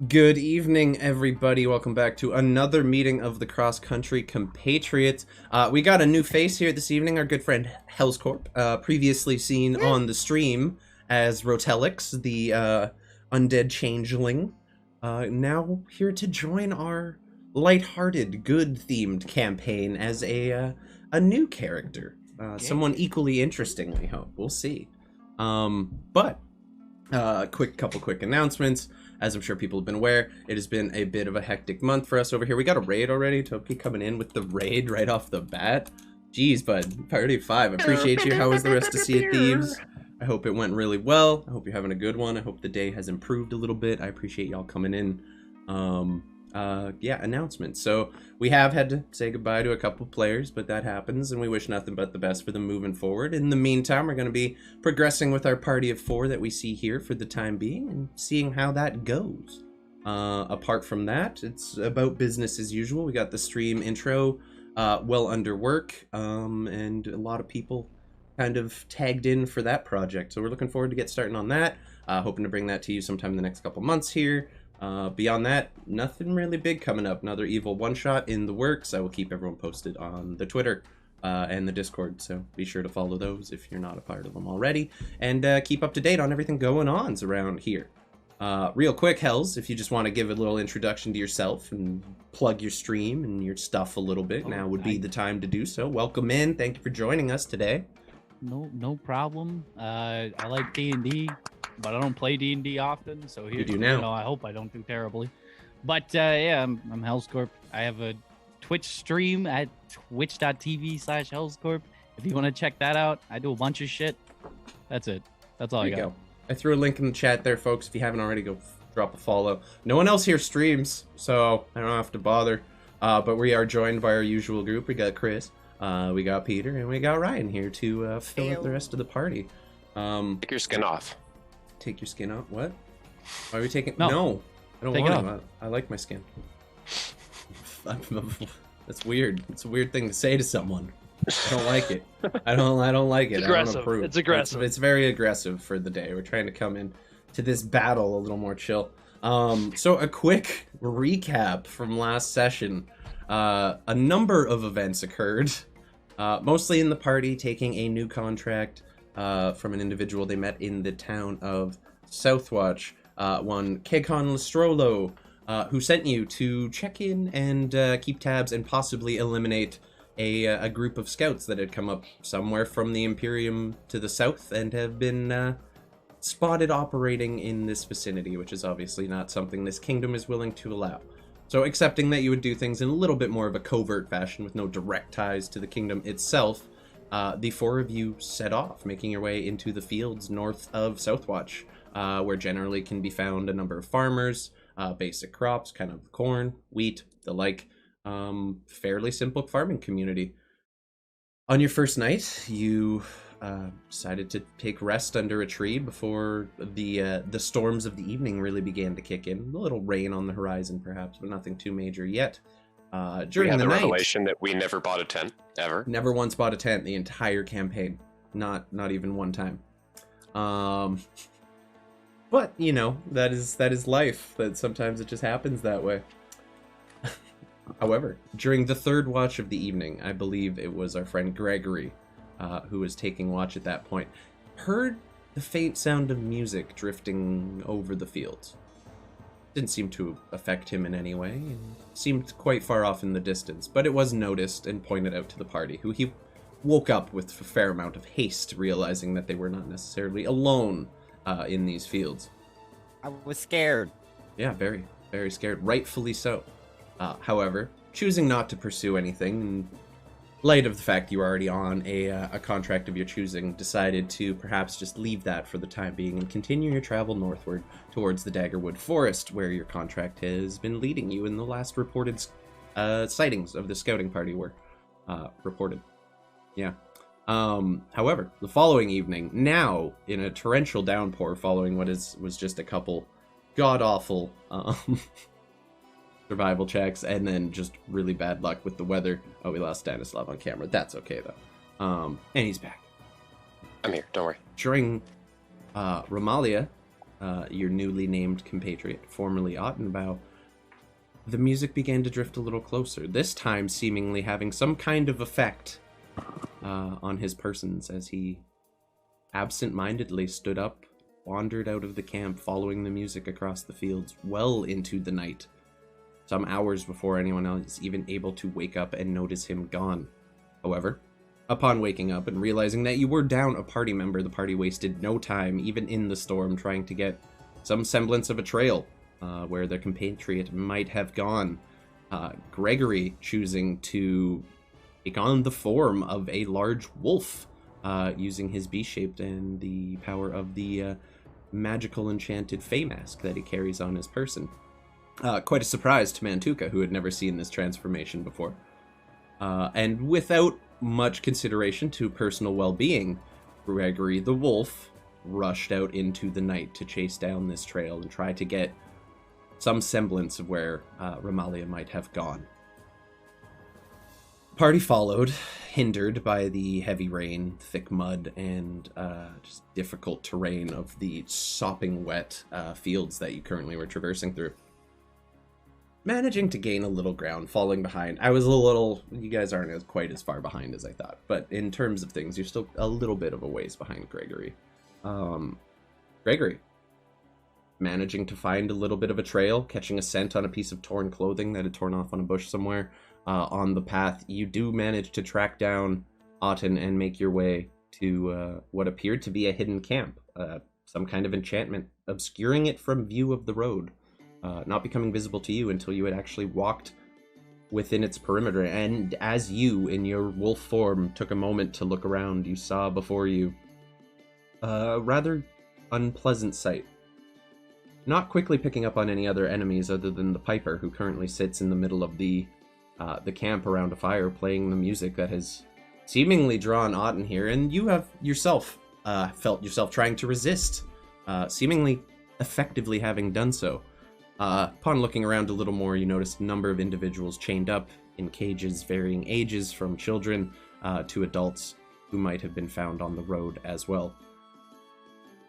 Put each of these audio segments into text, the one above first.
Good evening, everybody. Welcome back to another meeting of the cross-country compatriots. We got a new face here this evening, our good friend Hellscorp, previously seen on the stream as Rotelix, the undead changeling. Now here to join our lighthearted, good-themed campaign as a new character. Someone equally interesting, we hope. We'll see. Quick announcements. As I'm sure people have been aware, it has been a bit of a hectic month for us over here. We got a raid already. Toki coming in with the raid right off the bat. Jeez, bud. Party of 5. Appreciate you. How was the rest of Sea of Thieves? I hope it went really well. I hope you're having a good one. I hope the day has improved a little bit. I appreciate y'all coming in. Announcements. So we have had to say goodbye to a couple players, but that happens, and we wish nothing but the best for them moving forward. In the meantime, we're going to be progressing with our party of 4 that we see here for the time being and seeing how that goes. Apart from that, it's about business as usual. We got the stream intro well under work, and a lot of people kind of tagged in for that project. So we're looking forward to get starting on that. Hoping to bring that to you sometime in the next couple months here. Beyond that, nothing really big coming up. Another evil one-shot in the works. I will keep everyone posted on the Twitter and the Discord, so be sure to follow those if you're not a part of them already. And keep up to date on everything going on around here. Real quick, Hells, if you just want to give a little introduction to yourself and plug your stream and your stuff a little bit, now would be the time to do so. Welcome in. Thank you for joining us today. No problem. I like D&D. But I don't play D&D often, so here you do now. I hope I don't do terribly. But yeah, I'm Hellscorp. I have a Twitch stream at twitch.tv/Hellscorp. If you want to check that out, I do a bunch of shit. That's it. That's all I got. Go. I threw a link in the chat there, folks. If you haven't already, go drop a follow. No one else here streams, so I don't have to bother. But we are joined by our usual group. We got Chris, we got Peter, and we got Ryan here to fill up the rest of the party. Take your skin off. Take your skin off? What? Why are we taking? No, I don't want to. I like my skin. That's weird. It's a weird thing to say to someone. I don't like it. I don't like it. It's aggressive. I don't approve. It's aggressive. It's very aggressive for the day. We're trying to come in to this battle a little more chill. So a quick recap from last session. A number of events occurred, mostly in the party taking a new contract from an individual they met in the town of Southwatch, one Kekon Lestrolo, who sent you to check in and keep tabs and possibly eliminate a group of scouts that had come up somewhere from the Imperium to the south and have been spotted operating in this vicinity, which is obviously not something this kingdom is willing to allow. So accepting that you would do things in a little bit more of a covert fashion with no direct ties to the kingdom itself, the 4 of you set off, making your way into the fields north of Southwatch, where generally can be found a number of farmers, basic crops, kind of corn, wheat, the like, fairly simple farming community. On your first night, you decided to take rest under a tree before the storms of the evening really began to kick in. A little rain on the horizon, perhaps, but nothing too major yet. During we had the the night, revelation that we never bought a tent ever. Never once bought a tent the entire campaign. Not even one time. But you know, that is life. That sometimes it just happens that way. However, during the 3rd watch of the evening, I believe it was our friend Gregory, who was taking watch at that point, heard the faint sound of music drifting over the fields. Didn't seem to affect him in any way, and seemed quite far off in the distance, but it was noticed and pointed out to the party, who he woke up with a fair amount of haste, realizing that they were not necessarily alone in these fields. I was scared. Yeah, very, very scared, rightfully so. However, choosing not to pursue anything, in light of the fact you were already on a contract of your choosing, decided to perhaps just leave that for the time being and continue your travel northward towards the Daggerwood Forest, where your contract has been leading you in the last reported sightings of the scouting party were reported. Yeah. However, the following evening, now in a torrential downpour following what was just a couple god-awful survival checks, and then just really bad luck with the weather. Oh, we lost Stanislav on camera. That's okay, though. And he's back. I'm here, don't worry. During Ramalia your newly named compatriot, formerly Ottenbau, the music began to drift a little closer, this time seemingly having some kind of effect on his persons as he absent-mindedly stood up, wandered out of the camp, following the music across the fields well into the night, some hours before anyone else even able to wake up and notice him gone. However, upon waking up and realizing that you were down a party member, the party wasted no time, even in the storm, trying to get some semblance of a trail where their compatriot might have gone. Gregory choosing to take on the form of a large wolf, using his B-shaped and the power of the magical enchanted Fey mask that he carries on his person. Quite a surprise to Mantuka, who had never seen this transformation before. And without much consideration to personal well-being, Gregory the wolf rushed out into the night to chase down this trail and try to get some semblance of where Ramalia might have gone. Party followed, hindered by the heavy rain, thick mud, and just difficult terrain of the sopping wet fields that you currently were traversing through. Managing to gain a little ground, falling behind. You guys aren't quite as far behind as I thought, but in terms of things, you're still a little bit of a ways behind Gregory. Gregory, managing to find a little bit of a trail, catching a scent on a piece of torn clothing that had torn off on a bush somewhere. On the path, you do manage to track down Auten and make your way to what appeared to be a hidden camp, some kind of enchantment, obscuring it from view of the road, not becoming visible to you until you had actually walked within its perimeter. And as you, in your wolf form, took a moment to look around, you saw before you a rather unpleasant sight. Not quickly picking up on any other enemies other than the piper, who currently sits in the middle of the camp around a fire, playing the music that has seemingly drawn Auten here, and you have yourself felt yourself trying to resist, seemingly effectively having done so. Upon looking around a little more, you noticed a number of individuals chained up in cages, varying ages from children to adults who might have been found on the road as well.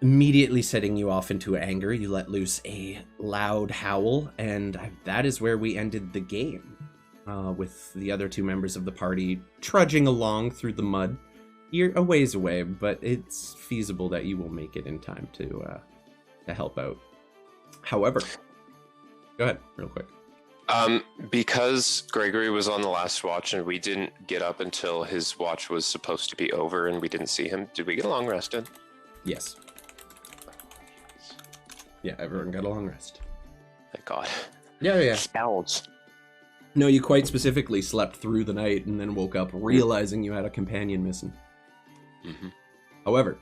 Immediately setting you off into anger, you let loose a loud howl, and that is where we ended the game. With the other two members of the party trudging along through the mud. You're a ways away, but it's feasible that you will make it in time to help out. However, go ahead, real quick. Because Gregory was on the last watch and we didn't get up until his watch was supposed to be over and we didn't see him, did we get a long rest in? Yes. Yeah, everyone got a long rest. Thank God. Yeah. Spells. No, you quite specifically slept through the night and then woke up realizing you had a companion missing. Mm-hmm. However,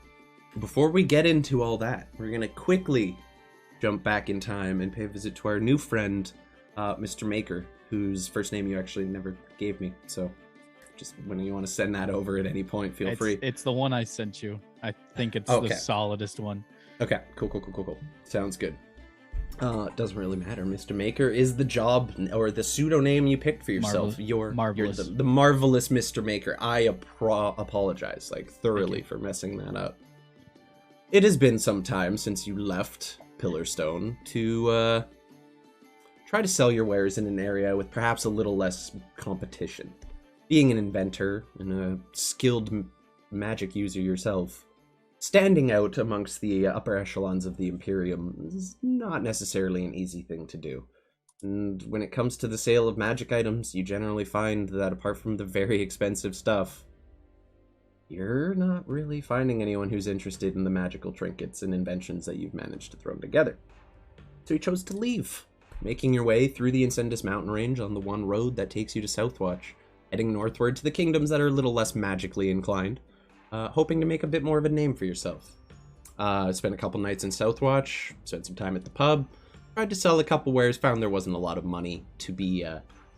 before we get into all that, we're going to quickly jump back in time and pay a visit to our new friend, Mr. Maker, whose first name you actually never gave me. So just when you want to send that over at any point, feel free. It's the one I sent you. I think it's the solidest one. Okay, cool. Sounds good. Doesn't really matter. Mr. Maker is the job or the pseudo name you picked for yourself. Marvelous. You're the marvelous Mr. Maker. I apologize thoroughly for messing that up. It has been some time since you left Pillarstone to try to sell your wares in an area with perhaps a little less competition. Being an inventor and a skilled magic user yourself, standing out amongst the upper echelons of the Imperium is not necessarily an easy thing to do. And when it comes to the sale of magic items, you generally find that apart from the very expensive stuff, you're not really finding anyone who's interested in the magical trinkets and inventions that you've managed to throw together. So you chose to leave, making your way through the Incendus mountain range on the one road that takes you to Southwatch, heading northward to the kingdoms that are a little less magically inclined, hoping to make a bit more of a name for yourself. Spent a couple nights in Southwatch, spent some time at the pub, tried to sell a couple wares, found there wasn't a lot of money to be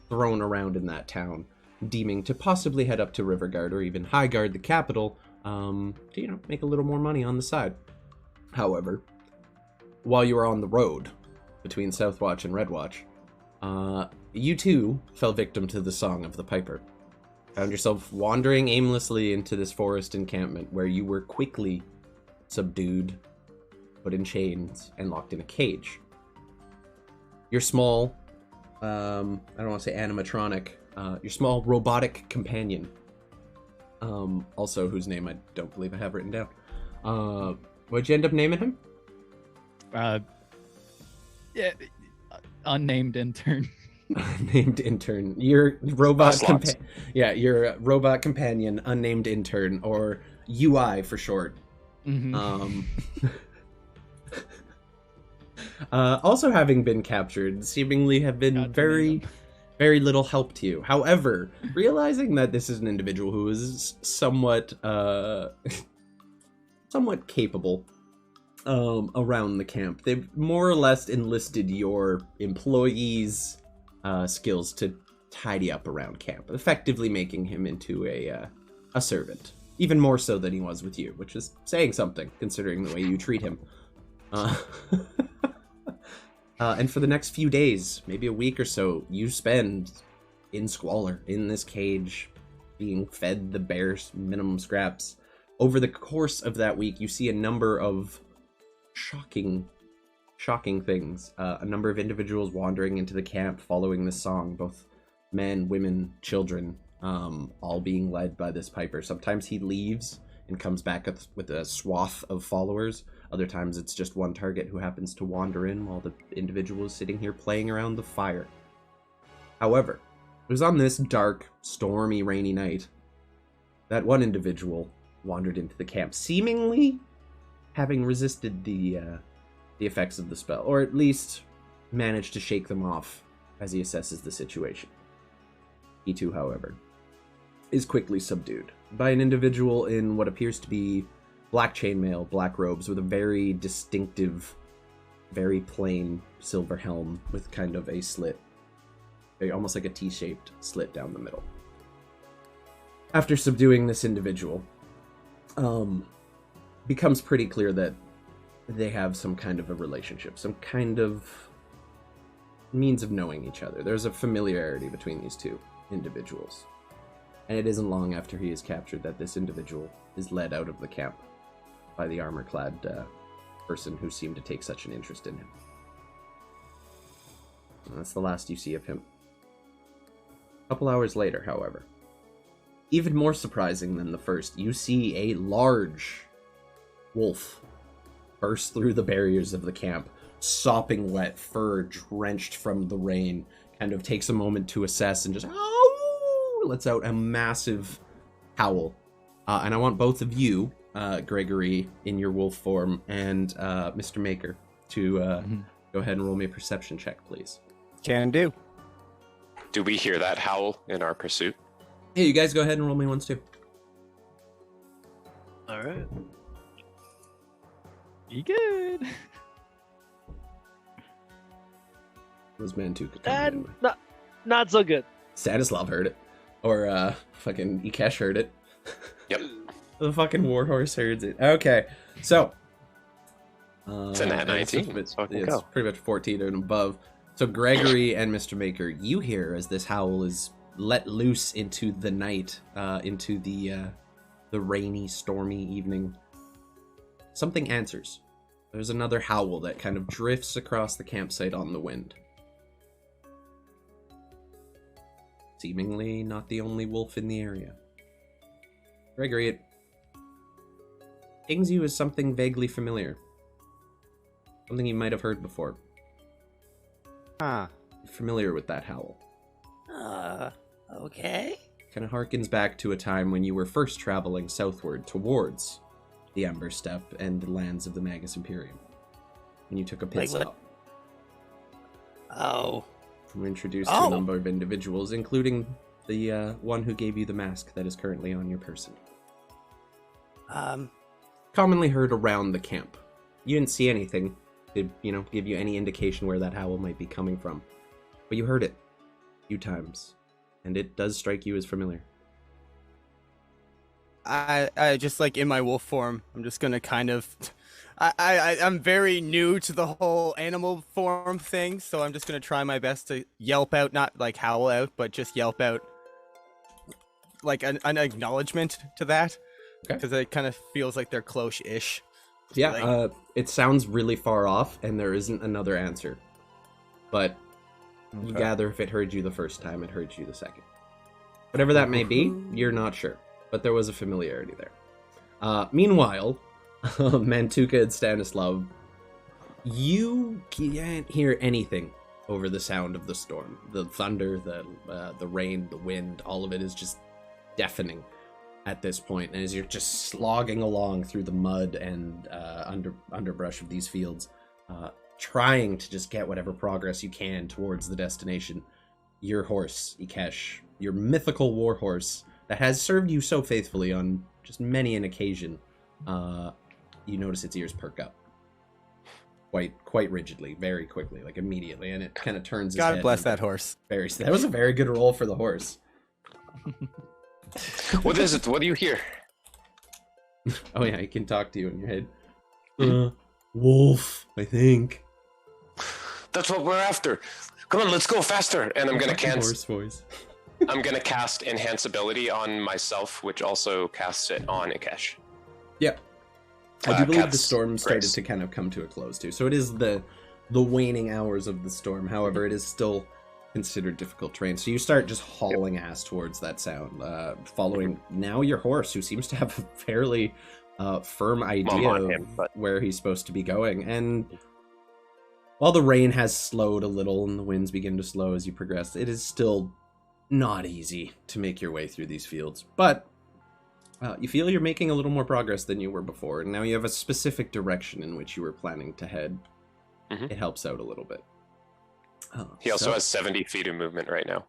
thrown around in that town, deeming to possibly head up to Riverguard or even Highguard, the capital, to, make a little more money on the side. However, while you were on the road between Southwatch and Redwatch, you too fell victim to the song of the Piper. Found yourself wandering aimlessly into this forest encampment where you were quickly subdued put in chains, and locked in a cage. Your small, I don't want to say animatronic, your small robotic companion, also whose name I don't believe I have written down. What'd you end up naming him? Yeah, unnamed intern. Unnamed intern. Your robot your robot companion, unnamed intern, or UI for short. Mm-hmm. Also having been captured, seemingly have been very little help to you. However, realizing that this is an individual who is somewhat somewhat capable around the camp, they've more or less enlisted your employees' skills to tidy up around camp, effectively making him into a servant. Even more so than he was with you, which is saying something, considering the way you treat him. And for the next few days, maybe a week or so, you spend in squalor, in this cage, being fed the bare minimum scraps. Over the course of that week, you see a number of shocking things. A number of individuals wandering into the camp following this song, both men, women, children, all being led by this piper. Sometimes he leaves and comes back with a swath of followers. Other times it's just one target who happens to wander in while the individual is sitting here playing around the fire. However, it was on this dark, stormy, rainy night that one individual wandered into the camp, seemingly having resisted the effects of the spell, or at least managed to shake them off as he assesses the situation. He too, however, is quickly subdued by an individual in what appears to be black chainmail, black robes, with a very distinctive, very plain silver helm with kind of a slit, almost like a T-shaped slit down the middle. After subduing this individual, becomes pretty clear that they have some kind of a relationship, some kind of means of knowing each other. There's a familiarity between these two individuals. And it isn't long after he is captured that this individual is led out of the camp by the armor-clad person who seemed to take such an interest in him. And that's the last you see of him. A couple hours later, however, even more surprising than the first, you see a large wolf burst through the barriers of the camp, sopping wet, fur drenched from the rain, kind of takes a moment to assess and just lets out a massive howl. And I want both of you, Gregory, in your wolf form, and Mr. Maker, to go ahead and roll me a perception check, please. Can do. Do we hear that howl in our pursuit? Hey, you guys go ahead and roll me ones too. All right. Be good. Those Mantu could And not so good. Stanislav heard it. Or fucking Ikesh heard it. Yep. The fucking warhorse heard it. Okay, so It's a nat 19. It's So I can it's go. pretty much 14 and above. So Gregory and Mr. Maker, you hear as this howl is let loose into the night, into the rainy, stormy evening. Something answers. There's another howl that kind of drifts across the campsite on the wind. Seemingly not the only wolf in the area. Gregory, it pings you as something vaguely familiar. Something you might have heard before. Huh. You're familiar with that howl. Okay. Kind of harkens back to a time when you were first traveling southward towards the Ember Steppe and the lands of the Magus Imperium. When you took a pit Like what? stop. Oh. You were introduced to a number of individuals, including the one who gave you the mask that is currently on your person. Commonly heard around the camp. You didn't see anything to, give you any indication where that howl might be coming from. But you heard it a few times, and it does strike you as familiar. I just like in my wolf form, I'm just gonna kind of I'm very new to the whole animal form thing, so I'm just gonna try my best to yelp out, not like howl out, but just yelp out like an acknowledgement to that. Okay. Because it kind of feels like they're close-ish. Yeah, Like- it sounds really far off, and there isn't another answer. But you Okay. gather if it heard you the first time, it heard you the second. Whatever that may be, you're not sure. But there was a familiarity there. Meanwhile, Mantuka and Stanislav, you can't hear anything over the sound of the storm. The thunder, the rain, the wind, all of it is just deafening at this point. And as you're just slogging along through the mud and underbrush of these fields, trying to just get whatever progress you can towards the destination, your horse, Ikesh, your mythical war horse that has served you so faithfully on just many an occasion, you notice its ears perk up. Quite rigidly, very quickly, like immediately, and it kind of turns its God head. bless that horse. That was a very good roll for the horse. What is it? What do you hear? Oh yeah, he can talk to you in your head. Wolf, I think. That's what we're after. Come on, let's go faster. And I'm gonna Horse voice. I'm gonna cast Enhance Ability on myself, which also casts it on Ikesh. Yeah. I do believe the Cat's storm started grace. to kind of come to a close too. So it is the waning hours of the storm. However, it is still considered difficult terrain. So you start just hauling ass towards that sound, following now your horse, who seems to have a fairly firm idea on of him, but- where he's supposed to be going. And while the rain has slowed a little and the winds begin to slow as you progress, it is still not easy to make your way through these fields. But you feel you're making a little more progress than you were before, and now you have a specific direction in which you were planning to head. Mhm. It helps out a little bit. He also has 70 feet of movement right now.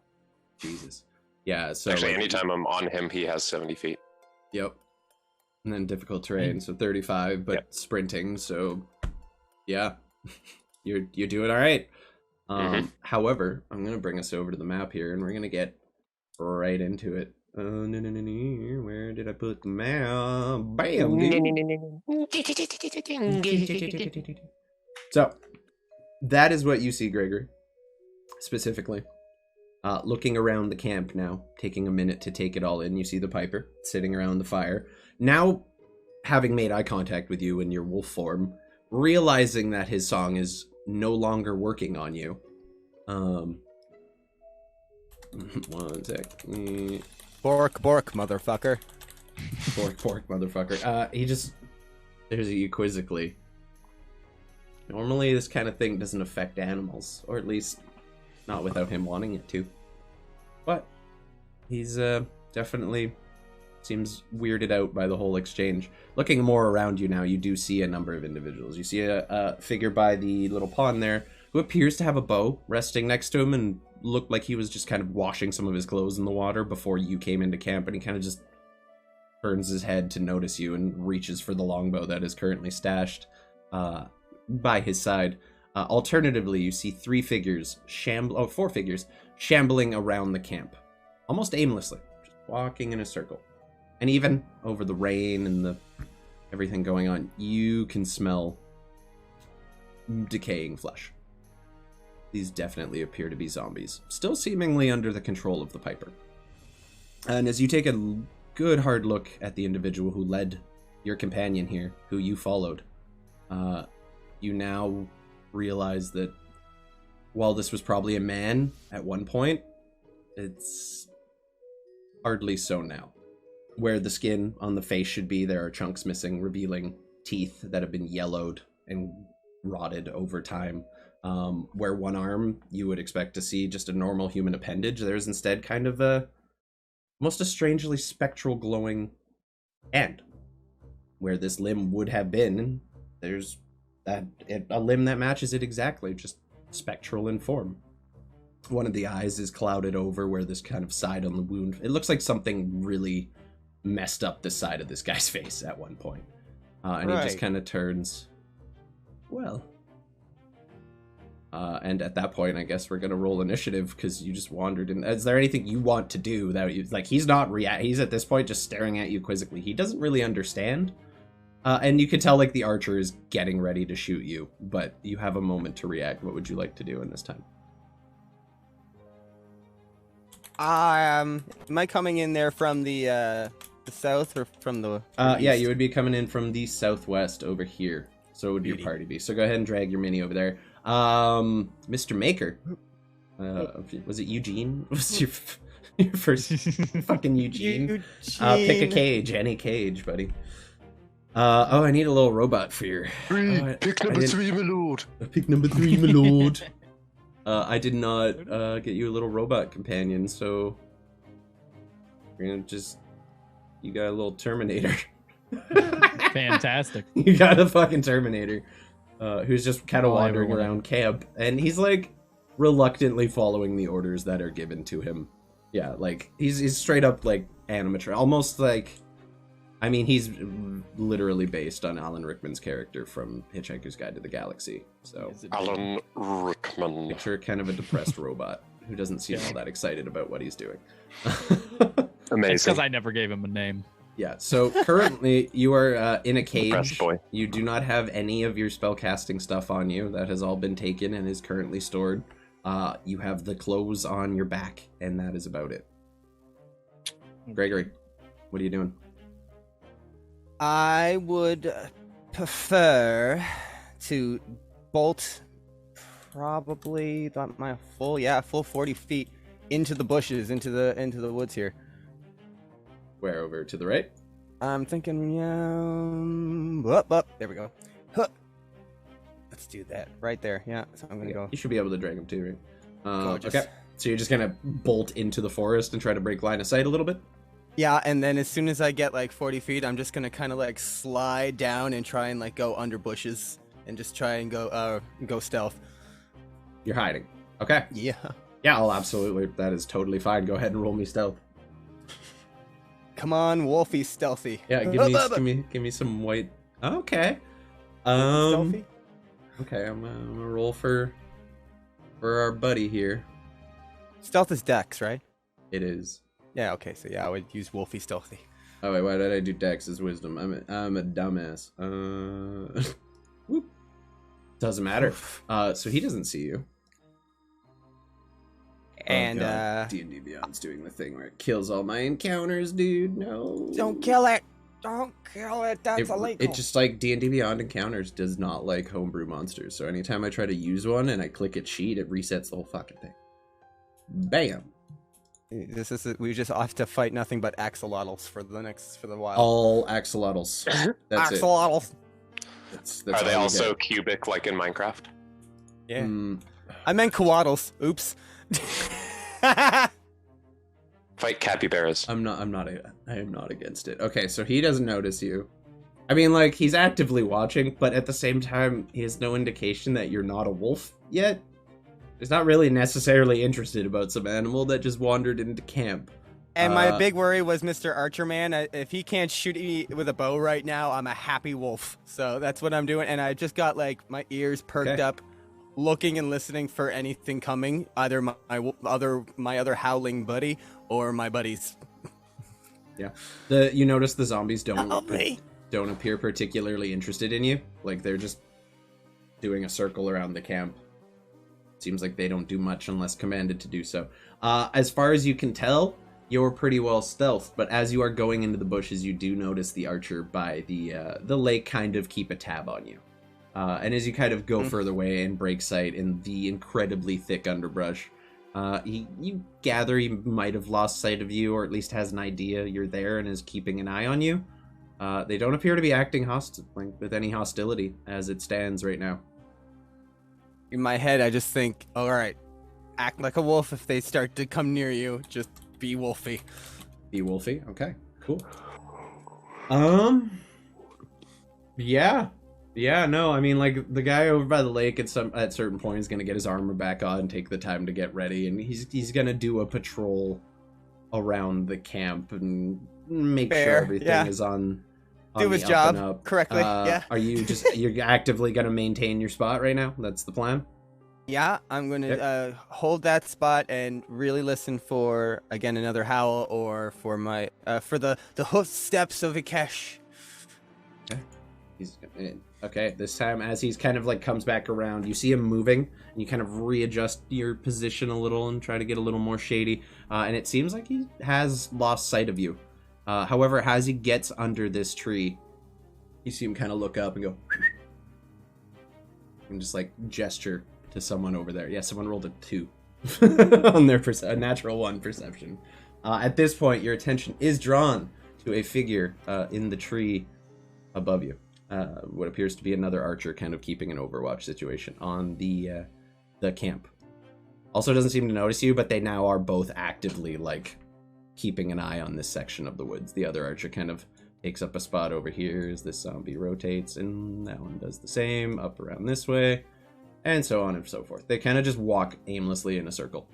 Jesus. Yeah, so... Actually, like, anytime I'm on him, he has 70 feet. Yep. And then difficult terrain, so 35, but Yep. sprinting, so... Yeah. You're doing alright. However, I'm going to bring us over to the map here, and we're going to get right into it. Oh, no. Where did I put the map? Bam, dude. So, that is what you see, Gregor, specifically. Looking around the camp now, taking a minute to take it all in, you see the Piper sitting around the fire. Now, having made eye contact with you in your wolf form, realizing that his song is no longer working on you. One sec. Bork, bork, motherfucker. Pork, motherfucker. He just stares at you quizzically. Normally, this kind of thing doesn't affect animals, or at least not without him wanting it to. But he's definitely seems weirded out by the whole exchange. Looking more around you now, you do see a number of individuals. You see a figure by the little pond there who appears to have a bow resting next to him and looked like he was just kind of washing some of his clothes in the water before you came into camp, and he kind of just turns his head to notice you and reaches for the longbow that is currently stashed by his side. Alternatively, you see four figures shambling around the camp, almost aimlessly, just walking in a circle. And even over the rain and the everything going on, you can smell decaying flesh. These definitely appear to be zombies, still seemingly under the control of the Piper. And as you take a good hard look at the individual who led your companion here, who you followed, you now realize that while this was probably a man at one point, it's hardly so now. Where the skin on the face should be, there are chunks missing, revealing teeth that have been yellowed and rotted over time. Where one arm you would expect to see just a normal human appendage, there's instead kind of almost a strangely spectral glowing end. Where this limb would have been, there's a limb that matches it exactly, just spectral in form. One of the eyes is clouded over where this kind of side on the wound. It looks like something really messed up the side of this guy's face at one point. And he just Right. kind of turns, well. And at that point, I guess we're going to roll initiative because you just wandered in. Is there anything you want to do that you, like, he's not he's at this point just staring at you quizzically. He doesn't really understand. And you can tell, like, the archer is getting ready to shoot you, but you have a moment to react. What would you like to do in this time? Am I coming in there from the the south or from the? Yeah, east? you would be coming in from the southwest over here. So would your Beauty. party be? So go ahead and drag your mini over there. Mr. Maker. Was it Eugene? Was your first fucking Eugene? Pick a cage, any cage, buddy. Oh, I need a little robot for your. Pick number 3, my lord. Pick number 3, my lord. I did not get you a little robot companion, so we're gonna just. You got a little Terminator. Fantastic. You got a fucking Terminator, who's just kind of Oh, wandering everyone. around camp, and he's like reluctantly following the orders that are given to him. Yeah, like he's straight up like animatronic, almost like. I mean, he's literally based on Alan Rickman's character from Hitchhiker's Guide to the Galaxy. So Alan Rickman. picture kind of a depressed robot who doesn't seem all that excited about what he's doing. It's Amazing. because I never gave him a name. Yeah, so currently you are in a Depressed cage. boy. You do not have any of your spellcasting stuff on you. That has all been taken and is currently stored. You have the clothes on your back, and that is about it. Gregory, what are you doing? I would prefer to bolt probably not my full 40 feet into the bushes, into the woods here. Where, over to the right? I'm thinking, up. There we go. Huh. Let's do that right there. Yeah, so I'm gonna go. You should be able to drag him too, right? Gorgeous. Okay, so you're just gonna bolt into the forest and try to break line of sight a little bit? Yeah, and then as soon as I get like 40 feet, I'm just gonna kind of like slide down and try and like go under bushes and just try and go stealth. You're hiding. Okay. Yeah. Yeah, I'll absolutely. That is totally fine. Go ahead and roll me stealth. Come on, Wolfie, stealthy. Yeah, give me some white. Okay. Stealthy. Okay, I'm gonna roll for our buddy here. Stealth is Dex, right? It is. Yeah. Okay. So yeah, I would use Wolfie stealthy. Oh wait, why did I do Dex as wisdom? I'm a dumbass. Whoop. Doesn't matter. So he doesn't see you. And D&D Beyond's doing the thing where it kills all my encounters, dude. No. don't kill it. Don't kill it. That's illegal. It just like D&D Beyond encounters does not like homebrew monsters. So anytime I try to use one and I click a cheat, it resets the whole fucking thing. Bam. This is we just have to fight nothing but axolotls for the while. All axolotls. That's axolotls. it. That's Are they all you also get. cubic like in Minecraft? Yeah. Mm, I meant coatls. Oops. Fight capybaras. I am not against it. Okay, so he doesn't notice you. I mean, like, he's actively watching, but at the same time, he has no indication that you're not a wolf yet. He's not really necessarily interested about some animal that just wandered into camp. And my big worry was Mr. Archer Man. If he can't shoot me with a bow right now, I'm a happy wolf. So that's what I'm doing. And I just got like my ears perked up, looking and listening for anything coming. Either my other howling buddy or my buddies. Yeah. You notice the zombies don't Help me. appear particularly interested in you. Like, they're just doing a circle around the camp. Seems like they don't do much unless commanded to do so. As far as you can tell, you're pretty well stealthed, but as you are going into the bushes, you do notice the archer by the lake kind of keep a tab on you. And as you kind of go further away and break sight in the incredibly thick underbrush, you gather he might have lost sight of you, or at least has an idea you're there and is keeping an eye on you. They don't appear to be acting with any hostility as it stands right now. In my head, I just think, all right, act like a wolf if they start to come near you. Just be wolfy. Be wolfy. Okay, cool. Yeah, no, I mean, like, the guy over by the lake at certain point is gonna get his armor back on and take the time to get ready, and he's gonna do a patrol around the camp and make sure Fair, everything is on Do the his up job and up. correctly. Yeah. Are you you're actively gonna maintain your spot right now? That's the plan? Yeah, I'm gonna hold that spot and really listen for again another howl or for my for the hoof steps of Ikesh. Okay, this time as he's kind of like comes back around, you see him moving, and you kind of readjust your position a little and try to get a little more shady, and it seems like he has lost sight of you. However, as he gets under this tree, you see him kind of look up and go, and just like gesture to someone over there. Yeah, someone rolled a 2 on their a natural 1 perception. At this point, your attention is drawn to a figure in the tree above you. What appears to be another archer kind of keeping an overwatch situation on the camp. Also doesn't seem to notice you, but they now are both actively like keeping an eye on this section of the woods. The other archer kind of takes up a spot over here as this zombie rotates, and that one does the same up around this way, and so on and so forth. They kind of just walk aimlessly in a circle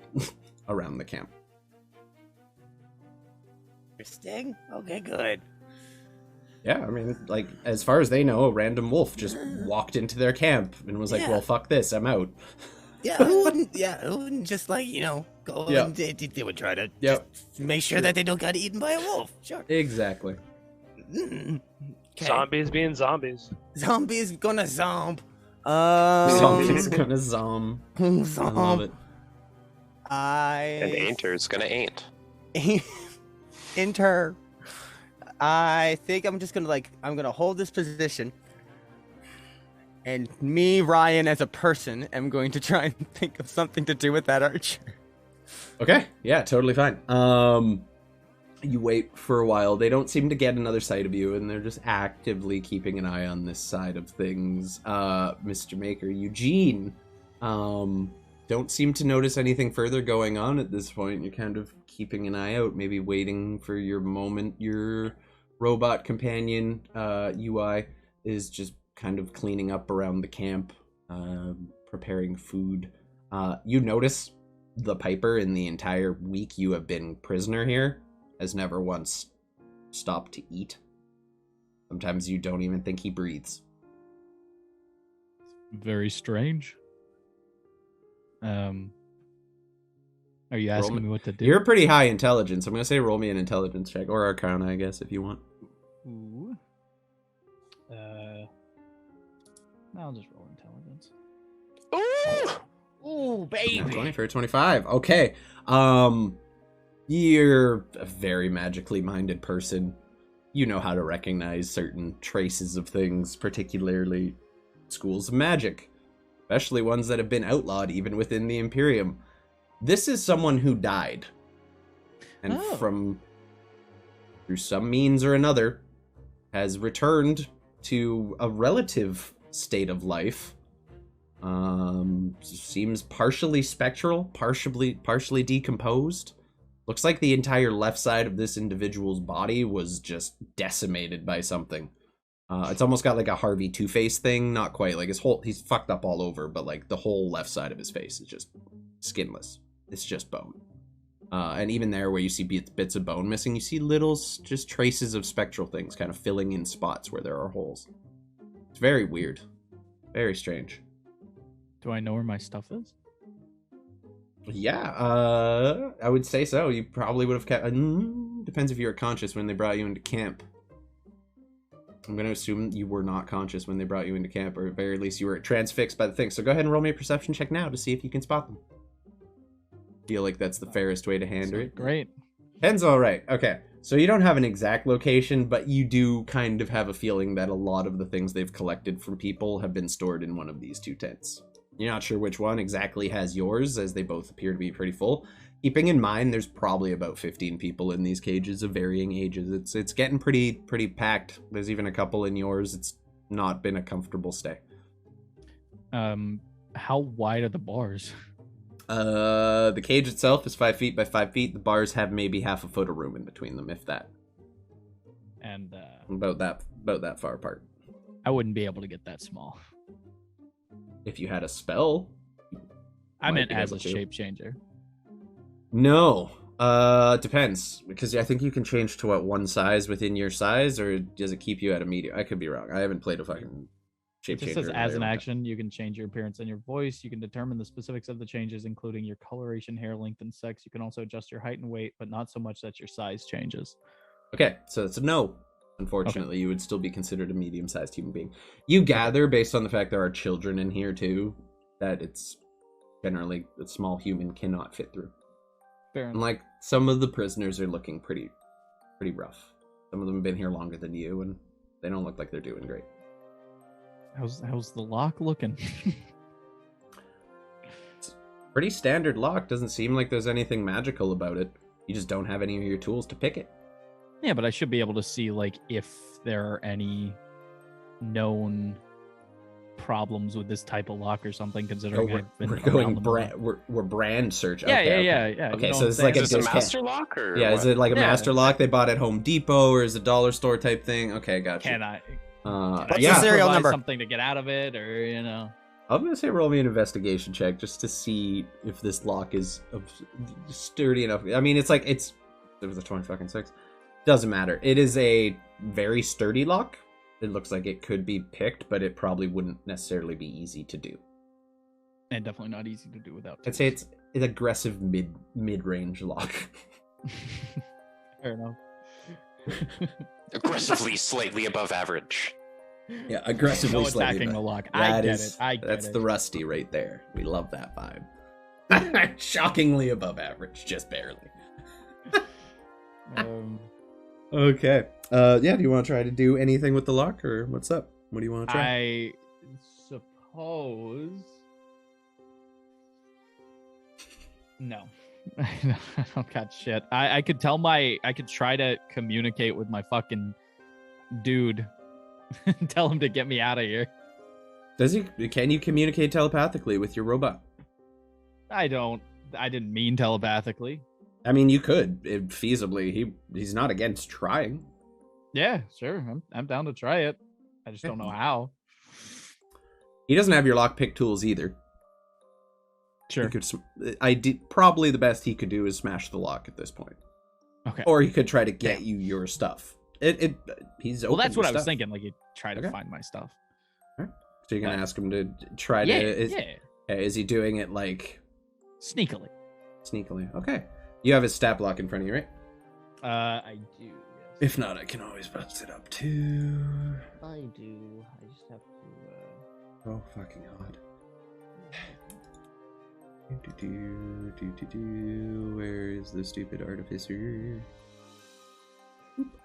around the camp. Interesting. Okay, good. Yeah, I mean, like, as far as they know, a random wolf just walked into their camp and was like, Yeah. well, fuck this, I'm out. Yeah, who wouldn't just like, go Yeah. and they would try to Yep. just make sure that they don't get eaten by a wolf. Sure. Exactly. Mm. Okay. Zombies being zombies. Zombies gonna zomb. Zombie's gonna zom. I love Zomb. it. And I Ainter's gonna ain't. enter. I think I'm just gonna I'm gonna hold this position, and me, Ryan, as a person, am going to try and think of something to do with that archer. Okay, yeah, totally fine. You wait for a while. They don't seem to get another sight of you, and they're just actively keeping an eye on this side of things. Mr. Maker, Eugene, don't seem to notice anything further going on at this point. You're kind of keeping an eye out, maybe waiting for your moment. Your robot companion, UI, is just kind of cleaning up around the camp, preparing food. You notice the Piper in the entire week you have been prisoner here has never once stopped to eat. Sometimes you don't even think he breathes. Very strange. Are you asking me what to do? You're pretty high intelligence. I'm gonna say roll me an intelligence check, or Arcana, I guess, if you want. Ooh. I'll just roll intelligence. Ooh! Ooh, baby. 20 for 25. Okay. You're a very magically minded person. You know how to recognize certain traces of things, particularly schools of magic, especially ones that have been outlawed even within the Imperium. This is someone who died, and through some means or another, has returned to a relative state of life. Seems partially spectral, partially decomposed. Looks like the entire left side of this individual's body was just decimated by something. It's almost got like a Harvey Two-Face thing, not quite. Like he's fucked up all over, but like the whole left side of his face is just skinless. It's just bone. And even there where you see bits of bone missing, you see little just traces of spectral things kind of filling in spots where there are holes. It's very weird. Very strange. Do I know where my stuff is? Yeah, I would say so. You probably would have kept... depends if you were conscious when they brought you into camp. I'm going to assume you were not conscious when they brought you into camp, or at very least you were transfixed by the thing. So go ahead and roll me a perception check now to see if you can spot them. Feel like that's the fairest way to handle it. Great. 10's all right. Okay, so you don't have an exact location, but you do kind of have a feeling that a lot of the things they've collected from people have been stored in one of these two tents. You're not sure which one exactly has yours, as they both appear to be pretty full. Keeping in mind, there's probably about 15 people in these cages of varying ages. It's getting pretty packed. There's even a couple in yours. It's not been a comfortable stay. How wide are the bars? The cage itself is 5 feet by 5 feet. The bars have maybe half a foot of room in between them, if that. And About that far apart. I wouldn't be able to get that small. If you had a spell, I might meant be as a able to. shape changer. No. Depends. Because I think you can change to one size within your size, or does it keep you at a medium? I could be wrong. I haven't played a fucking shape It just changer. says as an action, you can change your appearance and your voice. You can determine the specifics of the changes, including your coloration, hair length, and sex. You can also adjust your height and weight, but not so much that your size changes. Okay, so it's a no. Unfortunately, you would still be considered a medium-sized human being. You gather, based on the fact there are children in here too, that it's generally a small human cannot fit through. Fair And enough. like some of the prisoners are looking pretty rough. Some of them have been here longer than you, and they don't look like they're doing great. How's the lock looking? Pretty standard lock. Doesn't seem like there's anything magical about it. You just don't have any of your tools to pick it. Yeah, but I should be able to see like if there are any known problems with this type of lock or something. Considering I've been we're around going them brand. We're brand search. Yeah, okay, yeah. Okay, You know so what it's I'm like saying? Is this a master lock or Yeah, what? is it like a Yeah. master lock they bought at Home Depot, or is it dollar store type thing? Okay, gotcha. Can I? What's yeah, the serial provide number? Something to get out of it, or I'm gonna say roll me an investigation check just to see if this lock is sturdy enough. I mean, it was a 20 Doesn't matter. It is a very sturdy lock. It looks like it could be picked, but it probably wouldn't necessarily be easy to do. and definitely not easy to do without. I'd say it's an aggressive mid-range lock. Fair enough. Aggressively slightly above average. Yeah, aggressively No slightly attacking above. the lock. That's the rusty right there. We love that vibe. Shockingly above average, just barely. Okay. Yeah, do you want to try to do anything with the lock, or what's up? What do you want to try? I suppose. No. I don't got shit. I could try to communicate with my fucking dude. Tell him to get me out of here. Can you communicate telepathically with your robot? I didn't mean telepathically. I mean, you could, feasibly. He's not against trying. Yeah, sure. I'm down to try it. I just don't know how. He doesn't have your lockpick tools either. Sure. Probably the best he could do is smash the lock at this point. Okay. Or he could try to get you your stuff. He's open. Well, that's to what I was stuff. thinking. Like, you try to Okay. find my stuff. So you're gonna ask him to try Yeah, to. yeah. Is he doing it like Sneakily. sneakily? Okay. You have his stat block in front of you, right? I do. Yes. If not, I can always bust it up too. I do. I just have to. Oh, fucking odd. Where is the stupid artificer? Oop.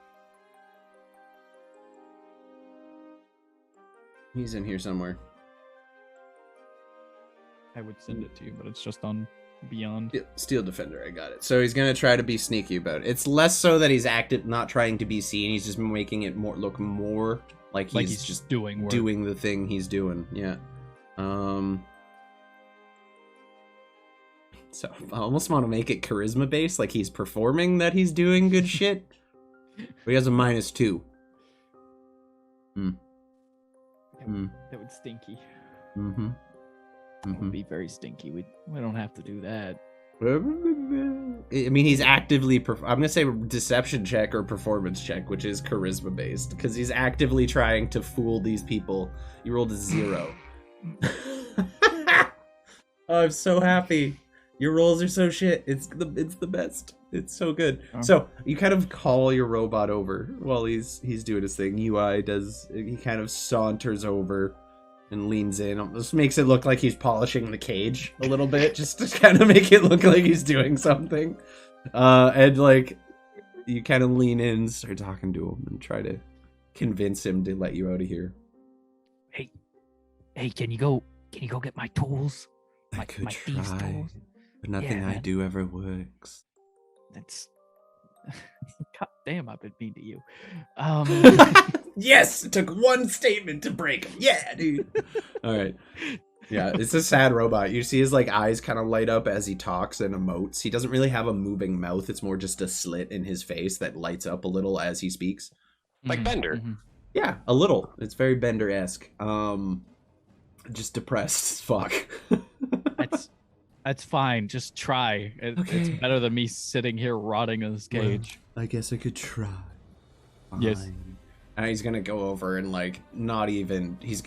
He's in here somewhere. I would send it to you, but it's just on Beyond. Steel Defender, I got it. So he's gonna try to be sneaky about it. It's less so that he's not trying to be seen. He's just making it look more like he's just doing work. doing the thing he's doing. Yeah. So I almost want to make it charisma based, like he's performing that he's doing good shit. But he has a -2. That would stinky. Mm-hmm. That would be very stinky. We don't have to do that. I mean, he's actively. I'm gonna say deception check or performance check, which is charisma based, because he's actively trying to fool these people. You rolled a 0. Oh, I'm so happy. Your rolls are so shit. It's the best. It's so good. So you kind of call your robot over while he's doing his thing. UI does. He kind of saunters over and leans in. Almost makes it look like he's polishing the cage a little bit, just to kind of make it look like he's doing something. And like you kind of lean in, start talking to him, and try to convince him to let you out of here. Hey, can you go get my tools? I could my thieves' try, tools? but nothing Yeah, I man. do ever works. That's God damn, I've been mean to you. Yes, it took one statement to break him. Yeah, dude. All right. Yeah, it's a sad robot. You see his like eyes kind of light up as he talks and emotes. He doesn't really have a moving mouth. It's more just a slit in his face that lights up a little as he speaks. Like Bender. Mhm. Yeah, a little. It's very Bender-esque. Just depressed as fuck. That's fine. Just try. It's Okay. better than me sitting here rotting in this cage. I guess I could try. Yes. Fine. And he's gonna go over and like he's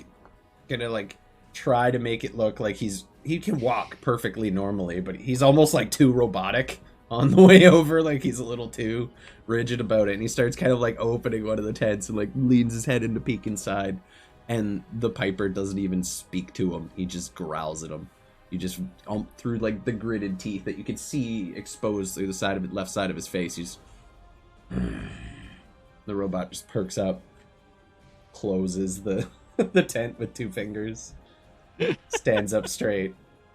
gonna like try to make it look like he can walk perfectly normally, but he's almost like too robotic on the way over, like he's a little too rigid about it. And he starts kind of like opening one of the tents and like leans his head in to peek inside, and the Piper doesn't even speak to him. He just growls at him. You just through like the gritted teeth that you can see exposed through the left side of his face. He's The robot just perks up, closes the the tent with 2 fingers, stands up straight,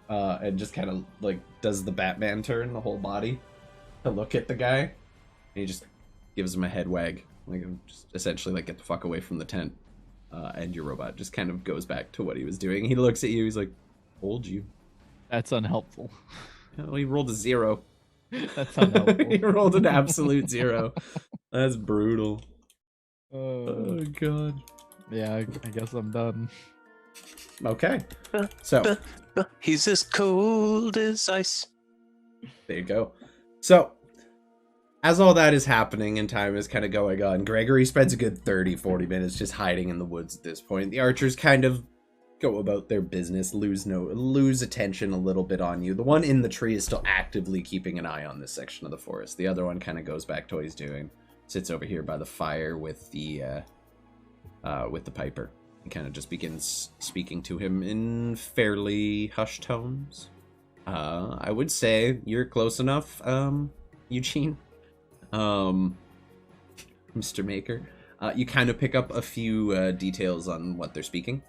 and just kind of like does the Batman turn, the whole body, to look at the guy. And he just gives him a head wag, like just essentially like get the fuck away from the tent. And your robot just kind of goes back to what he was doing. He looks at you. He's like, "Told you." That's unhelpful. Oh, he rolled a 0. That's unhelpful. He rolled an absolute 0. That's brutal. Oh god. Yeah, I guess I'm done. Okay. So He's as cold as ice. there you go. So as all that is happening and time is kind of going on, Gregory spends a good 30-40 minutes just hiding in the woods at this point. The archers kind of go about their business, lose attention a little bit on you. The one in the tree is still actively keeping an eye on this section of the forest. The other one kind of goes back to what he's doing. Sits over here by the fire with the piper. And kind of just begins speaking to him in fairly hushed tones. I would say you're close enough, Eugene. Mr. Maker. You kind of pick up a few details on what they're speaking.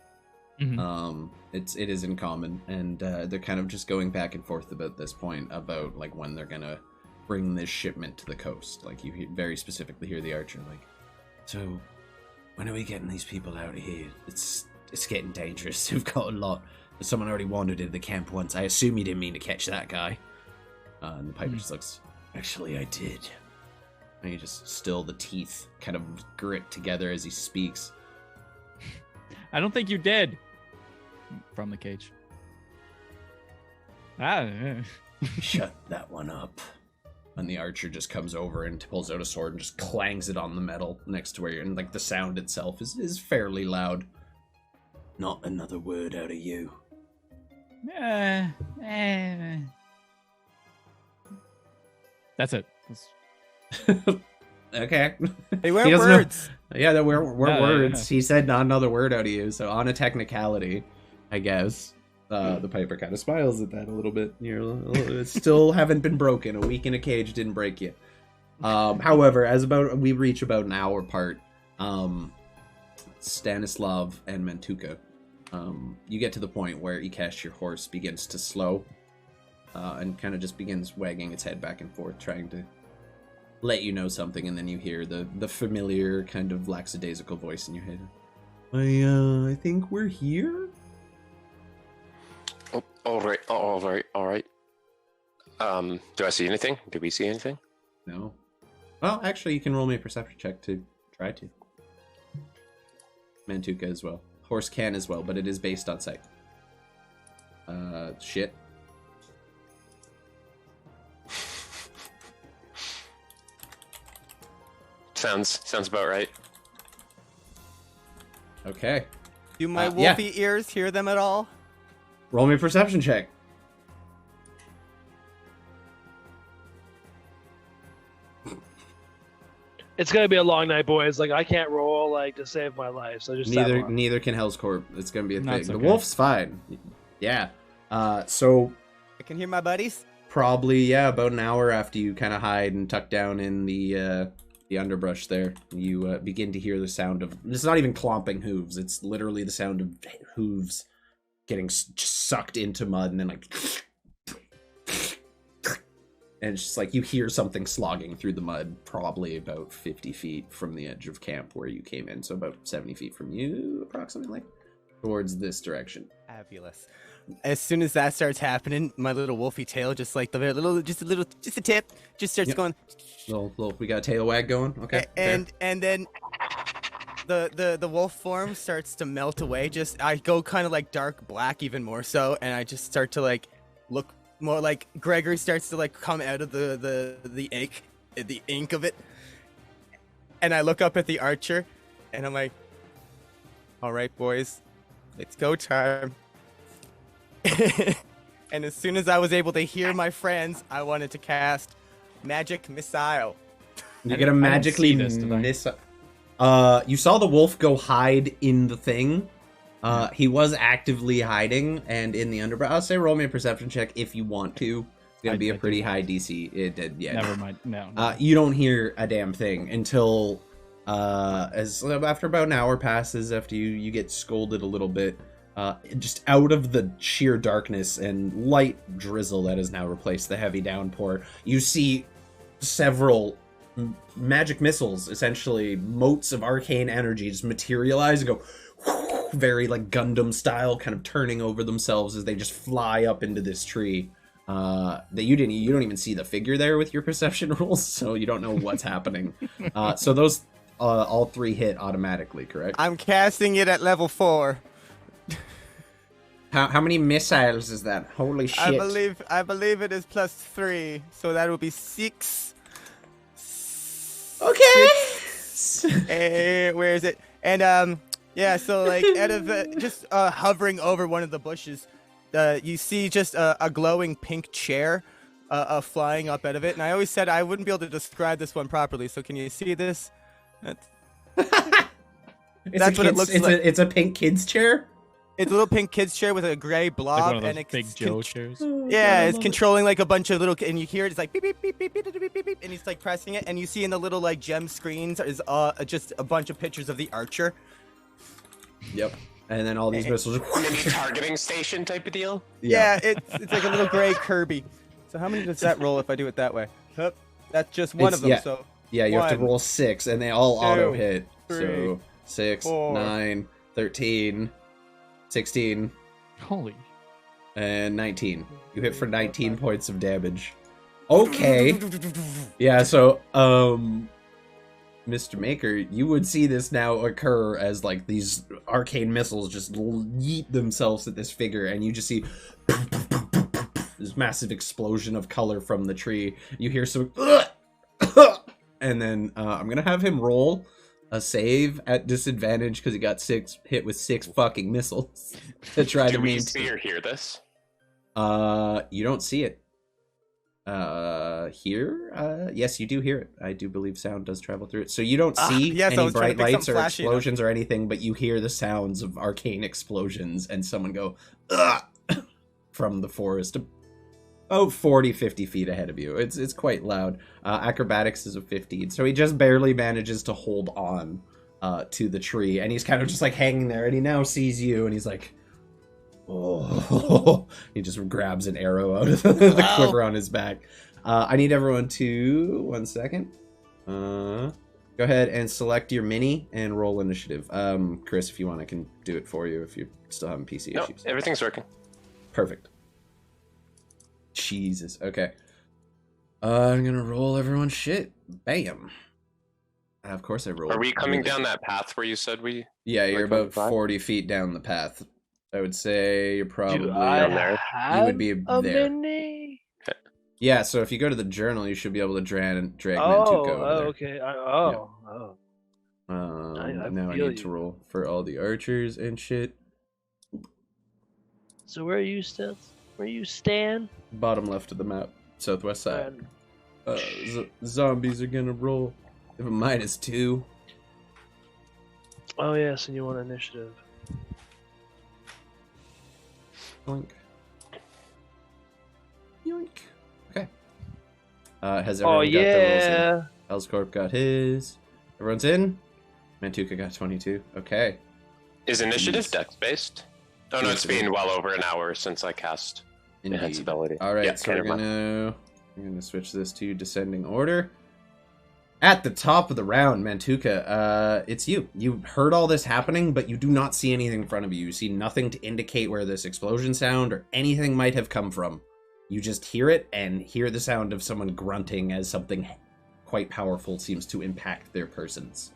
Mm-hmm. It is in common, and they're kind of just going back and forth about this point about like when they're gonna bring this shipment to the coast. Like you very specifically hear the archer like, so when are we getting these people out of here? It's getting dangerous. We've got a lot. Someone already wandered into the camp once. I assume you didn't mean to catch that guy. And the piper just looks, actually I did. And he just still the teeth kind of grit together as he speaks. I don't think you did. From the cage. Shut that one up. And the archer just comes over and pulls out a sword and just clangs it on the metal next to where you're, and like the sound itself is fairly loud. Not another word out of you. That's it. Okay. They He weren't doesn't know- words. Yeah, there were Yeah, words. He said not another word out of you. So on a technicality, I guess, the piper kind of smiles at that a little bit. You still haven't been broken. A week in a cage didn't break you. However, we reach about an hour part, Stanislav and Mantuka, you get to the point where Ikesh, your horse, begins to slow, and kind of just begins wagging its head back and forth, trying to let you know something, and then you hear the familiar kind of lackadaisical voice in your head. I think we're here? Oh, all right. Do I see anything? Do we see anything? No. Well, actually, you can roll me a perception check to try to. Mantuka as well. Horse can as well, but it is based on sight. Shit. Sounds about right. Okay. Do my yeah. wolfy ears hear them at all? Roll me a perception check. It's gonna be a long night, boys. Like I can't roll like to save my life, so just settle on. Neither can Hell's Corp. It's gonna be a thing. That's The okay. wolf's fine. Yeah. So I can hear my buddies. probably, yeah, about an hour after you kind of hide and tuck down in the underbrush there, you begin to hear the sound of, it's not even clomping hooves, it's literally the sound of hooves getting sucked into mud, and then like, and it's just like you hear something slogging through the mud, probably about 50 feet from the edge of camp where you came in, so about 70 feet from you approximately, towards this direction. Fabulous. As soon as that starts happening, my little wolfy tail, just like the just a tip, just starts Yep. going. Little, we got a tail wag going. Okay. fair. And then the wolf form starts to melt away. Just I go kind of like dark black, even more so, and I just start to like look more like Gregory starts to like come out of the ink of it, and I look up at the archer, and I'm like, "All right, boys, it's go time." And as soon as I was able to hear my friends, I wanted to cast Magic Missile. You I get a didn't magically see this, did I? miss. You saw the wolf go hide in the thing. He was actively hiding and in the underbrush. I'll say roll me a perception check if you want to. It's gonna be a I pretty do. high DC. It did, yeah. Never mind. No. You don't hear a damn thing until As after about an hour passes, after you get scolded a little bit, just out of the sheer darkness and light drizzle that has now replaced the heavy downpour, you see several magic missiles, essentially motes of arcane energy, just materialize and go very like Gundam style, kind of turning over themselves as they just fly up into this tree. That you don't even see the figure there with your perception rules, so you don't know what's happening. So those all 3 hit automatically, correct? I'm casting it at level 4. How many missiles is that? Holy shit! I believe it is +3, so that will be 6. Okay. Where is it? And yeah, so like out of just hovering over one of the bushes, you see just a glowing pink chair flying up out of it. And I always said I wouldn't be able to describe this one properly. So can you see this? That's what it looks like. It's a pink kid's chair. It's a little pink kid's chair with a gray blob, Like one of those and it's big Joe chairs. Yeah, it's controlling like a bunch of little, and you hear it, it's like beep beep beep beep beep beep beep beep, and he's like pressing it, and you see in the little like gem screens is just a bunch of pictures of the archer. Yep. And then all these missiles. Mini targeting station type of deal. Yeah, it's like a little gray Kirby. So how many does that roll if I do it that way? That's just one of them. Yeah. So Yeah, you have to 1, roll 6, and they all 2, auto hit. 3, So 6, 4. 9, 13, 16, Holy. and 19. You hit for 19 points of damage. Okay. Yeah, so, Mr. Maker, you would see this now occur as, like, these arcane missiles just yeet themselves at this figure, and you just see this massive explosion of color from the tree. You hear some... And then I'm gonna have him roll a save at disadvantage because he got hit with 6 fucking missiles to try to we maintain. see or hear this? You don't see it. Here? Yes, you do hear it. I do believe sound does travel through it. So you don't see yes, I any was trying to bright pick lights or something flashy, explosions or anything, but you hear the sounds of arcane explosions and someone go, "Ugh!" from the forest. Oh, 40, 50 feet ahead of you. It's quite loud. Acrobatics is a 15, so he just barely manages to hold on to the tree, and he's kind of just like hanging there, and he now sees you, and he's like, oh. He just grabs an arrow out of the quiver on his back. I need everyone to, 1 second. Go ahead and select your mini and roll initiative. Chris, if you want, I can do it for you if you're still having PC No, issues. everything's working. Perfect. Jesus. Okay. I'm gonna roll everyone's shit. Bam. Of course I rolled. Are we coming down that path where you said we? Yeah, you're like about 25? 40 feet down the path. I would say you're probably... Do I down there. have You would be a there. mini? Yeah, so if you go to the journal, you should be able to drag Mantuka Oh, over there. okay. I Now I feel need to you. roll for all the archers and shit. So where are you still? Where you stand? Bottom left of the map, southwest side. And- Zombies are gonna roll. They have a -2. Oh yes, and you want initiative. Yoink. Yoink. Okay. Has everyone Oh got their rolls in? yeah. Elscorp got his. Everyone's in? Mantuka got 22. Okay. Is initiative Jeez. dex based? Oh no, it's been well over an hour since I cast Enhance Indeed. ability. All right, Yeah, so we're never mind. gonna switch this to descending order. At the top of the round, Mantuka, it's you. You heard all this happening, but you do not see anything in front of you. You see nothing to indicate where this explosion sound or anything might have come from. You just hear it and hear the sound of someone grunting as something quite powerful seems to impact their persons.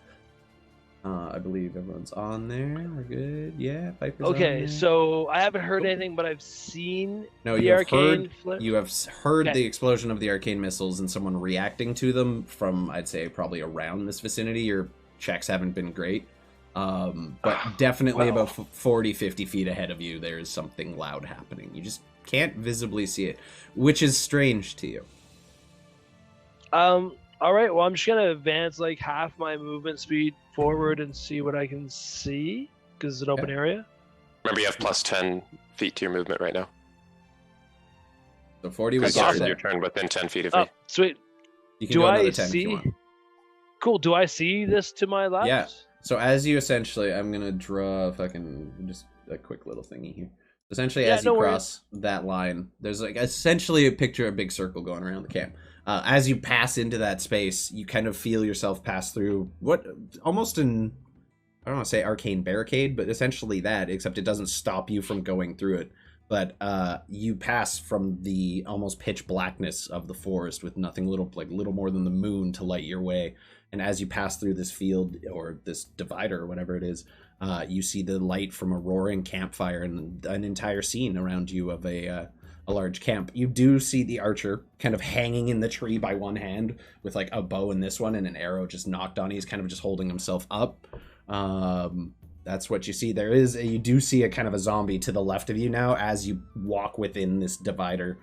I believe everyone's on there. We're good. Yeah, Piper's on Okay, there. so I haven't heard Cool. anything, but I've seen No, the you have arcane heard. flip. You have heard Okay. the explosion of the arcane missiles and someone reacting to them from, I'd say, probably around this vicinity. Your checks haven't been great. But definitely Well. about 40, 50 feet ahead of you, there is something loud happening. You just can't visibly see it, which is strange to you. All right. Well, I'm just gonna advance like half my movement speed forward and see what I can see because it's an open Okay. area. Remember, you have plus 10 feet to your movement right now. So 40 I was got started offset. your turn within 10 feet of Oh, me. sweet. You can Do go another I 10 if see? you want. Cool. Do I see this to my left? Yeah. So as you essentially, I'm gonna draw fucking just a quick little thingy here. Essentially, Yeah, as you no cross that line, there's like essentially a picture of a big circle going around the camp. As you pass into that space, you kind of feel yourself pass through what almost an, I don't want to say arcane barricade, but essentially that, except it doesn't stop you from going through it. But you pass from the almost pitch blackness of the forest with nothing little more than the moon to light your way. And as you pass through this field or this divider or whatever it is, you see the light from a roaring campfire and an entire scene around you of a large camp. You do see the archer kind of hanging in the tree by one hand with like a bow in this one and an arrow just knocked on. He's kind of just holding himself up. That's what you see. You do see a kind of a zombie to the left of you now. As you walk within this divider,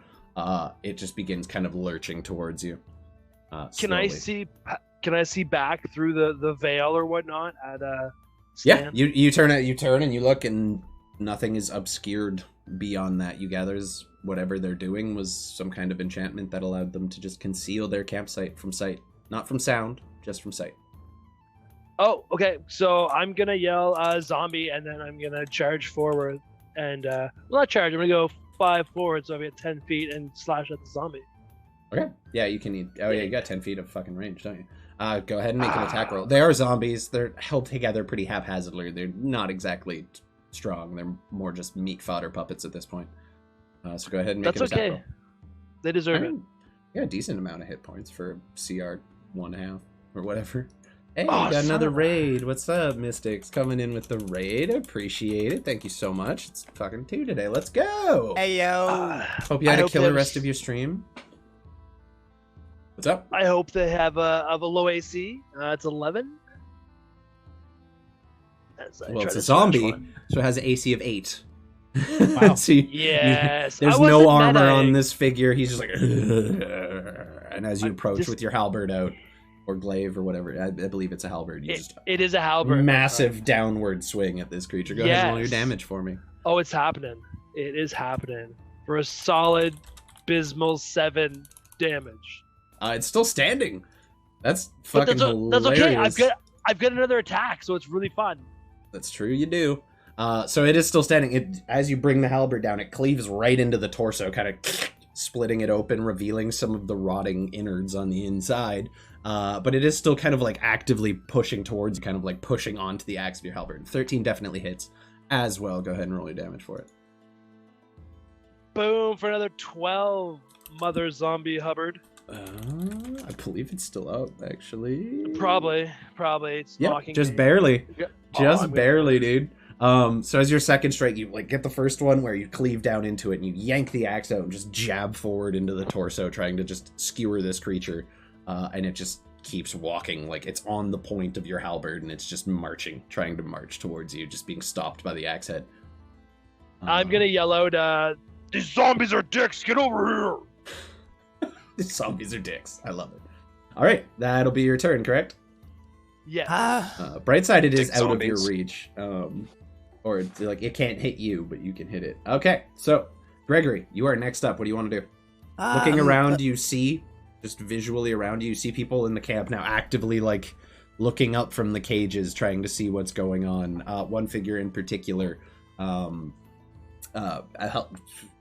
it just begins kind of lurching towards you. Can I see back through the veil or whatnot at Yeah, you turn and you look, and nothing is obscured beyond that. You gather whatever they're doing was some kind of enchantment that allowed them to just conceal their campsite from sight, not from sound, just from sight. Oh, okay. So I'm gonna yell zombie, and then I'm gonna charge forward, and not charge. I'm gonna go 5 forward, so I'll be at 10 feet and slash at the zombie. Okay. Yeah, you can. Oh yeah, you got 10 feet of fucking range, don't you? Go ahead and make an attack roll. They are zombies. They're held together pretty haphazardly. They're not exactly strong. They're more just meat fodder puppets at this point. So go ahead and make an attack roll. They deserve it. Yeah, a decent amount of hit points for CR 1.5 or whatever. Hey, Oh, we got another son of a- raid. What's up, Mystics? Coming in with the raid. Appreciate it. Thank you so much. It's fucking 2 today. Let's go. Hey yo. Hope you had I a hope killer they have rest of your stream. What's up? I hope they have a low AC. It's 11. Well, it's a zombie, so it has an AC of 8. Wow. So you- Yes. there's I wasn't no armor meta-ing. on this figure. He's just like, and as you approach with your halberd out, or glaive or whatever, I believe it's a halberd. You just It is a halberd. massive downward swing at this creature. Go ahead and roll your Yes. damage for me. Oh, it's happening. It is happening for a solid, abysmal 7 damage. It's still standing. That's But fucking that's okay. hilarious. I've got another attack, so it's really fun. That's true, you do. So it is still standing. As you bring the halberd down, it cleaves right into the torso, kind of splitting it open, revealing some of the rotting innards on the inside. But it is still kind of like actively pushing towards you, kind of like pushing onto the axe of your halberd. 13 definitely hits as well. Go ahead and roll your damage for it. Boom for another 12, mother zombie Hubbard. I believe it's still up, actually. Probably. It's Yeah, knocking just me. barely. Yeah. Just I'm gonna- barely, dude. So as your second strike, you like get the first one where you cleave down into it and you yank the axe out and just jab forward into the torso, trying to just skewer this creature. And it just keeps walking, like it's on the point of your halberd and it's just marching, trying to march towards you, just being stopped by the axe head. I'm gonna yell out, these zombies are dicks, get over here! These zombies are dicks. I love it. All right, that'll be your turn, correct? Yeah. Bright side, it is Dick out of your zombies. reach. Or it's like it can't hit you, but you can hit it. Okay, so Gregory, you are next up. What do you want to do? Looking around, you see, just visually around you, you see people in the camp now actively like looking up from the cages, trying to see what's going on. One figure in particular,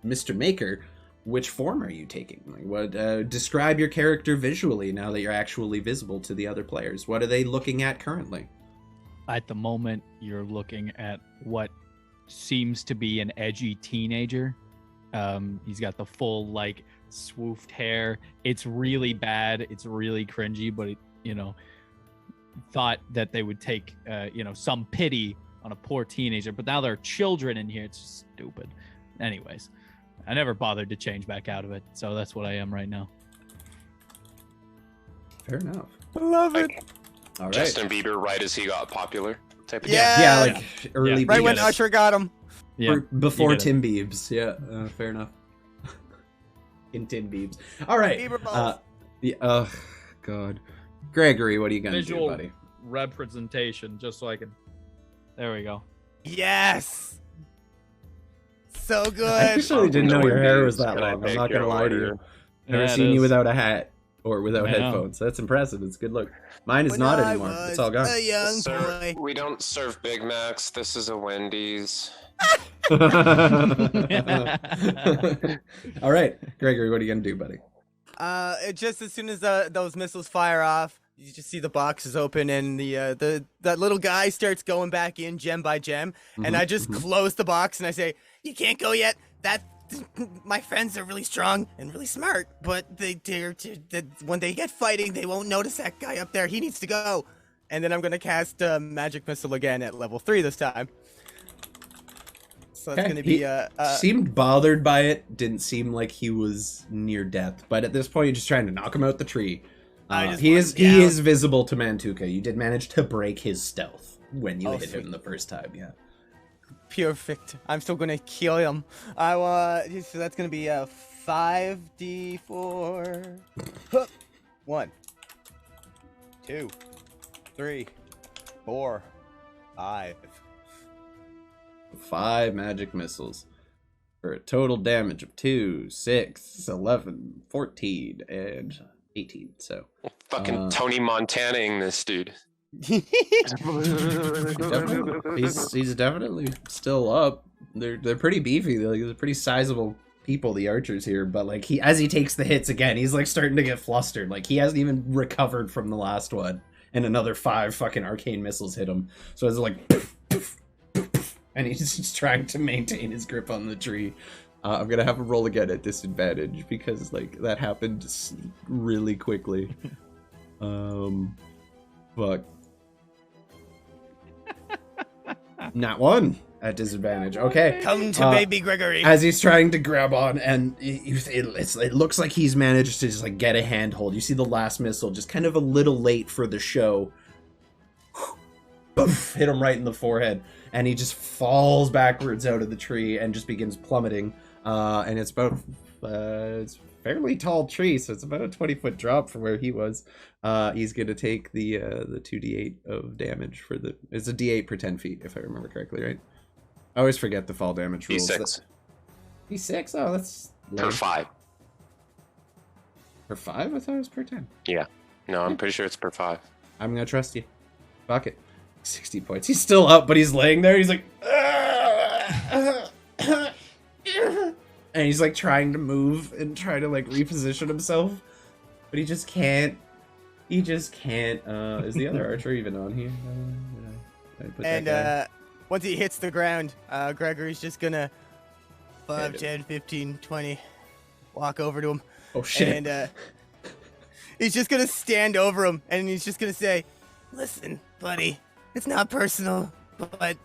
Mr. Maker. Which form are you taking? Like, what? Describe your character visually now that you're actually visible to the other players. What are they looking at currently? At the moment, you're looking at what seems to be an edgy teenager. He's got the full, like, swooped hair. It's really bad. It's really cringy, but, thought that they would take, some pity on a poor teenager. But now there are children in here. It's just stupid. Anyways, I never bothered to change back out of it. So that's what I am right now. Fair enough. I love it. All right. Justin Bieber, right as he got popular, type of Yeah. Yeah, like early. Right when Biebs. Usher got him. Yeah. Or before you get it. Tim Biebs. Yeah, fair enough. In Tim Biebs. All right. Bieber balls. God. Gregory, what are you gonna Visual do, buddy? representation, just so I can. There we go. Yes. So I good. actually didn't know your hair was that Can I long. I'm beg not gonna your lie to you. order? Never Yeah, it seen you is. without a hat or without I know. headphones. That's impressive. It's a good look. Mine is When not I anymore. was It's all gone. a young Sir, boy. we don't serve Big Macs. This is a Wendy's. All right, Gregory, what are you gonna do, buddy? Just as soon as those missiles fire off, you just see the boxes open and that little guy starts going back in gem by gem, and I just close the box and I say, "You can't go yet. My friends are really strong and really smart, but when they get fighting, they won't notice that guy up there. He needs to go." And then I'm gonna cast magic missile again at level 3 this time. So that's gonna be seemed bothered by it. Didn't seem like he was near death, but at this point, you're just trying to knock him out the tree. He is visible to Mantuka. You did manage to break his stealth when you hit him the first time. Yeah. Perfect. I'm still gonna kill him. So that's gonna be a 5d4. 1, 2, 3, 4, 5. 5 magic missiles for a total damage of 2, 6, 11, 14, and 18. So Fucking Tony Montaning this dude. he's definitely still up. They're pretty beefy. They're pretty sizable people, the archers here. But like as he takes the hits again, he's like starting to get flustered. Like he hasn't even recovered from the last one, and another 5 fucking arcane missiles hit him. So it's like, poof, poof, poof, poof, and he's just trying to maintain his grip on the tree. I'm gonna have a roll again at disadvantage because like that happened really quickly. But not one at disadvantage. Okay. Come to baby Gregory. As he's trying to grab on, and it looks like he's managed to just like get a handhold. You see the last missile, just kind of a little late for the show. Boof, hit him right in the forehead, and he just falls backwards out of the tree and just begins plummeting. And it's about it's a fairly tall tree, so it's about a 20-foot drop from where he was. He's gonna take the 2d8 of damage for the. It's a d8 per 10 feet, if I remember correctly, right? I always forget the fall damage rules. D6. D6? Oh, that's Per 5. Per 5? I thought it was per 10. Yeah. No, I'm pretty sure it's per 5. I'm gonna trust you. Fuck it. 60 points. He's still up, but he's laying there. He's like, and he's like trying to move and try to like reposition himself, but he just can't. He just can't. Is the other archer even on here? Did I put that guy? Once he hits the ground, Gregory's just gonna 5, 10, 15, 20 walk over to him. Oh shit. And he's just gonna stand over him and he's just gonna say, "Listen, buddy, it's not personal, but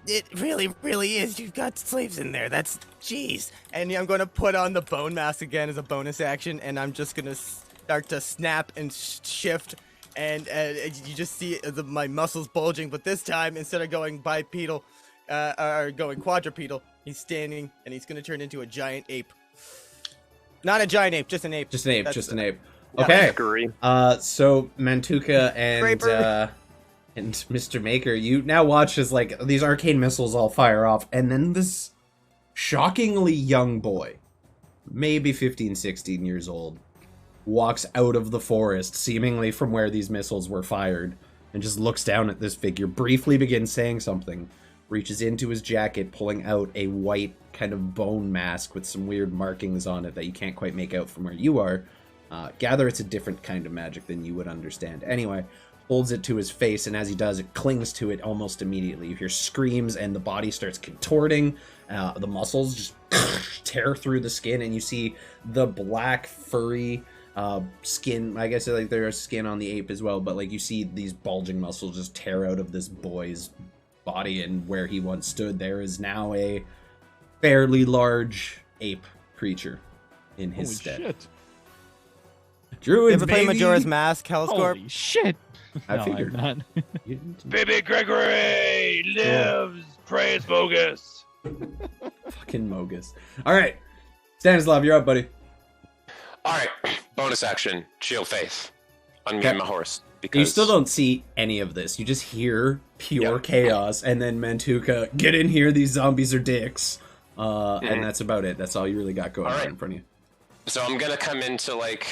it really, really is. You've got slaves in there. That's jeez." And I'm gonna put on the bone mask again as a bonus action, and I'm just gonna start to snap and shift. And you just see my muscles bulging, but this time, instead of going bipedal, or going quadrupedal, he's standing, and he's gonna turn into a giant ape. Not a giant ape, just an ape. Just an ape. That's, just an ape. yeah. Okay. Scurry. So Mantuka and Mr. Maker, you now watch as like these arcane missiles all fire off, and then this shockingly young boy, maybe 15, 16 years old, walks out of the forest, seemingly from where these missiles were fired, and just looks down at this figure, briefly begins saying something, reaches into his jacket, pulling out a white kind of bone mask with some weird markings on it that you can't quite make out from where you are. Gather it's a different kind of magic than you would understand. Anyway, holds it to his face, and as he does, it clings to it almost immediately. You hear screams, and the body starts contorting. The muscles just tear through the skin, and you see the black, furry skin. I guess like there's skin on the ape as well, but like you see these bulging muscles just tear out of this boy's body, and where he once stood, there is now a fairly large ape creature in his stead. Shit. Druids, You ever play baby! Majora's Mask, Hellscorp? Holy shit. I No, figured. I'm not. Baby Gregory lives. Praise Bogus. Fucking Mogus. All right, Stanislav, you're up, buddy. All right. Bonus action. Shield Faith. Unmute Okay. my horse. Because You still don't see any of this. You just hear pure Yeah. chaos, and then Mantuka, get in here, these zombies are dicks. And that's about it. That's all you really got going on Alright. in front of you. So I'm gonna come into like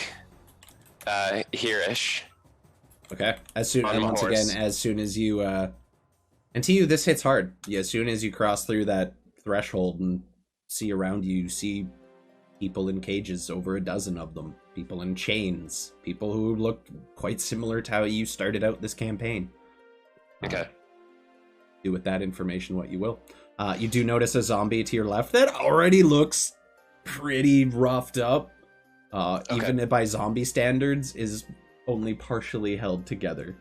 here-ish. Okay. As soon On and the once horse. again, as soon as you and to you this hits hard. Yeah, as soon as you cross through that threshold and see around you, you see people in cages, over a dozen of them. People in chains. People who look quite similar to how you started out this campaign. Okay. Do with that information what you will. You do notice a zombie to your left that already looks pretty roughed up. Even by zombie standards, is only partially held together.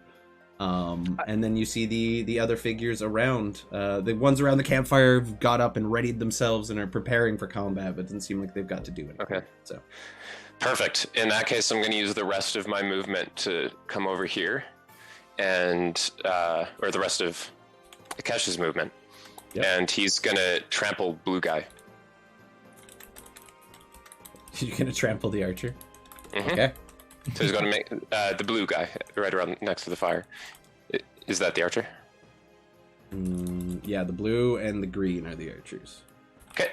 And then you see the other figures around. The ones around the campfire have got up and readied themselves and are preparing for combat, but it doesn't seem like they've got to do it. Okay. So Perfect. In that case, I'm going to use the rest of my movement to come over here, and or the rest of Akesh's movement, and he's going to trample blue guy. You're gonna trample the archer. Mhm. Okay. So he's going to make the blue guy right around next to the fire. Is that the archer? Yeah, the blue and the green are the archers. Okay.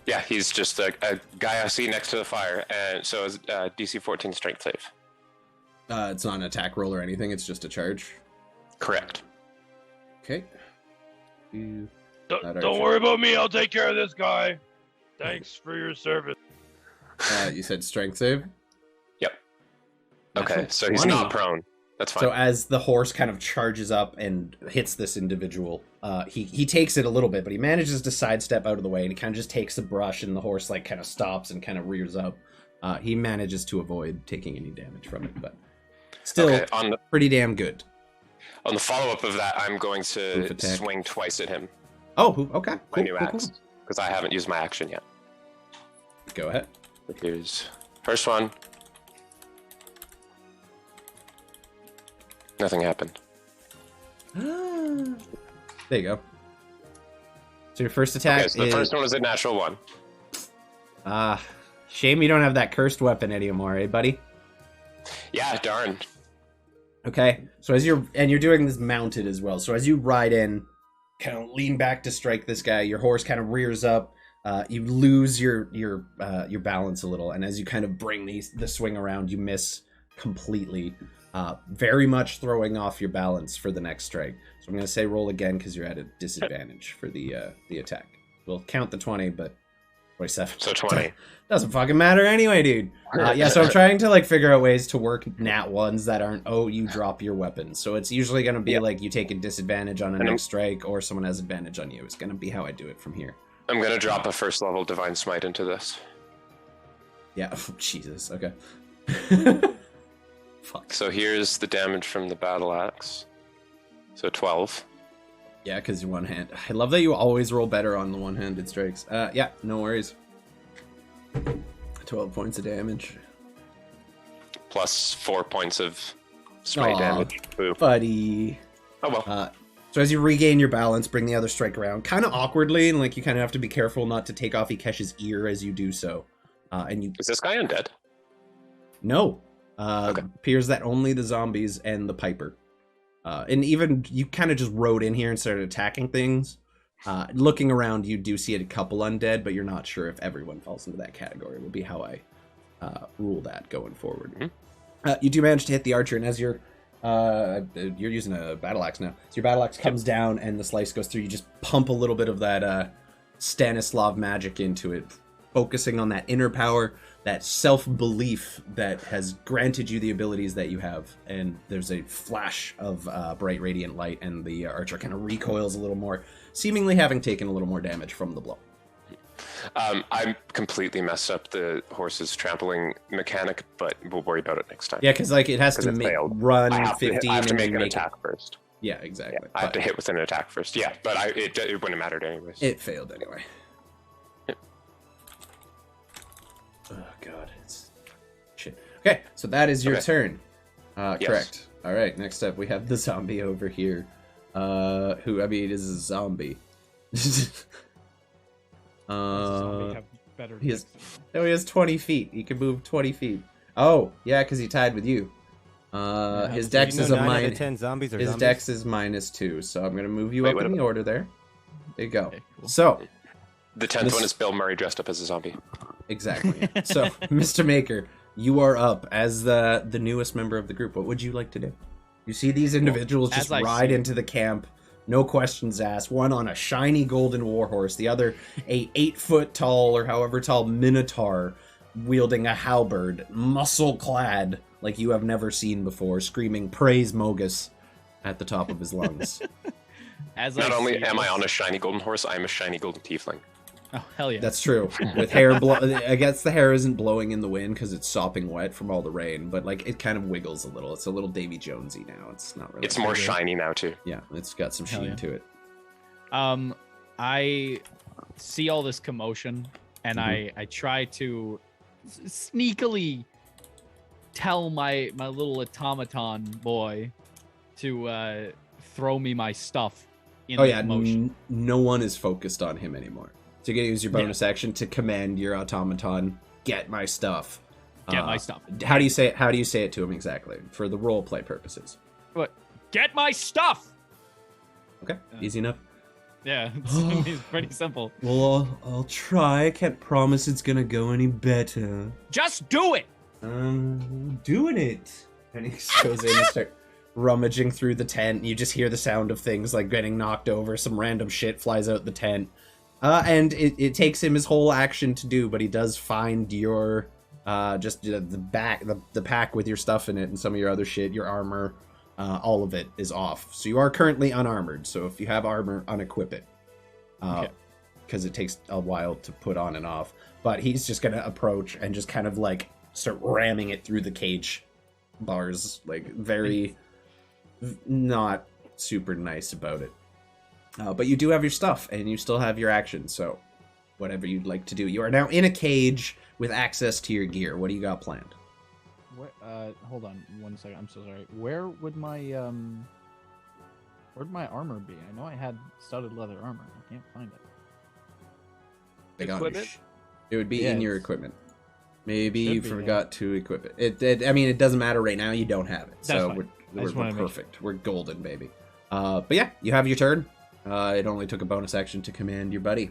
Yeah, he's just a guy I see next to the fire, and so is DC 14 strength save. It's not an attack roll or anything. It's just a charge. Correct. Okay. Don't worry about me. I'll take care of this guy. Thanks for your service. You said strength save. Yep. Okay, Natural so he's 20. not prone. That's fine. So as the horse kind of charges up and hits this individual, he takes it a little bit, but he manages to sidestep out of the way, and he kind of just takes the brush, and the horse like kind of stops and kind of rears up. He manages to avoid taking any damage from it, but still Okay, pretty damn good. on the follow-up of that, I'm going Move to attack. swing twice at him. Oh, okay. My Cool, new cool, axe, cool. because I haven't used my action yet. Go ahead. Here's first one. Nothing happened. There you go. So your first attack Okay, so the is... first one was a natural one. Shame you don't have that cursed weapon anymore, eh, buddy? Yeah, darn. Okay, so as you're doing this mounted as well. So as you ride in, kind of lean back to strike this guy, your horse kind of rears up. You lose your balance a little, and as you kind of bring the swing around, you miss completely, very much throwing off your balance for the next strike. So I'm going to say roll again because you're at a disadvantage for the attack. We'll count the 20, but 27. So 20. Doesn't fucking matter anyway, dude. Yeah, so I'm trying to like figure out ways to work nat ones that aren't, you drop your weapons. So it's usually going to be like you take a disadvantage on a next strike, or someone has advantage on you. It's going to be how I do it from here. I'm going to drop a first level Divine Smite into this. Yeah, Jesus, okay. Fuck. So here's the damage from the battle axe. So 12. Yeah, because you're one hand. I love that you always roll better on the one-handed strikes. Yeah, no worries. 12 points of damage. Plus 4 points of smite Aw, damage. Boo. Buddy. Oh well. So as you regain your balance, bring the other strike around, kind of awkwardly, and like you kind of have to be careful not to take off Ikesh's ear as you do so. And you Is this guy undead? no. Okay. Appears that only the zombies and the piper. And even you kind of just rode in here and started attacking things. Looking around, you do see a couple undead, but you're not sure if everyone falls into that category. Will be how I rule that going forward. Mm-hmm. You do manage to hit the archer, and as you're using a battle axe now, so your battle axe comes down and the slice goes through. You just pump a little bit of that Stanislav magic into it, focusing on that inner power, that self-belief that has granted you the abilities that you have. And there's a flash of bright radiant light, and the archer kind of recoils a little more, seemingly having taken a little more damage from the blow. I completely messed up the horse's trampling mechanic, but we'll worry about it next time. Yeah, because like it has 'Cause to it failed. run I have 15 to, I have to and make then an make attack first. Yeah, exactly. I have to But hit with an attack first. Yeah, but it wouldn't have mattered anyways. it failed anyway. Yep. Oh god, it's shit. Okay, so that is your Okay. turn. Yes. Correct. All right, next up we have the zombie over here. Who I mean is a zombie. Zombie have better he has- dex than Oh, he has 20 feet. He can move 20 feet. Oh, yeah, because he tied with you. His Do you dex know is a 9 out of minus. 10 zombies are His zombies? dex is -2, so I'm gonna move you Wait, up what in the about- order there. There you go. Okay, cool. So The 10th This- one is Bill Murray dressed up as a zombie. exactly. So, Mr. Maker, you are up as the newest member of the group. What would you like to do? You see these individuals just ride into the camp, no questions asked. One on a shiny golden warhorse, the other a 8-foot tall or however tall minotaur wielding a halberd, muscle clad like you have never seen before, screaming praise Mogus at the top of his lungs. Not only am I on a shiny golden horse, I am a shiny golden tiefling. Oh, hell yeah. That's true. With hair, I guess the hair isn't blowing in the wind because it's sopping wet from all the rain, but like it kind of wiggles a little. It's a little Davy Jonesy now. It's not really. It's more shiny now too. Yeah, it's got some sheen to it. I see all this commotion, and I try to sneakily tell my little automaton boy to throw me my stuff. In the commotion. No one is focused on him anymore. So you're gonna use your bonus action to command your automaton, get my stuff. Get my stuff. How do you say it? How do you say it to him exactly for the role play purposes? What? Get my stuff. Okay, easy enough. Yeah, it's pretty simple. Well, I'll try. I can't promise it's gonna go any better. Just do it. Doing it. And he goes in and starts rummaging through the tent. You just hear the sound of things like getting knocked over. Some random shit flies out the tent. And it takes him his whole action to do, but he does find your the pack with your stuff in it and some of your other shit, your armor, all of it is off. So you are currently unarmored. So if you have armor, unequip it. Because it takes a while to put on and off. But he's just gonna approach and just kind of like start ramming it through the cage bars, like very not super nice about it. But you do have your stuff, and you still have your action, so whatever you'd like to do. You are now in a cage with access to your gear. What do you got planned? What, hold on 1 second. I'm so sorry. Where'd my armor be? I know I had studded leather armor. I can't find it. Equipment? It would be in your equipment. Maybe you forgot to equip it. I mean, it doesn't matter right now. You don't have it, so we're perfect. We're golden, baby. But yeah, you have your turn. It only took a bonus action to command your buddy.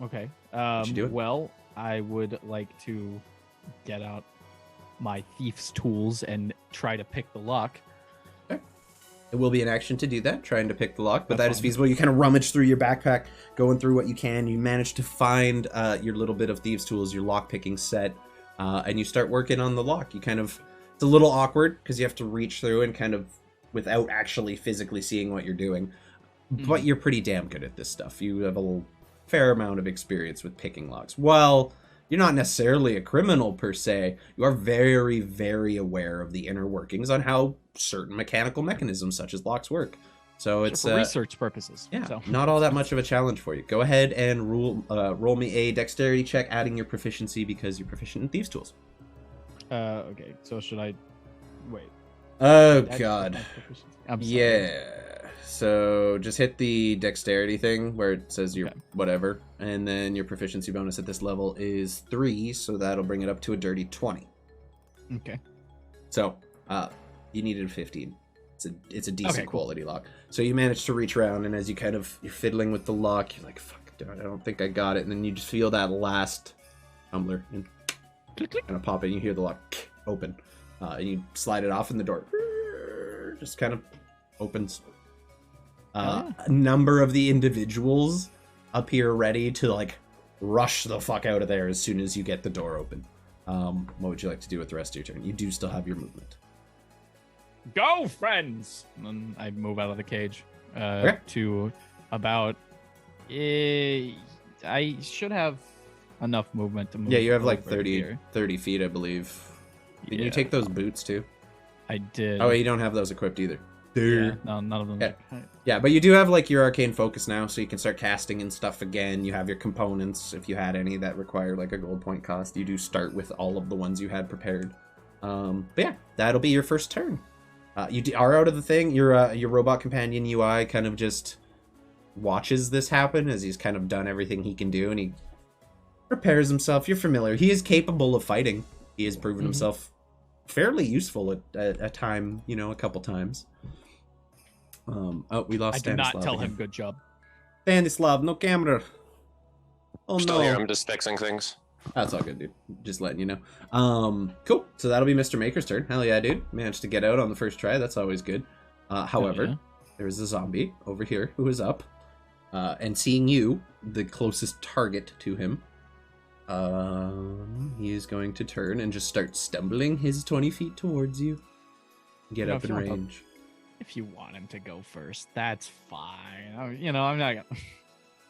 Okay. What you doing? Well, I would like to get out my thief's tools and try to pick the lock. Okay. It will be an action to do that, trying to pick the lock, but that is feasible. You kind of rummage through your backpack, going through what you can. You manage to find your little bit of thieves' tools, your lock picking set, and you start working on the lock. You kind of, it's a little awkward because you have to reach through and kind of without actually physically seeing what you're doing. But you're pretty damn good at this stuff. You have a fair amount of experience with picking locks. Well, you're not necessarily a criminal per se. You are very, very aware of the inner workings on how certain mechanical mechanisms such as locks work. So it's for research purposes. Yeah, so. Not all that much of a challenge for you. Go ahead and roll me a dexterity check, adding your proficiency because you're proficient in thieves' tools. Okay. So should I wait? Oh God. I'm sorry. Yeah. So just hit the dexterity thing where it says your whatever, and then your proficiency bonus at this level is 3, so that'll bring it up to a dirty 20. Okay. So you needed a 15. It's a decent quality lock. So you managed to reach around, and as you kind of you're fiddling with the lock, you're like, "Fuck, I don't think I got it." And then you just feel that last tumbler and kind of pop it. And you hear the lock open, and you slide it off, and the door just kind of opens. A number of the individuals appear ready to like rush the fuck out of there as soon as you get the door open. What would you like to do with the rest of your turn? You do still have your movement. Go, friends! And then I move out of the cage to about... I should have enough movement to move. Yeah, you have like 30 feet, I believe. Did you take those boots too? I did. Oh, you don't have those equipped either. Yeah, no, none of them. Yeah, but you do have like your arcane focus now, so you can start casting and stuff again. You have your components, if you had any that require like a gold point cost. You do start with all of the ones you had prepared. But yeah, that'll be your first turn. You are out of the thing. Your robot companion UI kind of just watches this happen as he's kind of done everything he can do, and he prepares himself. You're familiar. He is capable of fighting. He has proven himself fairly useful at a time, a couple times. We lost Stanislav. I did not tell again. him good job. Stanislav, no camera. Oh Still no. here, I'm just fixing things. That's all good, dude. Just letting you know. Cool. So that'll be Mr. Maker's turn. Hell yeah, dude. Managed to get out on the first try. That's always good. However, yeah. there's a zombie over here who is up. And seeing you, the closest target to him, he is going to turn and just start stumbling his 20 feet towards you. Get up in range. If you want him to go first, that's fine. I'm not gonna.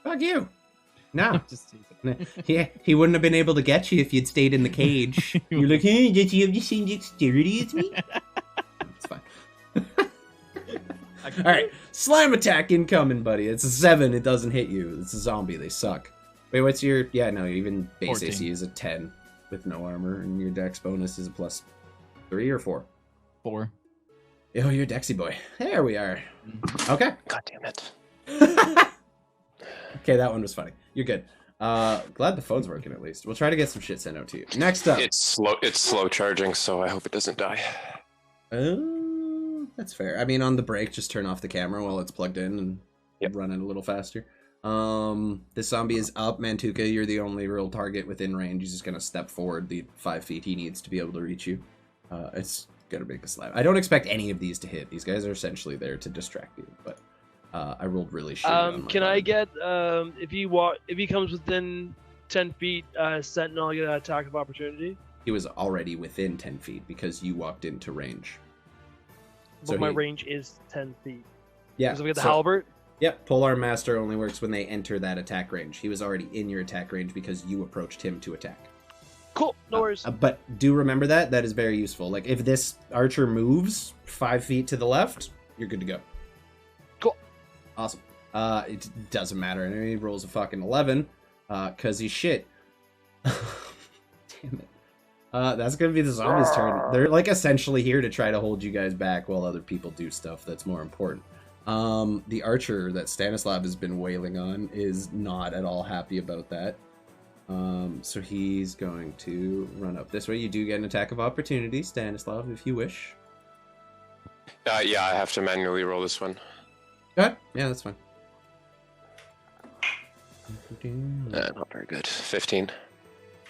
Fuck you. No. Just teasing. Yeah, he wouldn't have been able to get you if you'd stayed in the cage. You're like, hey, did you have the same dexterity as me? It's fine. All right, slime attack incoming, buddy. It's a 7. It doesn't hit you. It's a zombie. They suck. Wait, what's your... Yeah, no, even base 14. AC is a 10 with no armor, and your dex bonus is a +3 or 4? 4. Oh, you're a Dexy boy. There we are. Okay. God damn it. Okay, that one was funny. You're good. Glad the phone's working at least. We'll try to get some shit sent out to you. Next up. It's slow charging, so I hope it doesn't die. That's fair. I mean, on the break, just turn off the camera while it's plugged in and run it a little faster. This zombie is up. Mantuka, you're the only real target within range. He's just going to step forward the 5 feet he needs to be able to reach you. It's going to make a slap. I don't expect any of these to hit. These guys are essentially there to distract you, but I rolled really shitty. Can I get, if he comes within 10 feet, Sentinel, get an attack of opportunity? He was already within 10 feet because you walked into range. But my range is 10 feet. Yeah. Because we get the halberd? Yep, Polearm Master only works when they enter that attack range. He was already in your attack range because you approached him to attack. Cool, no worries. But do remember that. That is very useful. Like, if this archer moves 5 feet to the left, you're good to go. Cool. Awesome. It doesn't matter. And he rolls a fucking 11, because he's shit. Damn it. That's going to be the zombies' turn. They're, like, essentially here to try to hold you guys back while other people do stuff that's more important. The archer that Stanislav has been wailing on is not at all happy about that. So he's going to run up this way. You do get an attack of opportunity, Stanislav, if you wish. Yeah, I have to manually roll this one. Go ahead. Yeah, that's fine. Not very good. 15.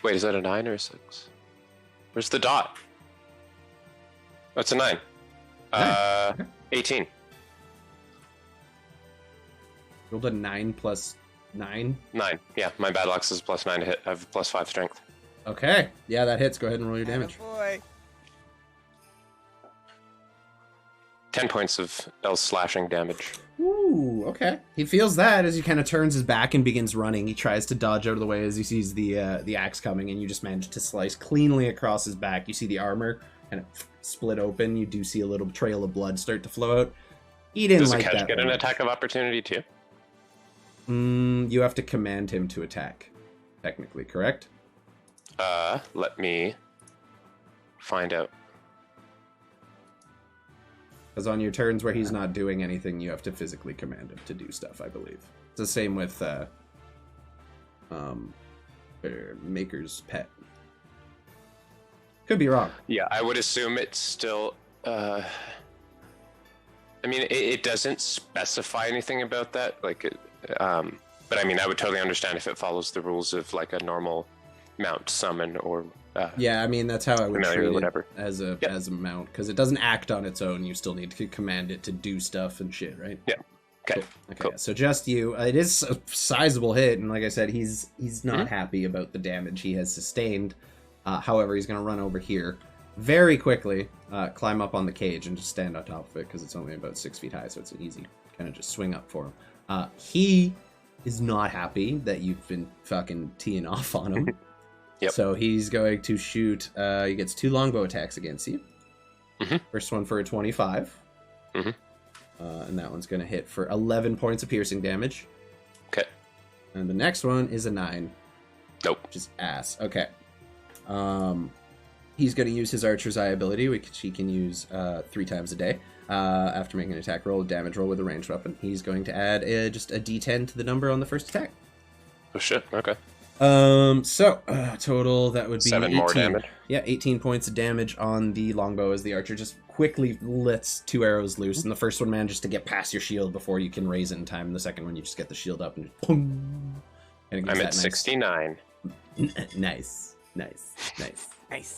Wait, is that a 9 or a 6? Where's the dot? Oh, it's a 9. Okay. 18. Rolled a 9 plus 9. 9. Yeah, my bad luck is +9 to hit. I have +5 strength. Okay. Yeah, that hits. Go ahead and roll your damage. Boy. 10 points of L slashing damage. Ooh, okay. He feels that as he kind of turns his back and begins running. He tries to dodge out of the way as he sees the axe coming, and you just manage to slice cleanly across his back. You see the armor kind of split open. You do see a little trail of blood start to flow out. He didn't Does like Akesh that. get an attack of opportunity too? You have to command him to attack, technically, correct? Let me find out. Because on your turns where he's not doing anything, you have to physically command him to do stuff, I believe. It's the same with Maker's Pet. Could be wrong. Yeah, I would assume it's still... I mean, it doesn't specify anything about that. Like, but I mean, I would totally understand if it follows the rules of like a normal mount summon or... yeah, I mean, that's how I would treat whatever. it as a mount, because it doesn't act on its own. You still need to command it to do stuff and shit, right? Yeah. Okay. Cool. Okay. Cool. Yeah, so just you. It is a sizable hit, and like I said, he's not happy about the damage he has sustained. However, he's going to run over here very quickly, climb up on the cage, and just stand on top of it because it's only about 6 feet high, so it's an easy kind of just swing up for him. He is not happy that you've been fucking teeing off on him. Yep. So he's going to shoot. He gets 2 longbow attacks against you. First one for a 25. And that one's going to hit for 11 points of piercing damage. Okay. And the next one is a 9. Nope. Which is ass. Okay. He's going to use his Archer's Eye ability, which he can use 3 times a day. After making an attack roll, a damage roll with a ranged weapon. He's going to add just a d10 to the number on the first attack. Oh shit, okay. Total, that would be 7 18. more damage. Yeah, 18 points of damage on the longbow as the archer just quickly lets 2 arrows loose, and the first one manages to get past your shield before you can raise it in time, and the second one you just get the shield up and just boom. And it gives I'm that at nice 69. Nice. Nice.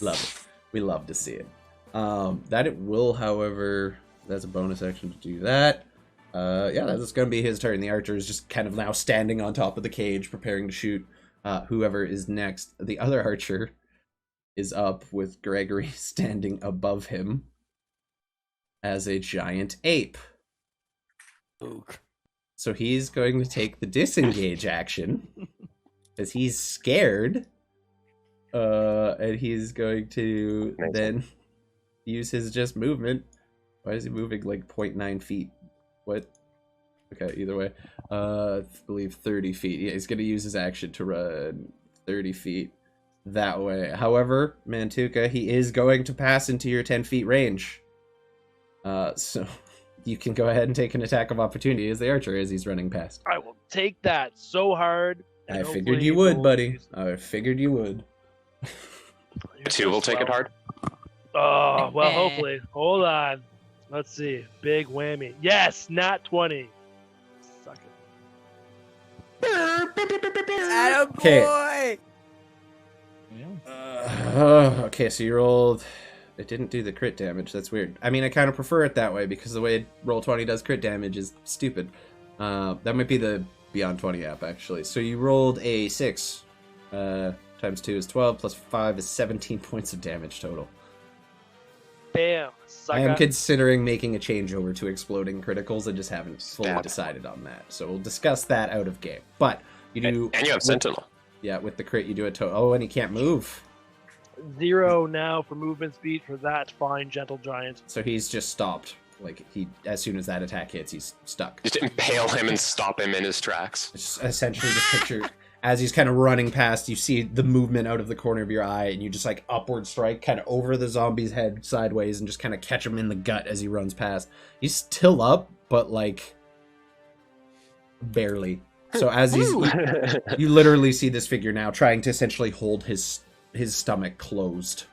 Love it. We love to see it. That it will, however, that's a bonus action to do that. Yeah, that's going to be his turn. The archer is just kind of now standing on top of the cage, preparing to shoot whoever is next. The other archer is up with Gregory standing above him as a giant ape. Ook. So he's going to take the disengage action because he's scared. And he's going to then use his just movement. Why is he moving like 0.9 feet? What? Okay, either way. I believe 30 feet. Yeah, he's going to use his action to run 30 feet that way. However, Mantuka, he is going to pass into your 10 feet range. So you can go ahead and take an attack of opportunity as the archer as he's running past. I will take that so hard. I figured you would, buddy. I figured you would. 2 will take it hard. Oh, well, hopefully. Hold on. Let's see. Big whammy. Yes, not 20. Suck it. Attaboy! Okay, so you rolled... It didn't do the crit damage. That's weird. I mean, I kind of prefer it that way because the way Roll20 does crit damage is stupid. That might be the Beyond 20 app, actually. So you rolled a 6. Times 2 is 12, plus 5 is 17 points of damage total. Bam. I am considering making a changeover to exploding criticals. I just haven't fully decided on that. So we'll discuss that out of game. But you do... And you have Sentinel. Yeah, with the crit, you do a total... Oh, and he can't move. 0 now for movement speed for that fine, gentle giant. So he's just stopped. Like, as soon as that attack hits, he's stuck. Just impale him and stop him in his tracks. It's essentially just picture... As he's kind of running past, you see the movement out of the corner of your eye, and you just, like, upward strike kind of over the zombie's head sideways and just kind of catch him in the gut as he runs past. He's still up, but, like, barely. So as he's... you literally see this figure now trying to essentially hold his stomach closed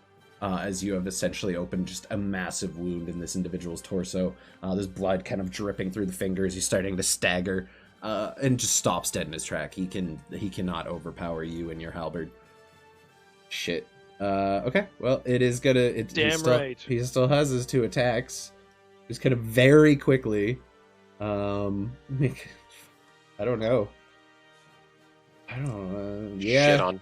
as you have essentially opened just a massive wound in this individual's torso. There's blood kind of dripping through the fingers. He's starting to stagger. And just stops dead in his track. He cannot overpower you and your halberd. Shit. Okay. Well, it is gonna. He still has his 2 attacks. Just kind of very quickly. I don't know. Yeah. Shit on.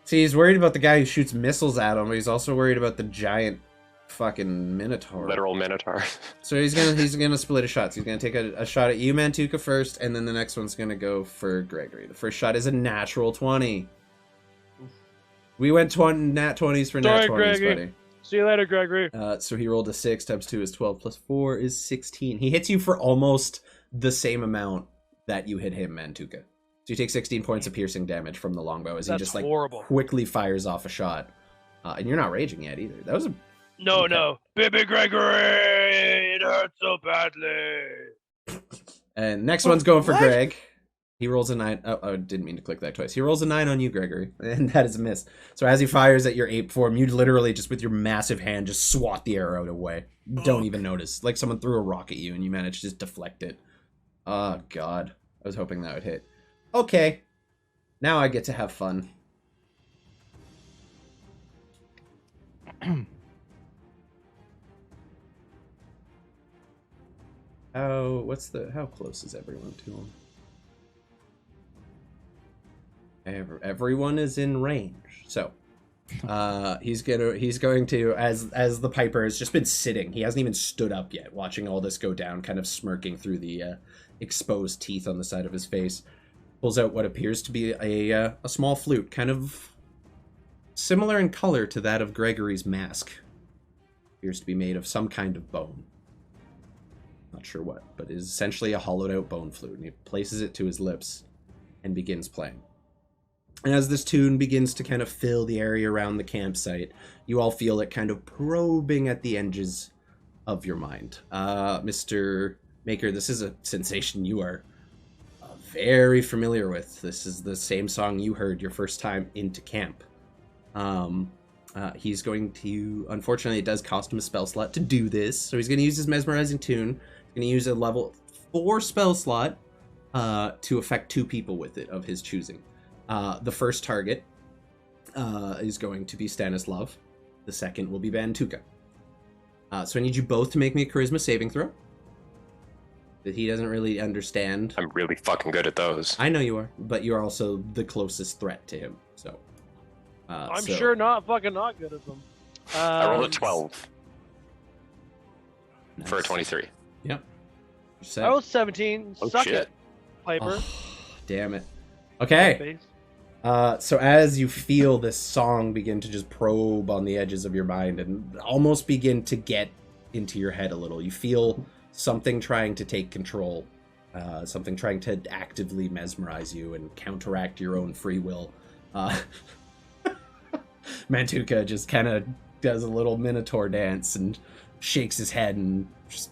See, he's worried about the guy who shoots missiles at him, but he's also worried about the giant fucking minotaur. Literal minotaur. So he's gonna split his shots. He's gonna take a shot at you, Mantuka, first, and then the next one's gonna go for Gregory. The first shot is a natural 20. We went nat 20s for nat 20s, Gregory. buddy. See you later, Gregory. So he rolled a 6 times 2 is 12 plus 4 is 16. He hits you for almost the same amount that you hit him, Mantuka. So you take 16 points of piercing damage from the longbow as he just like horrible. Quickly fires off a shot. And you're not raging yet either. That was a No, baby Gregory, it hurts so badly. And next one's going for Greg. He rolls a 9. Oh, I didn't mean to click that twice. He rolls a 9 on you, Gregory, and that is a miss. So as he fires at your ape form, you literally just with your massive hand just swat the arrow away. Don't even notice. Like someone threw a rock at you and you managed to just deflect it. Oh, God. I was hoping that would hit. Okay. Now I get to have fun. How close is everyone to him? Everyone is in range. So he's going to as the Piper has just been sitting. He hasn't even stood up yet, watching all this go down, kind of smirking through the exposed teeth on the side of his face. Pulls out what appears to be a small flute, kind of similar in color to that of Gregory's mask. Appears to be made of some kind of bone. Not sure what, but is essentially a hollowed out bone flute, and he places it to his lips and begins playing. And as this tune begins to kind of fill the area around the campsite, you all feel it kind of probing at the edges of your mind. Mr. Maker, this is a sensation you are very familiar with. This is the same song you heard your first time into camp. He's going to, unfortunately, it does cost him a spell slot to do this, so he's going to use his mesmerizing tune. He's going to use a level 4 spell slot to affect 2 people with it of his choosing. The first target is going to be Stanislav. The second will be Bantuka. So I need you both to make me a charisma saving throw. That he doesn't really understand. I'm really fucking good at those. I know you are, but you're also the closest threat to him. So I'm sure not good at them. I rolled a 12 nice. for a 23. Yep. I rolled 17. Oh, Suck shit. it, Piper. Oh, damn it. Okay. So as you feel this song begin to just probe on the edges of your mind and almost begin to get into your head a little, you feel something trying to take control, something trying to actively mesmerize you and counteract your own free will. Mantuka just kind of does a little minotaur dance and shakes his head and just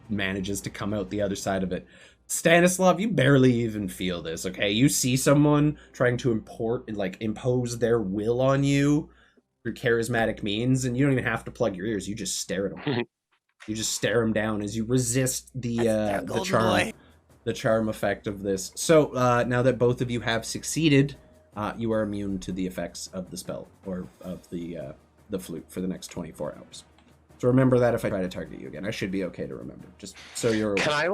manages to come out the other side of it. Stanislav, you barely even feel this, okay? You see someone trying to impose their will on you through charismatic means, and you don't even have to plug your ears. You just stare at them. You just stare them down as you resist the charm effect of this. So now that both of you have succeeded, you are immune to the effects of the spell or of the flute for the next 24 hours. So remember that if I try to target you again, I should be okay to remember. Just so you're aware. Can I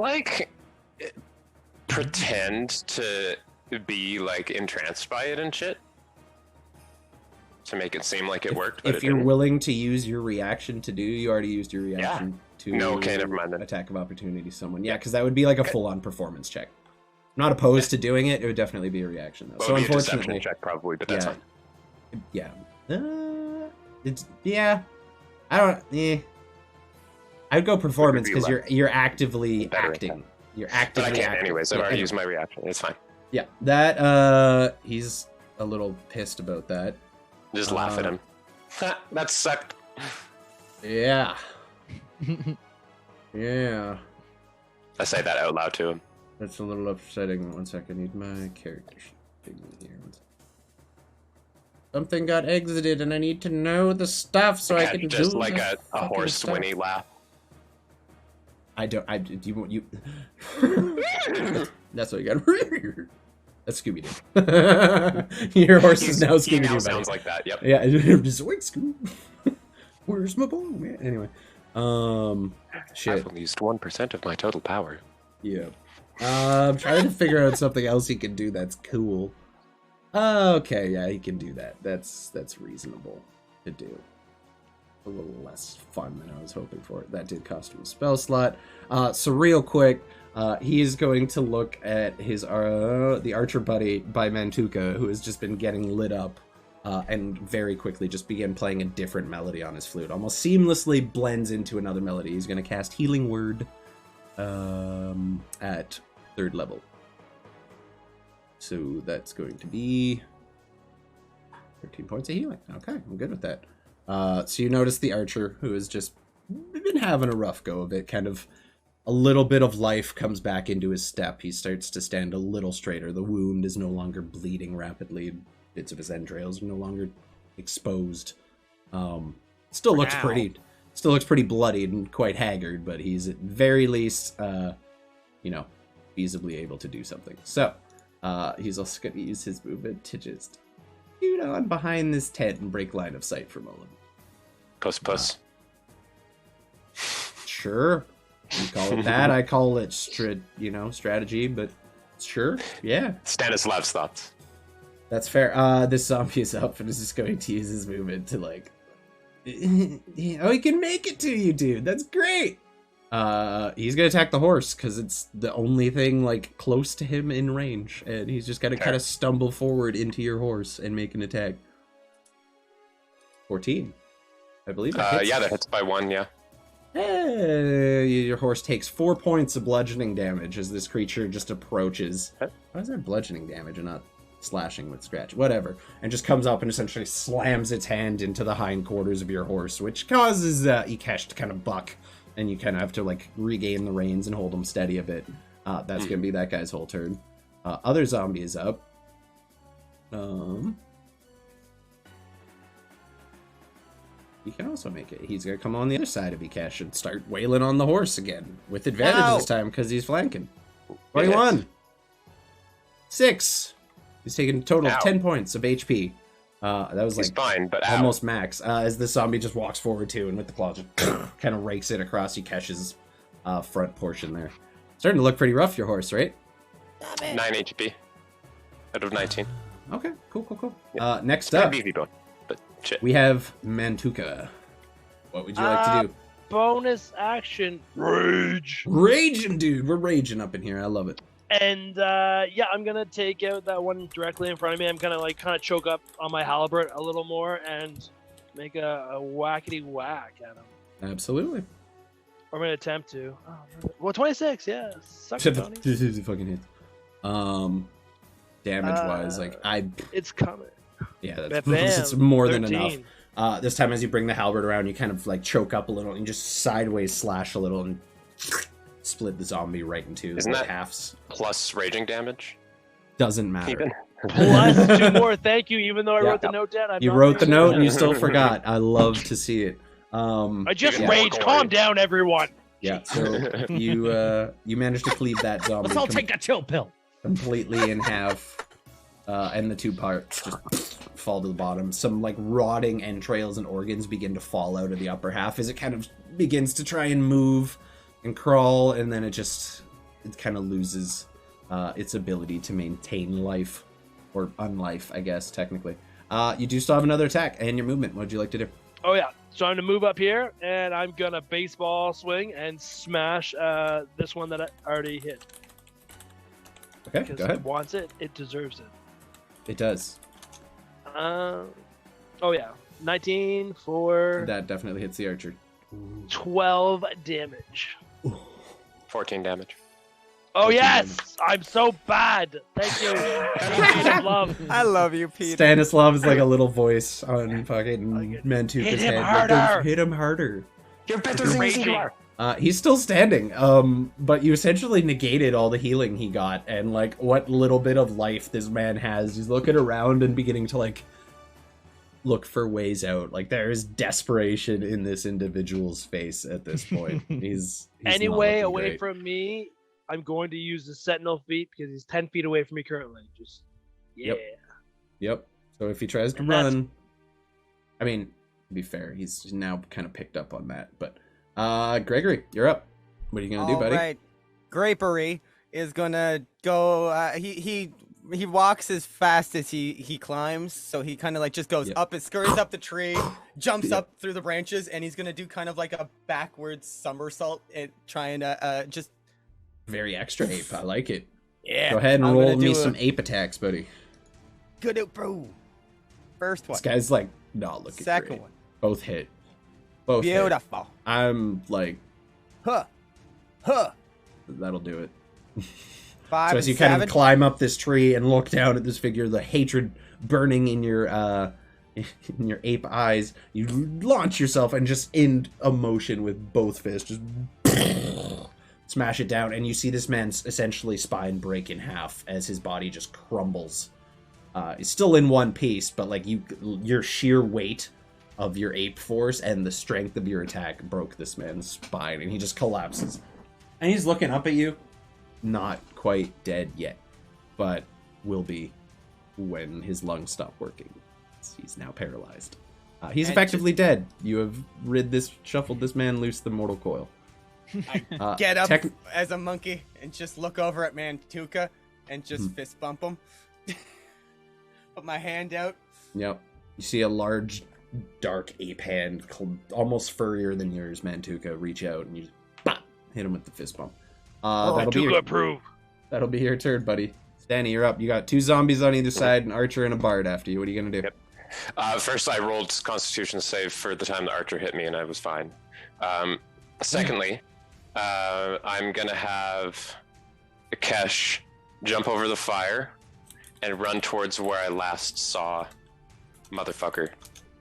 pretend to be entranced by it and shit? To make it seem like it worked, but if you're willing to use your reaction to do, you already used your reaction to never mind then. Attack of opportunity someone. Yeah, because that would be like a full-on performance check. I'm not opposed to doing it. It would definitely be a reaction though. Well, So it'd be a unfortunately, deception check probably, but that's fine. Yeah. I don't. I'd go performance because you're actively acting. You're actively But I can't acting. anyways. I've already used my reaction. It's fine. Yeah, that he's a little pissed about that. Just laugh at him. That sucked. Yeah. Yeah. I say that out loud to him. That's a little upsetting. 1 second, I need my character sheet here. Something got exited, and I need to know the stuff so I can do just the a horse stuff. whinny laugh. You That's what you got. That's Scooby-Doo. Your horse is now Scooby-Doo. He now sounds like that, yep. Yeah, just like Scoob. Where's my ball, man? Anyway. Shit. I've only used 1% of my total power. Yeah. I'm trying to figure out something else he can do that's cool. Okay, yeah, he can do that. That's reasonable to do. A little less fun than I was hoping for. That did cost him a spell slot. So real quick, he is going to look at his the archer buddy by Mantuka, who has just been getting lit up, and very quickly just begin playing a different melody on his flute. Almost seamlessly blends into another melody. He's going to cast Healing Word at 3rd level. So that's going to be 13 points of healing. Okay, I'm good with that. So you notice the archer, who has just been having a rough go of it, kind of a little bit of life comes back into his step. He starts to stand a little straighter. The wound is no longer bleeding rapidly. Bits of his entrails are no longer exposed. Still looks pretty bloodied and quite haggard, but he's at very least, feasibly able to do something. So he's also going to use his movement to just scoot on behind this tent and break line of sight for a moment. Puss. Sure. You call it that. I call it strategy, but sure. Yeah. Stanislav's thoughts. That's fair. This zombie is up and is just going to use his movement to he can make it to you, dude. That's great. He's gonna attack the horse because it's the only thing close to him in range, and he's just gotta kind of stumble forward into your horse and make an attack. 14, I believe. That hits by 1. Yeah. Your horse takes 4 points of bludgeoning damage as this creature just approaches. Why is that bludgeoning damage and not slashing with scratch? Whatever. And just comes up and essentially slams its hand into the hindquarters of your horse, which causes Ikesh to kind of buck. And you kind of have to regain the reins and hold them steady a bit. That's going to be that guy's whole turn. Other zombie is up. He can also make it. He's going to come on the other side of Ikesh and start wailing on the horse again. With advantage this time because he's flanking. 21. 6. He's taking a total of Ow. 10 points of HP. That was He's like fine, but ow. almost max. As the zombie just walks forward too, and with the claw just kind of rakes it across Yukesh's front portion there. Starting to look pretty rough, your horse, right? 9 HP out of 19. Okay, cool. Yeah. Next Kind of up, beefy bone, but shit. we have Mantuka. What would you like to do? Bonus action, rage. Raging, dude. We're raging up in here. I love it. And yeah, I'm gonna take out that one directly in front of me. I'm gonna kind of choke up on my halberd a little more and make a whackety whack at him. Absolutely. Or I'm gonna attempt to. Oh, well, 26. Yeah, suck it, Tony. Fucking hit. Damage wise, It's coming. yeah, Bam, that's bam, it's more than 13. enough. This time, as you bring the halberd around, you kind of like choke up a little and just sideways slash a little and split the zombie right into Isn't that halves. plus raging damage? Doesn't matter. Even? Plus 2 more. Thank you. Even though I Yeah. wrote the note down, I'm You not wrote the paying note attention. and you still forgot. I love to see it. I just Yeah. raged. Calm down, everyone. Yeah, so you managed to cleave that zombie Let's all take a chill pill. completely in half, and the 2 parts just fall to the bottom. Some like rotting entrails and organs begin to fall out of the upper half as it kind of begins to try and move and crawl, and then it kind of loses its ability to maintain life, or unlife, I guess technically. You do still have another attack and your movement. What would you like to do? Oh yeah. So I'm gonna move up here, and I'm gonna baseball swing and smash this one that I already hit. Okay, Because go it ahead. wants it, it deserves it. It does. Oh yeah, 19 for That definitely hits the archer. 12 damage. 14 damage. Oh 14 yes, I'm so bad. Thank you. Peter Love. I love you, Peter. Stanislav is like a little voice on fucking Mantuka's Hit him head. harder! Like, "Hit him harder. You're better You're than raging. you are. He's still standing, but you essentially negated all the healing he got, and like what little bit of life this man has. He's looking around and beginning to like look for ways out. Like there is desperation in this individual's face at this point. He's not Anyway, looking away great. from me, I'm going to use the Sentinel feat because he's 10 feet away from me currently. Just yeah. Yep. So if he tries to And that's- run, I mean, to be fair, he's now kind of picked up on that. But Gregory, you're up. What are you gonna do, buddy? All right. Grapery is gonna go. He walks as fast as he climbs, so he kind of like just goes Yep. up and scurries up the tree, jumps Yep. up through the branches, and he's gonna do kind of like a backwards somersault and trying to just Very extra ape. I like it. yeah. Go ahead and I'm roll gonna me do some a ape attacks, buddy. good out, bro. First one, This guy's like not looking second great. one, Both hit. Both hit. beautiful. I'm like, Huh. that'll do it. 5 So and as you kind 7. of climb up this tree and look down at this figure, the hatred burning in your in your ape eyes, you launch yourself and just in a motion with both fists, just smash it down, and you see this man's essentially spine break in half as his body just crumbles. It's still in one piece, but like your sheer weight of your ape force and the strength of your attack broke this man's spine, and he just collapses. And he's looking up at you, not quite dead yet, but will be when his lungs stop working. He's now paralyzed. He's And effectively dead. You have shuffled this man loose the mortal coil. Get up tec- as a monkey and just look over at Mantuka and just Mm-hmm. fist bump him. Put my hand out. Yep. You see a large, dark ape hand, almost furrier than yours, Mantuka, reach out and you just hit him with the fist bump. That'll be your turn, buddy. Stanny, you're up. You got 2 zombies on either side, an archer and a bard after you. What are you gonna do? Yep. First, I rolled Constitution save for the time the archer hit me, and I was fine. Secondly, I'm gonna have Kesh jump over the fire and run towards where I last saw motherfucker.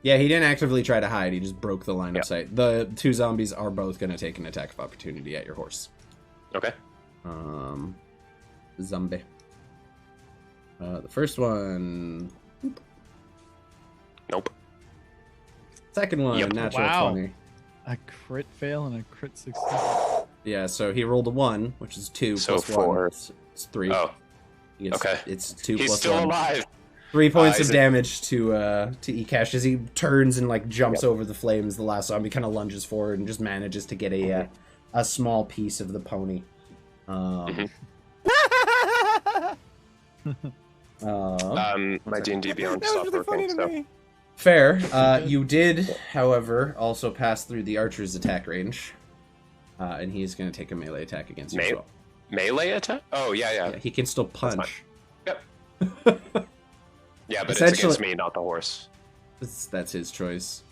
Yeah, he didn't actively try to hide. He just broke the line Yep. of sight. The 2 zombies are both gonna take an attack of opportunity at your horse. Okay. Zombie. The first one. Nope. Second one, Yep. natural Wow. 20. A crit fail and a crit success. Yeah, so he rolled a 1, which is 2 So plus 1. 4. It's 3. Oh. Okay. It's 2 He's plus still 1. alive. 3 points is of it- damage to Ekash as he turns and like jumps over the flames. The last zombie kind of lunges forward and just manages to get a small piece of the pony. Mhm. My D&D Beyond That was stopped really funny working, to so me. Fair. You did, however, also pass through the archer's attack range, and he's going to take a melee attack against you as well. melee attack? Oh, yeah. Yeah, he can still punch. Yep. Yeah, but it's Essentially- against me, not the horse. That's his choice.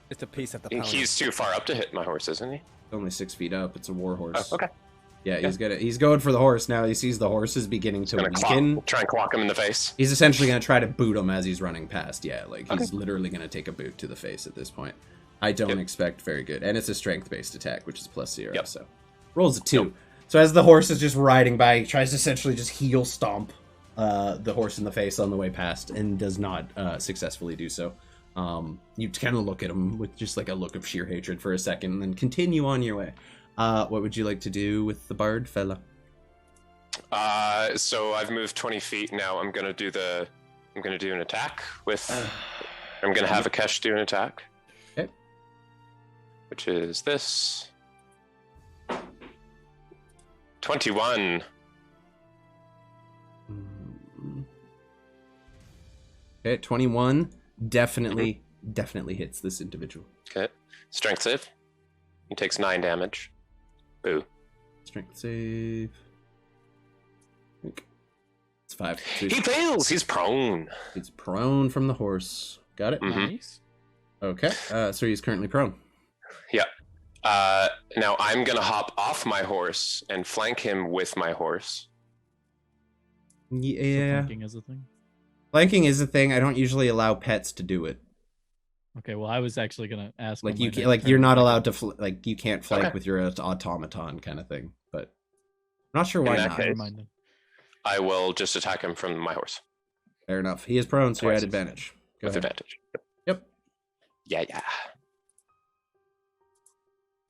It's a piece of the And pony. he's too far up to hit my horse, isn't he? Only 6 feet up. It's a war horse. Oh, okay. Yeah, he's going for the horse now. He sees the horse is beginning to Gonna weaken. try and clock him in the face. He's essentially going to try to boot him as he's running past. Yeah, like he's literally going to take a boot to the face at this point. I don't expect very good. And it's a strength-based attack, which is plus 0. Yep. So rolls a 2. So as the horse is just riding by, he tries to essentially just heel stomp the horse in the face on the way past and does not successfully do so. You kind of look at him with just like a look of sheer hatred for a second and then continue on your way. What would you like to do with the bard fella? So I've moved 20 feet now. I'm gonna do an attack with. I'm gonna have Akesh do an attack. Okay. Which is this. 21. Okay, 21 definitely hits this individual. Okay. Strength save. He takes 9 damage. Boo. Strength save. It's 5. He fails. He's prone. He's prone from the horse. Got it? Mhm. Nice. Okay, so he's currently prone. Yeah. Now I'm gonna hop off my horse and flank him with my horse. So Yeah. flanking is a thing. Flanking is a thing. I don't usually allow pets to do it. Okay, well, I was actually gonna ask. Like on you my can, next like turn. you're not allowed to like you can't flank Okay. with your automaton kind of thing. But I'm not sure why In that not. case- Never mind then. I will just attack him from my horse Fair enough. He is prone, so you're at Twice. advantage. Go with ahead. advantage. Yep. Yeah.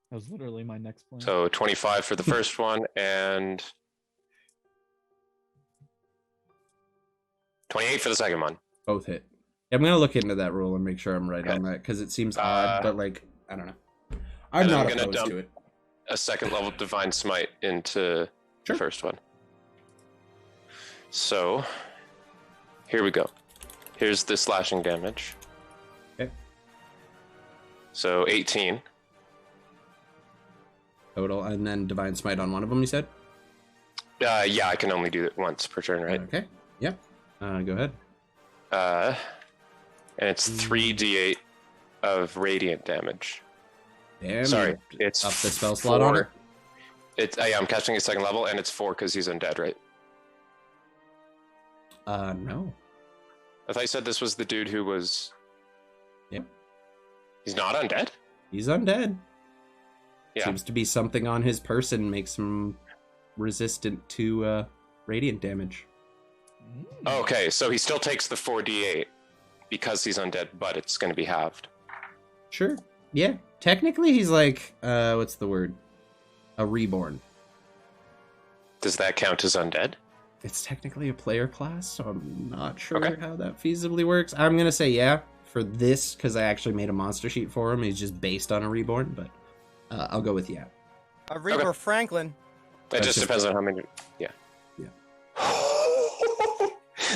That was literally my next plan. So 25 for the first one and 28 for the second one. Both hit. I'm gonna look into that rule and make sure I'm right Okay. on that because it seems odd, but like I don't know. I'm and I'm not gonna opposed dump- to it. A second level divine smite into Sure. the first one. So here we go. Here's the slashing damage. Okay. So 18. Total, and then divine smite on one of them. You said. Yeah, I can only do it once per turn, right? Okay. Yep. Go ahead. And it's 3d8 of radiant damage. Damn. Sorry, you it's up the spell slot on it. 4. Yeah, I'm casting a second level, and it's 4 because he's undead, right? No. I thought you said this was the dude who was. Yep. He's not undead? He's undead. Yeah. Seems to be something on his person makes him resistant to radiant damage. Okay, so he still takes the 4d8 because he's undead, but it's going to be halved. Sure. Yeah. Technically, he's like what's the word? A reborn. Does that count as undead? It's technically a player class, so I'm not sure Okay. how that feasibly works. I'm gonna say yeah for this because I actually made a monster sheet for him. He's just based on a reborn, but I'll go with yeah. A Reaper Franklin. It That's just just- depends on how many. Yeah. Yeah.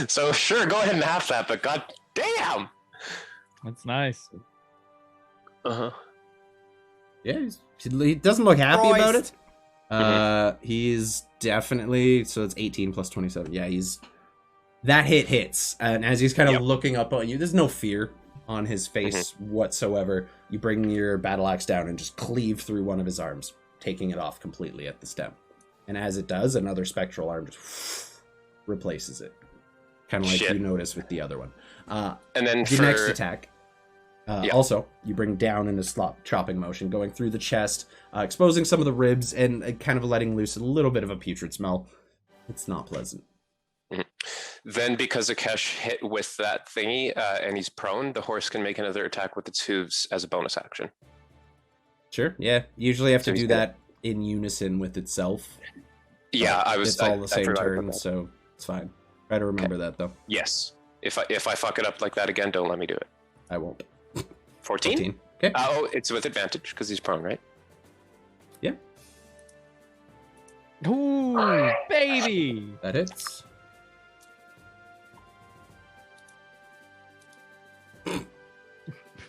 So sure, go ahead and half that, but god damn. That's nice. Uh-huh. Yeah, he doesn't look happy Royce. about it. He's definitely so it's 18 plus 27. Yeah, that hits, and as he's kind of Yep. looking up on you, there's no fear on his face whatsoever. You bring your battle axe down and just cleave through one of his arms, taking it off completely at the stem. And as it does, another spectral arm just replaces it, kind of like Shit. you noticed with the other one. And then The for next attack. Yeah. Also, you bring down in a chopping motion, going through the chest, exposing some of the ribs, and kind of letting loose a little bit of a putrid smell. It's not pleasant. then because Akesh hit with that thingy and he's prone, the horse can make another attack with its hooves as a bonus action. Sure, yeah. Usually you have So to he's do gonna- that in unison with itself. Yeah, But it's all the I same forgot about turn, that. so It's fine. Try to remember that though. Yes. If I fuck it up like that again, don't let me do it. I won't. 14? Okay. Oh, it's with advantage because he's prone, right? Yeah. Ooh, baby. That hits.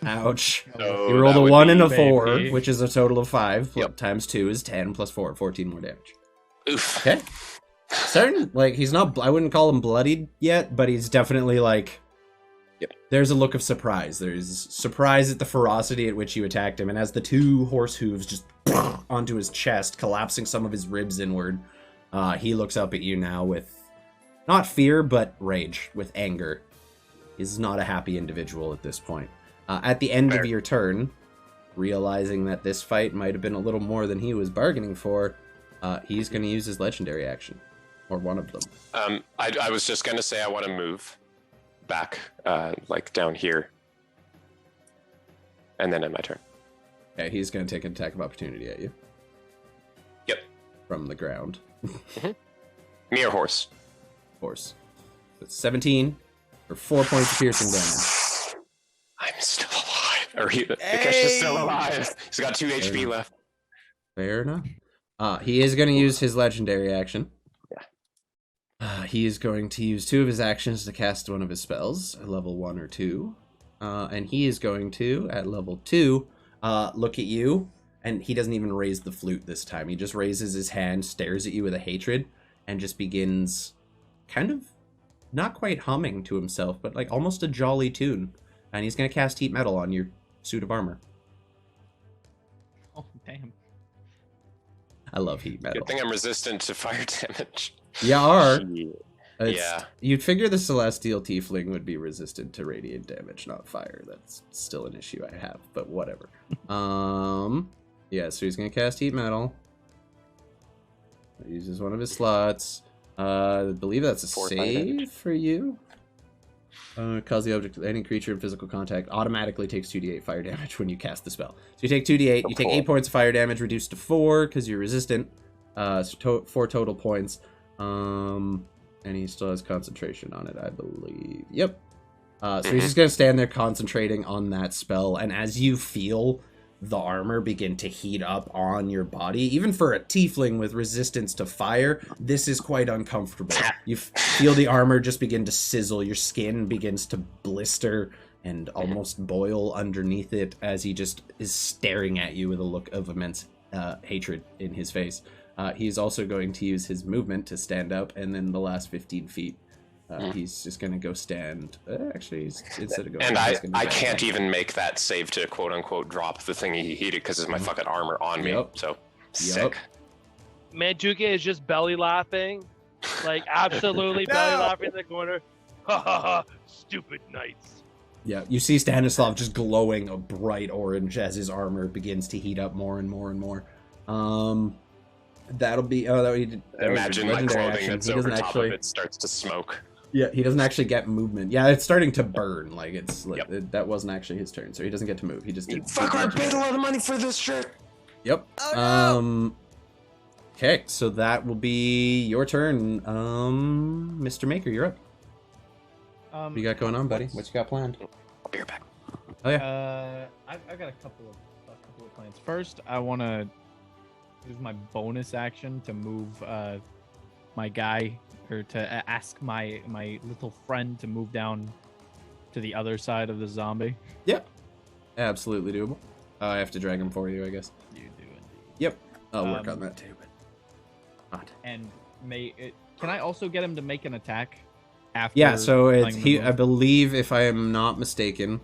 Ouch. So You rolled that a would 1 be- and a 4, baby. which is a total of 5. Yep. Times 2 is 10, plus 4, 14 more damage. Oof. Okay. Certain, like, he's not, I wouldn't call him bloodied yet, but he's definitely, like, Yep. There's a look of surprise. There's surprise at the ferocity at which you attacked him, and as the 2 horse hooves just onto his chest, collapsing some of his ribs inward, he looks up at you now with, not fear, but rage, with anger. He's not a happy individual at this point. At the end Fair. of your turn, realizing that this fight might have been a little more than he was bargaining for, he's going to use his legendary action. Or one of them. I was just gonna say I want to move back, like down here, and then end my turn. Okay, he's going to take an attack of opportunity at you. Yep. From the ground. Me or horse? Horse. That's 17 for 4 points of piercing damage. I'm still alive. Or Nikesh is still alive. He's got 2 HP left. Fair enough. He is going to use his legendary action. He is going to use 2 of his actions to cast one of his spells, at level 1 or 2. And he is going to, at level 2, look at you, and he doesn't even raise the flute this time. He just raises his hand, stares at you with a hatred, and just begins kind of not quite humming to himself, but like almost a jolly tune. And he's going to cast Heat Metal on your suit of armor. Oh, damn. I love Heat Metal. Good thing I'm resistant to fire damage. You are. Shit. Yeah. You'd figure the Celestial Tiefling would be resistant to radiant damage, not fire. That's still an issue I have, but whatever. Yeah, so he's gonna cast Heat Metal. He uses one of his slots. I believe that's a 4 fire save damage. for you. Cause the object, any creature in physical contact automatically takes 2d8 fire damage when you cast the spell. So you take 2d8, you take 8 points of fire damage, reduced to 4 because you're resistant. So 4 total points. And he still has concentration on it, I believe. Yep. So he's just gonna stand there concentrating on that spell, and as you feel the armor begin to heat up on your body, even for a tiefling with resistance to fire, this is quite uncomfortable. You feel the armor just begin to sizzle, your skin begins to blister and almost boil underneath it as he just is staring at you with a look of immense hatred in his face. He's also going to use his movement to stand up, and then the last 15 feet, he's just going to go stand. Actually, instead of going, And he's gonna I go can't down. even make that save to quote unquote drop the thing he heated because it's my fucking armor on me. Yep. So sick. Mantuka is just belly laughing, like absolutely belly laughing in the corner. Ha ha ha! Stupid knights. Yeah, you see Stanislav just glowing a bright orange as his armor begins to heat up more and more and more. That'll be. Oh, that he did. That was Imagine his my legendary clothing action. that's He over doesn't top actually. of it starts to smoke. Yeah, he doesn't actually get movement. Yeah, it's starting to burn. Like it's like Yep. that wasn't actually his turn, so he doesn't get to move. He just did. Fuck, I paid a lot of money for this shit. Yep. Okay, so that will be your turn. Mr. Maker, you're up. What you got going on, buddy? What you got planned? I'll be right back. Oh yeah. I've got a couple of plans. First, I want to use my bonus action to move my guy, or to ask my little friend to move down to the other side of the zombie. Yep. Absolutely doable. I have to drag him for you, I guess. You do indeed. Yep. I'll work on that too, but not. And can I also get him to make an attack after? Yeah, so it's playing the I move? believe, if I am not mistaken,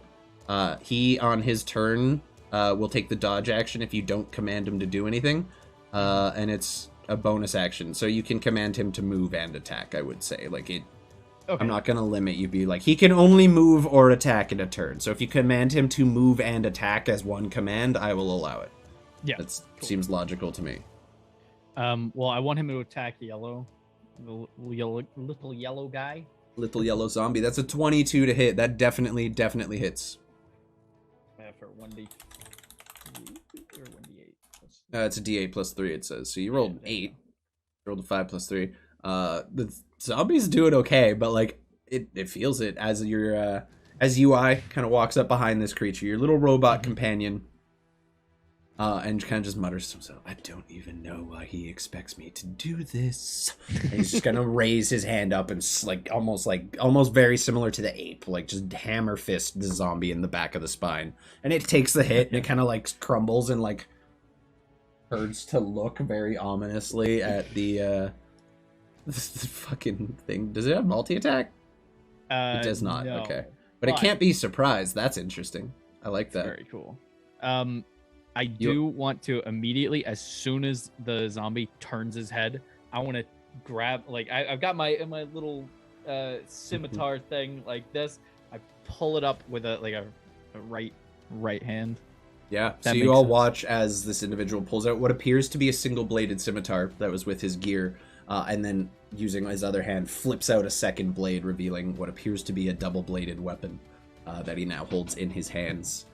he on his turn will take the dodge action if you don't command him to do anything, and it's a bonus action, so you can command him to move and attack. I would say, like it. Okay. I'm not gonna limit you. Be like he can only move or attack in a turn. So if you command him to move and attack as one command, I will allow it. Yeah. That seems logical to me. Well, I want him to attack yellow, the little yellow guy. Little yellow zombie. That's a 22 to hit. That definitely hits. For 1d or 1d8. It's a D8 plus 3. It says. So you rolled an 8. Rolled a 5 plus 3. The zombie's doing okay, but like it feels it as your as UI kind of walks up behind this creature, your little robot companion, and kind of just mutters to himself, "I don't even know why he expects me to do this." And he's just gonna raise his hand up and almost very similar to the ape, like just hammer fist the zombie in the back of the spine, and it takes the hit and it kind of like crumbles and like turns to look very ominously at the fucking thing. Does it have multi-attack? It does not. No. Okay, but it can't be surprised. That's interesting. I like that. Very cool. I do want to immediately, as soon as the zombie turns his head, I want to grab, like, I've got my little scimitar thing like this. I pull it up with a right hand. Yeah, That so you makes all sense. watch as this individual pulls out what appears to be a single-bladed scimitar that was with his gear, and then, using his other hand, flips out a second blade, revealing what appears to be a double-bladed weapon that he now holds in his hands.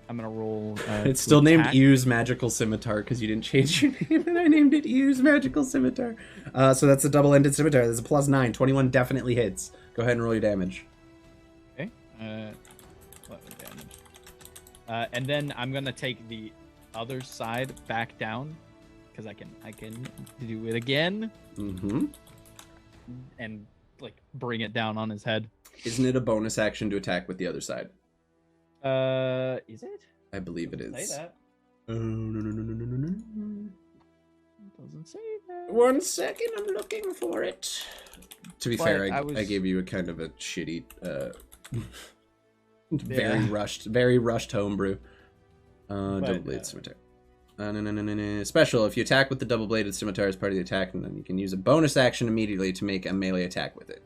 I'm gonna roll. It's to still named attack. Use Magical Scimitar because you didn't change your name, and I named it Use Magical Scimitar. So that's a double-ended scimitar. There's a +9. 21 definitely hits. Go ahead and roll your damage. Okay. 11 damage. And then I'm gonna take the other side back down because I can do it again Mm-hmm. and like bring it down on his head. Isn't it a bonus action to attack with the other side? Is it? I believe it Say is. that. No. It doesn't say that. 1 second, I'm looking for it. To be But fair, I I was- gave you a kind of a shitty, Yeah. very rushed homebrew. Double-bladed scimitar. No. Special, if you attack with the double-bladed scimitar as part of the attack, and then you can use a bonus action immediately to make a melee attack with it.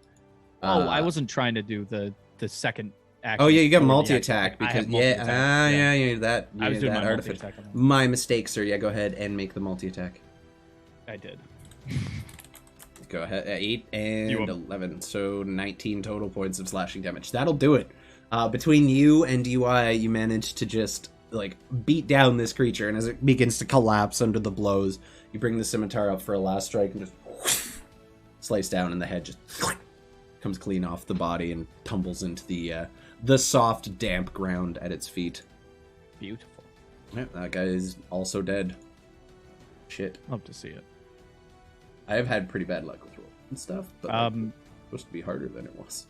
I wasn't trying to do the second action. Oh yeah, you got for the multi-attack action. I have because multi-attack, that. I was doing that my artifact. multi-attack on that. My mistake, sir. Yeah, go ahead and make the multi-attack. I did. Go ahead. 8 and You won't- 11, so 19 total points of slashing damage. That'll do it. Between you and UI, you managed to just like beat down this creature, and as it begins to collapse under the blows, you bring the scimitar up for a last strike and just slice down, and the head just comes clean off the body and tumbles into the soft, damp ground at its feet. Beautiful. Yeah, that guy is also dead. Shit. Love to see it. I have had pretty bad luck with roll and stuff, but like, it's supposed to be harder than it was.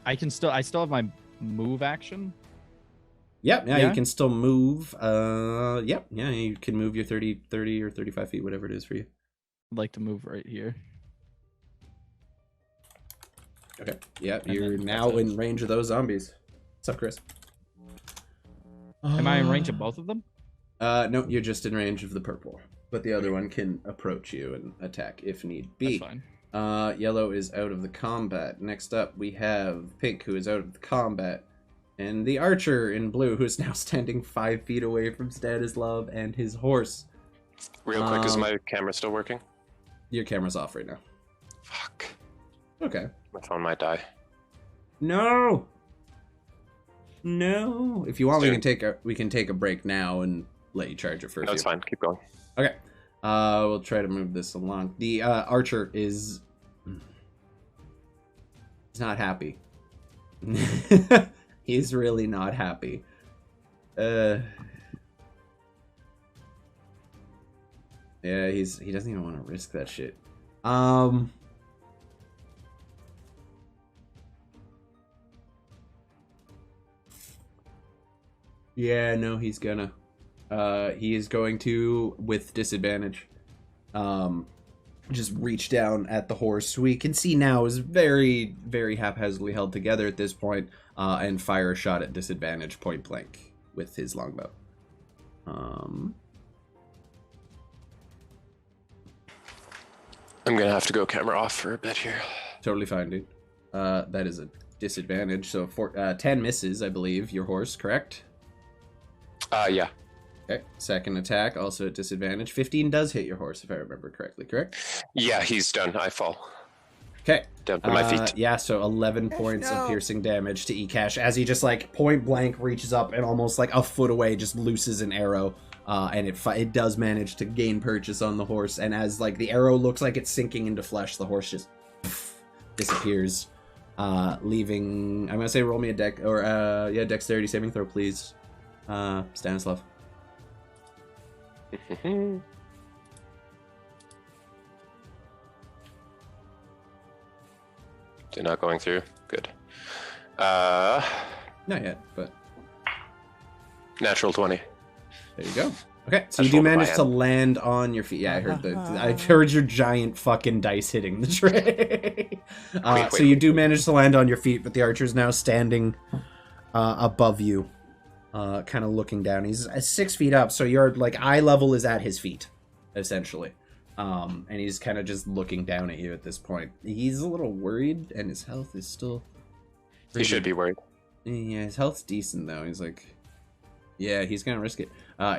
I still have my move action. Yep, yeah, Yeah? you can still move. Yep, yeah, you can move your 30 or 35 feet, whatever it is for you. I'd like to move right here. Okay, yeah, And you're then now that's it. in range of those zombies. What's up, Chris? Am I in range of both of them? No, you're just in range of the purple. But the other one can approach you and attack if need be. That's fine. Yellow is out of the combat. Next up, we have Pink, who is out of the combat. And the archer in blue, who is now standing 5 feet away from Stanislav and his horse. Real quick, is my camera still working? Your camera's off right now. Fuck. Okay. My phone might die. No! No! If you want, Soon. we can take a break now and let you charge it for a No, few. it's fine. Keep going. Okay. We'll try to move this along. The archer is... He's not happy. He's really not happy. Yeah, he doesn't even want to risk that shit. Yeah, no, he's gonna. He is going to, with disadvantage, just reach down at the horse, who we can see now is very, very haphazardly held together at this point, and fire a shot at disadvantage point blank with his longbow. I'm gonna have to go camera off for a bit here. Totally fine, dude. That is a disadvantage. So 10 misses, I believe, your horse, correct? Yeah. Okay. Second attack, also at disadvantage. 15 does hit your horse, if I remember correctly, correct? Yeah, he's done. I fall. Okay. Down to my feet. Yeah, so 11 points of piercing damage to Ekash as he just like point blank reaches up and almost like a foot away just looses an arrow and it does manage to gain purchase on the horse. And as like the arrow looks like it's sinking into flesh, the horse just disappears, leaving. I'm gonna say roll me a dexterity saving throw, please, Stanislav. They're not going through. Good. Not yet, but Natural 20. there you go. Okay, so I you do rolled it by manage to hand. land on your feet. Yeah, I heard your giant fucking dice hitting the tray. So you do manage to land on your feet, but the archer's now standing above you, kind of looking down. He's 6 feet up, so your like eye level is at his feet, essentially. And he's kind of just looking down at you at this point. He's a little worried, and his health is still. You should be worried. Yeah, his health's decent though. He's like, yeah, he's gonna risk it.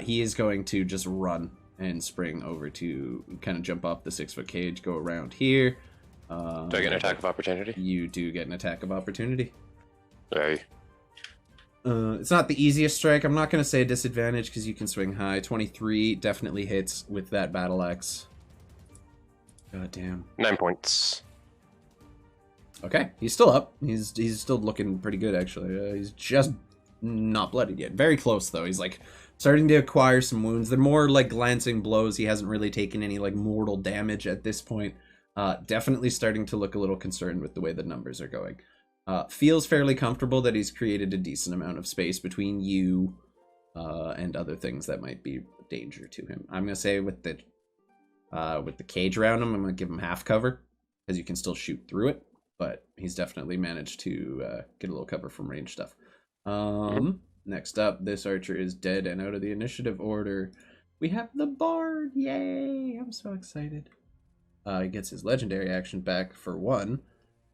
He is going to just run and spring over to kind of jump off the 6-foot cage, go around here. Do I get an attack of opportunity? You do get an attack of opportunity. Hey. It's not the easiest strike. I'm not gonna say a disadvantage because you can swing high. 23 definitely hits with that battle axe. God damn. 9 points. Okay, he's still up. He's still looking pretty good, actually. He's just not bloodied yet. Very close, though. He's, like, starting to acquire some wounds. They're more, like, glancing blows. He hasn't really taken any, like, mortal damage at this point. Definitely starting to look a little concerned with the way the numbers are going. Feels fairly comfortable that he's created a decent amount of space between you and other things that might be a danger to him. I'm going to say with the cage around him, I'm going to give him half cover, because you can still shoot through it. But he's definitely managed to get a little cover from range stuff. Next up, this archer is dead and out of the initiative order. We have the bard. Yay! I'm so excited. He gets his legendary action back for 1.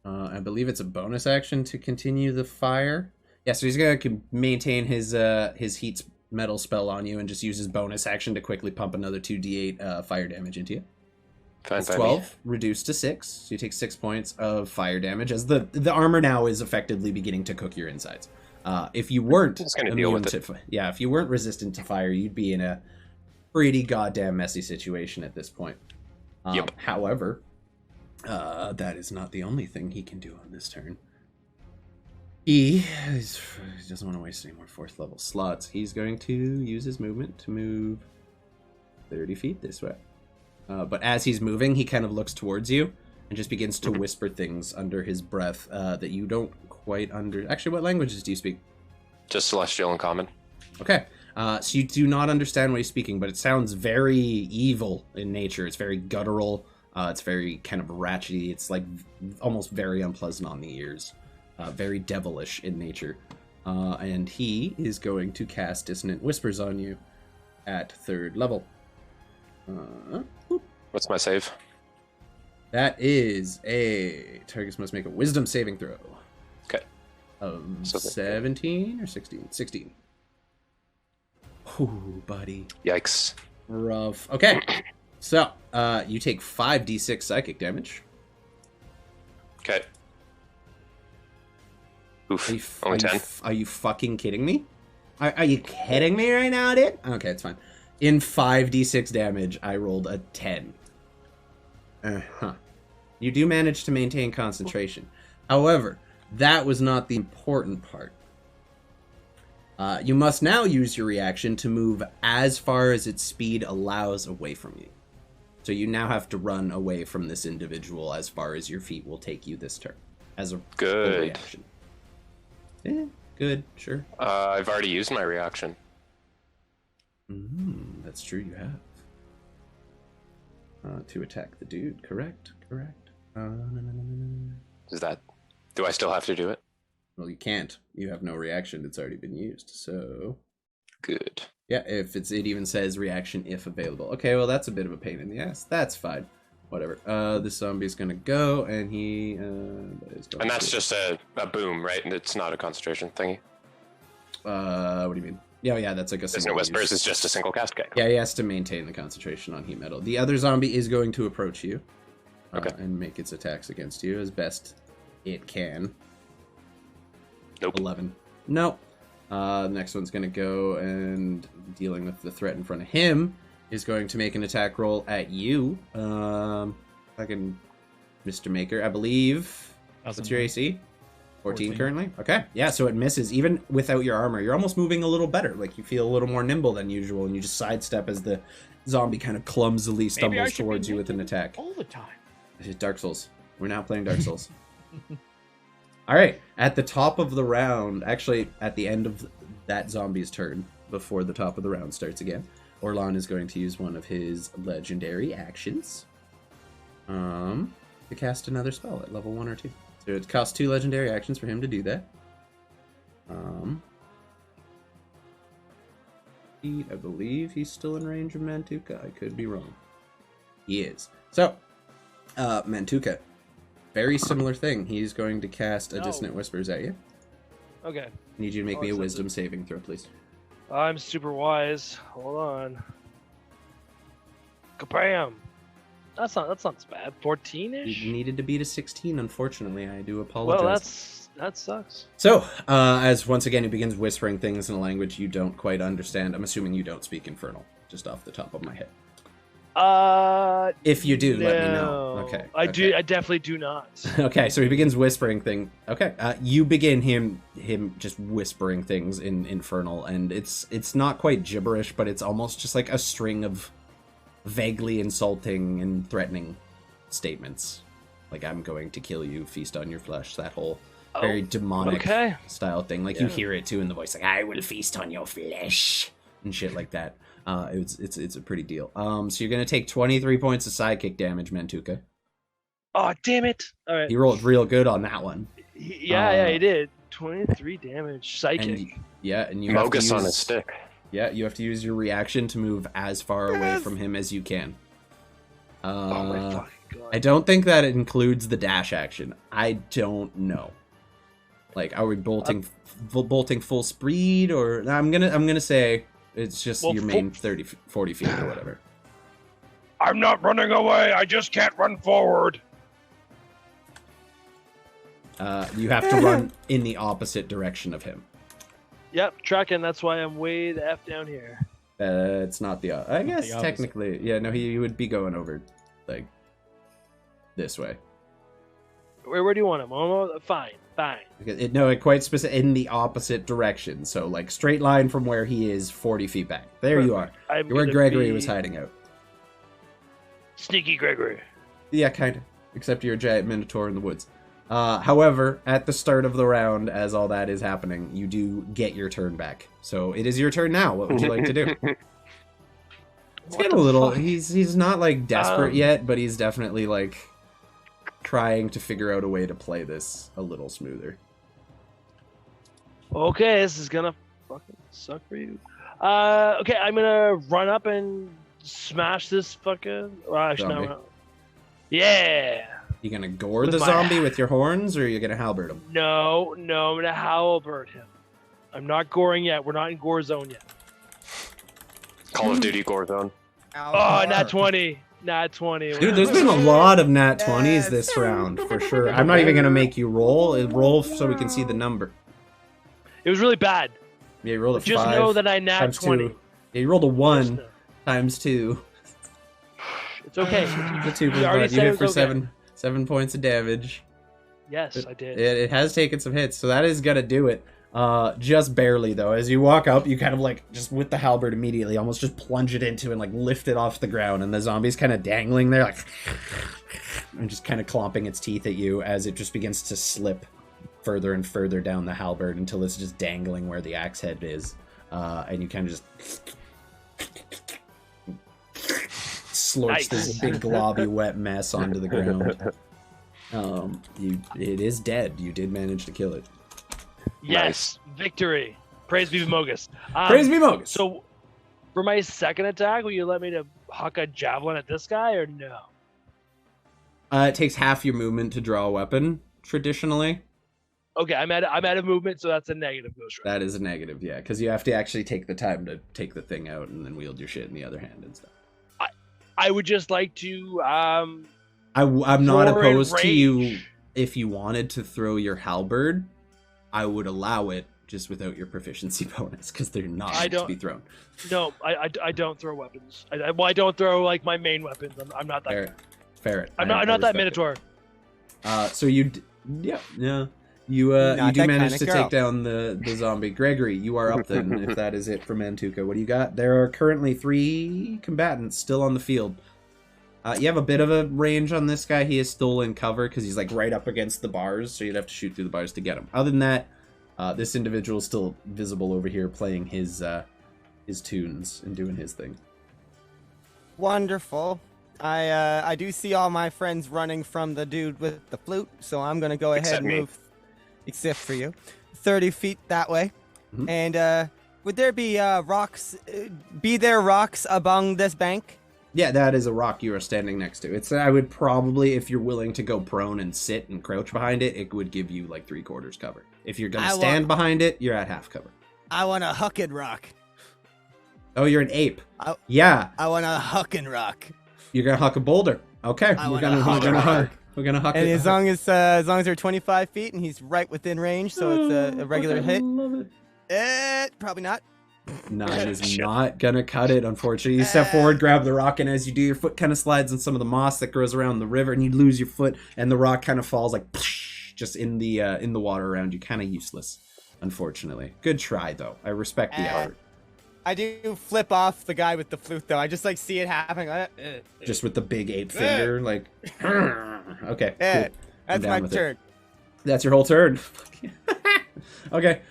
I believe it's a bonus action to continue the fire. Yeah, so he's gonna maintain his heat metal spell on you and just use his bonus action to quickly pump another 2d8 fire damage into you. Fine by 12 me. reduced to 6, so you take 6 points of fire damage as the armor now is effectively beginning to cook your insides. If you weren't Just gonna deal with it. if you weren't resistant to fire, you'd be in a pretty goddamn messy situation at this point. Yep. However, that is not the only thing he can do on this turn. He doesn't want to waste any more 4th level slots. He's going to use his movement to move 30 feet this way. But as he's moving, he kind of looks towards you and just begins to whisper things under his breath that you don't quite Actually, what languages do you speak? Just Celestial and Common. Okay. So you do not understand what he's speaking, but it sounds very evil in nature. It's very guttural. It's very kind of ratchety. It's like almost very unpleasant on the ears. Very devilish in nature. And he is going to cast Dissonant Whispers on you at 3rd level. What's my save? That is targets must make a wisdom saving throw. Okay. So 17 or 16? 16. Ooh, buddy. Yikes. Rough. Okay. So, you take 5d6 psychic damage. Okay. Oof. Only 10. Are you fucking kidding me? Are you kidding me right now, dude? Okay, it's fine. In 5d6 damage, I rolled a 10. You do manage to maintain concentration. However, that was not the important part. You must now use your reaction to move as far as its speed allows away from you. So you now have to run away from this individual as far as your feet will take you this turn. As a Good. reaction. Yeah, good, sure. I've already used my reaction. That's true, you have. To attack the dude, correct. Is that... Do I still have to do it? Well, you can't. You have no reaction. It's already been used. So, Good. yeah, if it even says reaction if available. Okay, well, that's a bit of a pain in the ass. That's fine. Whatever. This zombie's gonna go, and he is going And that's to... just a boom, right? And it's not a concentration thingy. What do you mean? Yeah, that's like a There's no single whispers, use. it's just a single cast. Okay. Yeah, he has to maintain the concentration on heat metal. The other zombie is going to approach you. Okay. And make its attacks against you as best it can. Nope. 11. No. Next one's going to go and dealing with the threat in front of him is going to make an attack roll at you. Fucking Mr. Maker, I believe. What's your AC? 14 currently? Okay. Yeah, so it misses. Even without your armor, you're almost moving a little better. Like, you feel a little more nimble than usual, and you just sidestep as the zombie kind of clumsily stumbles towards you with an attack. All the time. Dark Souls. We're now playing Dark Souls. All right. At the top of the round, actually, at the end of that zombie's turn, before the top of the round starts again, Orlan is going to use one of his legendary actions to cast another spell at level 1 or 2. So it costs 2 legendary actions for him to do that. I believe he's still in range of Mantuka. I could be wrong. He is. So, Mantuka, very similar thing. He's going to cast a Dissonant Whispers at you. Okay. I need you to make me a Wisdom saving throw, please. I'm super wise. Hold on. Kabam! That's not so bad. 14-ish? You needed to beat a 16, unfortunately. I do apologize. Well, that sucks. So, as once again he begins whispering things in a language you don't quite understand. I'm assuming you don't speak Infernal, just off the top of my head. If you do, no. let me know. Okay. I do. I definitely do not. Okay, so he begins whispering things. Okay, you begin him just whispering things in Infernal, and it's not quite gibberish, but it's almost just like a string of vaguely insulting and threatening statements. Like, I'm going to kill you, feast on your flesh, that whole very demonic style thing. Like, you hear it too in the voice, like, I will feast on your flesh, and shit like that. It's a pretty deal. So you're gonna take 23 points of sidekick damage, Mantuka. Oh, damn it! All right. He rolled real good on that one. Yeah, he did. 23 damage, psychic. And you Mogus on his stick. Yeah, you have to use your reaction to move as far away from him as you can. Oh my fucking god! I don't think that it includes the dash action. I don't know. Like, are we bolting full speed, or I'm gonna say it's just your main 40 feet or whatever. I'm not running away. I just can't run forward. You have to run in the opposite direction of him. Yep, tracking. That's why I'm way the F down here. It's not the. I guess the opposite. technically, yeah. No, he would be going over, like, this way. Where do you want him? Oh, fine. It quite specific in the opposite direction. So, like, straight line from where he is, 40 feet back. There you are. You're where Gregory was hiding out. Sneaky Gregory. Yeah, kind of. Except you're a giant minotaur in the woods. However, at the start of the round, as all that is happening, you do get your turn back. So it is your turn now. What would you like to do? It's getting a little. He's not like desperate yet, but he's definitely like trying to figure out a way to play this a little smoother. Okay, this is gonna fucking suck for you. Okay, I'm gonna run up and smash this fucking. Well, actually, no. Yeah. You gonna gore the zombie with your horns, or are you gonna halberd him? No, I'm gonna halberd him. I'm not goring yet. We're not in gore zone yet. Call of Duty gore zone. Oh, nat 20. Nat 20. Dude, there's been a lot of nat 20s this round, for sure. I'm not even gonna make you roll. Roll so we can see the number. It was really bad. Yeah, you rolled a 5. Just know that I nat 20. 2. Yeah, you rolled a 1 times 2. It's okay. The 2 plus 5. You hit for 7 points of damage. Yes, I did. It has taken some hits, so that is gonna do it. Just barely though. As you walk up, you kind of like just with the halberd immediately, almost just plunge it into and like lift it off the ground, and the zombie's kind of dangling there, like, and just kind of clomping its teeth at you as it just begins to slip further and further down the halberd until it's just dangling where the axe head is, and you kind of just slurps this big globby wet mess onto the ground. It is dead. You did manage to kill it. Yes, victory. Praise be Mogus. Praise be Mogus. So, for my second attack, will you let me to huck a javelin at this guy, or no? It takes half your movement to draw a weapon, traditionally. Okay, I'm out of movement, so that's a negative, Ghost Rider. That is a negative, yeah, because you have to actually take the time to take the thing out and then wield your shit in the other hand and stuff. I would just like to. I'm not opposed to you if you wanted to throw your halberd. I would allow it, just without your proficiency bonus, because they're not I meant to don't- be thrown. No, I don't throw weapons. I don't throw like my main weapons. I'm not that. Ferret. Ferret. I'm I not that respect it. Minotaur. So you, you Not do that manage kinda to girl. take down the zombie. Gregory, you are up then. If that is it for Mantuka, what do you got? There are currently 3 combatants still on the field. You have a bit of a range on this guy. He is still in cover because he's like right up against the bars, so you'd have to shoot through the bars to get him. Other than that, this individual is still visible over here playing his tunes and doing his thing. Wonderful. I do see all my friends running from the dude with the flute, so I'm gonna go ahead Except and me. move, except for you, 30 feet that way. Mhm. And would there be rocks? Be there rocks along this bank? Yeah, that is a rock you are standing next to. It's I would probably, if you're willing to go prone and sit and crouch behind it, it would give you like 3/4 cover. If you're gonna I stand behind it, you're at half cover. I want a huckin' rock. Oh, you're an ape. I- Yeah, I want a huckin' rock. you're gonna huck a boulder. Okay, I we're wanna gonna huck a rock. we're gonna huck And it. as long as they're 25 feet and he's right within range, so it's a regular I hit. love it. Probably not. 9 is not gonna cut it, unfortunately. You step forward, grab the rock, and as you do, your foot kind of slides on some of the moss that grows around the river, and you lose your foot, and the rock kind of falls like just in the water around you. Kind of useless, unfortunately. Good try though. I respect the effort. I do flip off the guy with the flute though. I just like see it happening. Just with the big ape finger, like. Okay, Yeah, cool. that's down my with it. turn. That's your whole turn. Okay,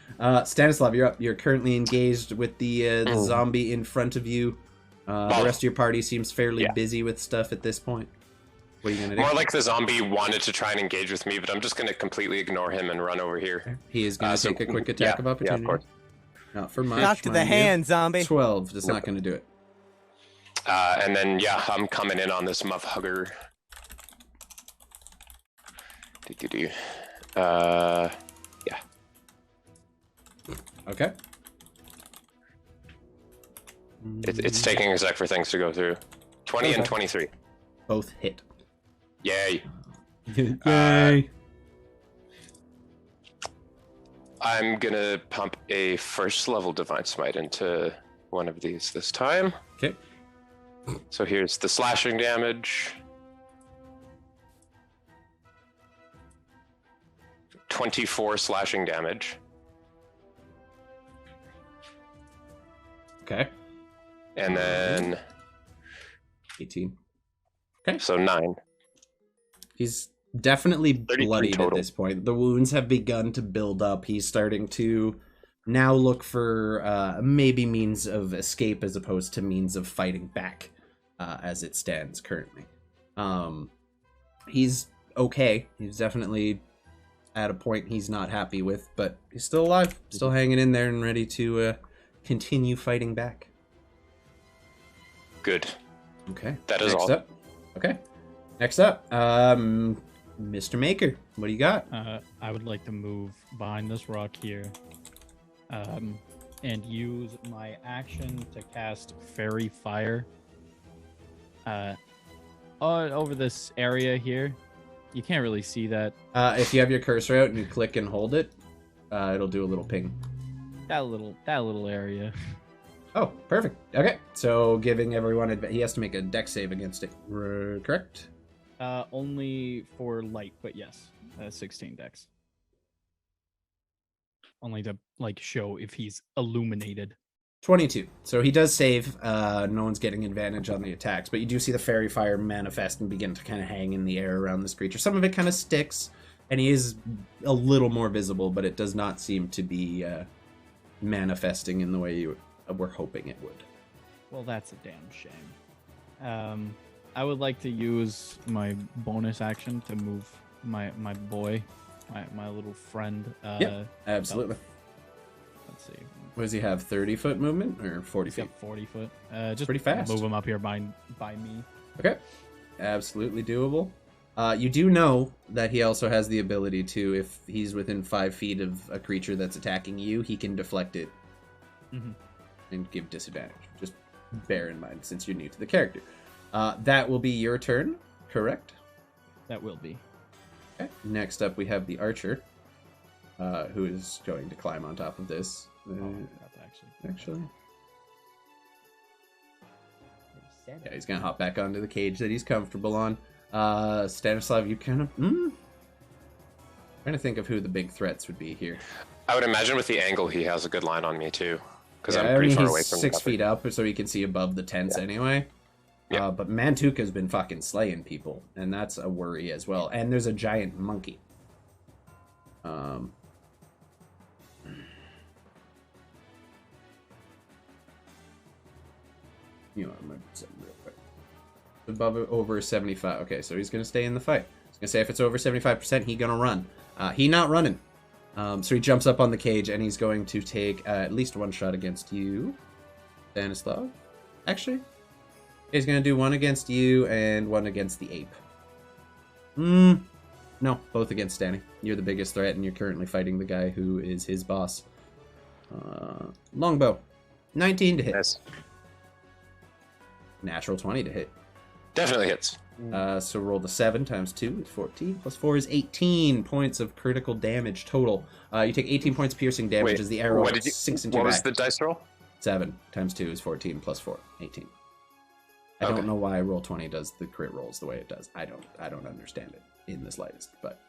Stanislav, you're up. You're currently engaged with the zombie in front of you. The rest of your party seems fairly busy with stuff at this point. What are you gonna do? More like the zombie wanted to try and engage with me, but I'm just going to completely ignore him and run over here. He is going to So- take a quick attack of yeah, opportunity. of course. Not for much. Knock to the mind you. hand, zombie. 12. That's not going to do it. And then, yeah, I'm coming in on this muff hugger. Do-do-do. Yeah. Okay. It's taking a sec for things to go through. 20 and Okay. 23. Both hit. Yay. Yay. I'm gonna pump a first level Divine Smite into one of these this time. Okay. So here's the slashing damage. 24 slashing damage. Okay. And then, 18. so 9. He's definitely 33 bloodied at total. this point. The wounds have begun to build up. He's starting to now look for maybe means of escape as opposed to means of fighting back as it stands currently. He's okay. He's definitely at a point he's not happy with, but he's still alive, still hanging in there and ready to continue fighting back. Good. Okay. That is Next all. up. Okay. Next up, Mr. Maker, what do you got? I would like to move behind this rock here, and use my action to cast Fairy Fire. Over this area here. You can't really see that. If you have your cursor out and you click and hold it, it'll do a little ping. That little area. Oh, perfect. Okay, so giving everyone he has to make a dex save against it. Correct? Only for light, but yes, 16 dex. Only to like show if he's illuminated. 22. So he does save. No one's getting advantage on the attacks, but you do see the fairy fire manifest and begin to kind of hang in the air around this creature. Some of it kind of sticks, and he is a little more visible, but it does not seem to be manifesting in the way you were hoping it would. Well, that's a damn shame. I would like to use my bonus action to move my boy, my little friend. Yep, absolutely. Let's see. What does he have? 30-foot movement or 40 He's feet? got 40 foot. Just pretty fast. Move him up here by me. Okay. Absolutely doable. You do know that he also has the ability to, if he's within 5 feet of a creature that's attacking you, he can deflect it and give disadvantage. Just bear in mind since you're new to the character. That will be your turn, correct? That will be. Okay. Next up, we have the archer. who is going to climb on top of this. Actually. Yeah, he's gonna hop back onto the cage that he's comfortable on. Stanislav, you kind of trying to think of who the big threats would be here. I would imagine with the angle he has a good line on me too, because Yeah, I'm pretty far he's away from 6 the feet up, so he can see above the tents anyway. Yeah. But Mantuka's been fucking slaying people, and that's a worry as well. And there's a giant monkey. You know, I'm gonna put something real quick. Over 75. Okay, so he's gonna stay in the fight. He's gonna say if it's over 75%, he's gonna run. He not running. So he jumps up on the cage and he's going to take at least one shot against you, Stanislav. Actually, he's gonna do one against you and one against the ape. No, both against Danny. You're the biggest threat, and you're currently fighting the guy who is his boss. Longbow, 19 to hit. Yes. Natural 20 to hit. Definitely hits. So roll the 7 times 2 is 14. Plus 4 is 18 points of critical damage total. You take 18 points piercing damage as the arrow sinks into your back. What was the dice roll? 7 times 2 is 14 plus 4, 18. I don't know why roll 20 does the crit rolls the way it does. I don't understand it in the slightest, but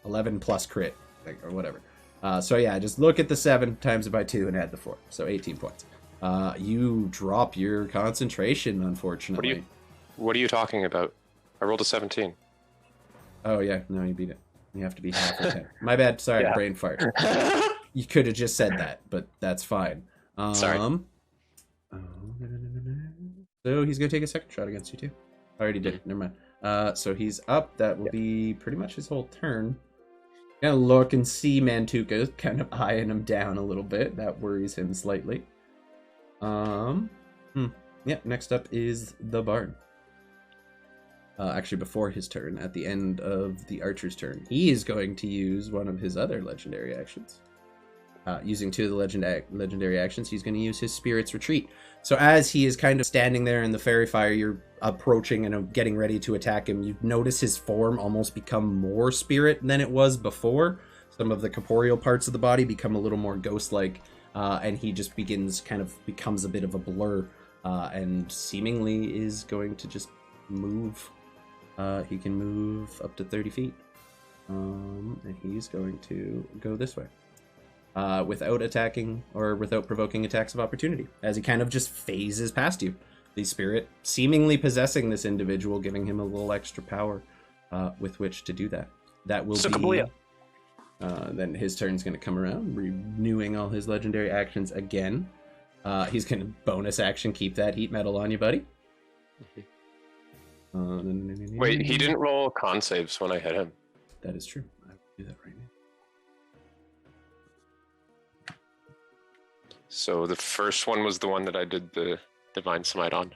11 plus crit or whatever. So yeah, just look at the 7 times it by 2 and add the 4. So 18 points. You drop your concentration, unfortunately. What are you talking about? I rolled a 17. Oh yeah, no, you beat it. You have to be half or 10. My bad. Sorry, brain fart. You could have just said that, but that's fine. Sorry. So he's gonna take a second shot against you too. I already did it. Never mind. So he's up. That will be pretty much his whole turn. Gonna look and see Mantuka kind of eyeing him down a little bit. That worries him slightly. Yeah, next up is the Bard. Actually, before his turn, at the end of the Archer's turn, he is going to use one of his other legendary actions. Using 2 of the legendary actions, he's going to use his Spirit's Retreat. So as he is kind of standing there in the fairy fire, you're approaching and getting ready to attack him, you notice his form almost become more spirit than it was before. Some of the corporeal parts of the body become a little more ghost-like. And he just becomes a bit of a blur, and seemingly is going to just move. He can move up to 30 feet. And he's going to go this way. Without attacking or without provoking attacks of opportunity, as he kind of just phases past you. The spirit seemingly possessing this individual, giving him a little extra power with which to do that. That will be... then his turn's going to come around, renewing all his legendary actions again. He's going to bonus action keep that heat metal on you, buddy. Wait, he didn't roll con saves when I hit him. That is true. I will do that right now. So the first one was the one that I did the Divine Smite on.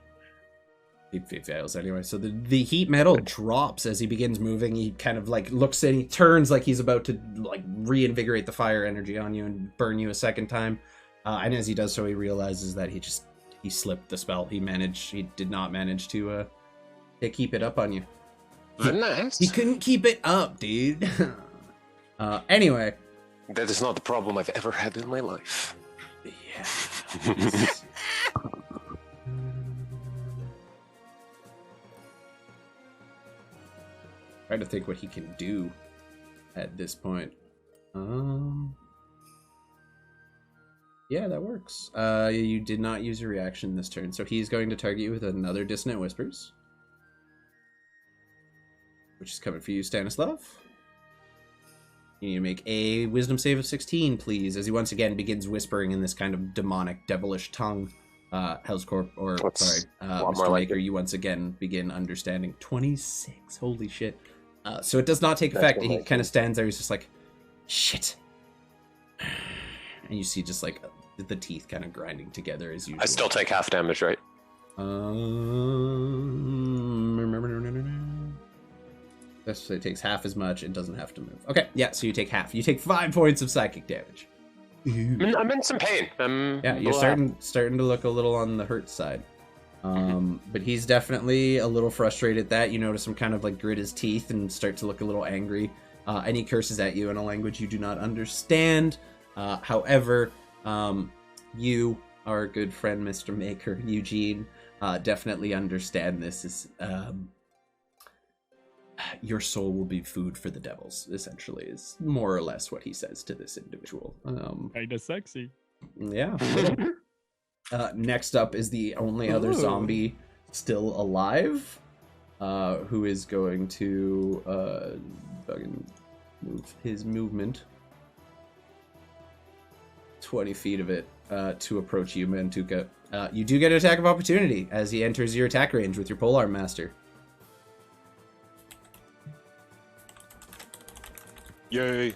He fails anyway. So the heat metal drops as he begins moving. He kind of like looks and he turns like he's about to like reinvigorate the fire energy on you and burn you a second time. And as he does so, he realizes that he slipped the spell. He did not manage to keep it up on you. Nice. He couldn't keep it up, dude. Anyway. That is not the problem I've ever had in my life. Yeah. Trying to think what he can do at this point. Yeah, that works. You did not use your reaction this turn, so he's going to target you with another Dissonant Whispers, which is coming for you, Stanislav. You need to make a Wisdom save of 16, please, as he once again begins whispering in this kind of demonic, devilish tongue. Hellscorp, or sorry, Mr. Maker, you once again begin understanding. 26, holy shit. So it does not take effect, and he kind of stands there, he's just like, shit. And you see just like the teeth kind of grinding together as usual. I still take half damage, right? This it takes half as much and doesn't have to move. Okay, yeah, so you take half. You take 5 points of psychic damage. I'm in some pain. Yeah, you're starting to look a little on the hurt side. But he's definitely a little frustrated at that. You notice him kind of like grit his teeth and start to look a little angry. and he curses at you in a language you do not understand. However, you, our good friend Mr. Maker, Eugene, definitely understand this is your soul will be food for the devils, essentially, is more or less what he says to this individual. Kinda sexy. Yeah. Next up is the only other zombie still alive, who is going to fucking move his movement 20 feet of it to approach you, Mantuka. You do get an attack of opportunity as he enters your attack range with your polearm master. Yay.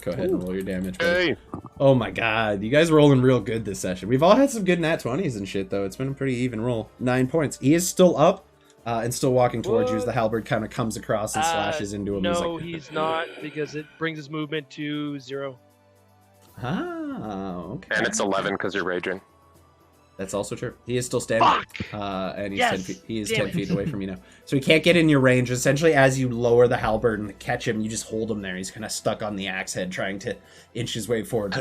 Go ahead and roll your damage. buddy. Yay. Oh my god, you guys are rolling real good this session. We've all had some good nat 20s and shit, though. It's been a pretty even roll. 9 points. He is still up and still walking towards you as the halberd kind of comes across and slashes into him. No, he's not, because it brings his movement to 0. Ah, okay. And it's 11 because you're raging. That's also true. He is still standing, Fuck! and he's Yes! 10 feet. He is Damn 10 it. feet away from you now, so he can't get in your range. Essentially, as you lower the halberd and catch him, you just hold him there. He's kind of stuck on the axe head, trying to inch his way forward.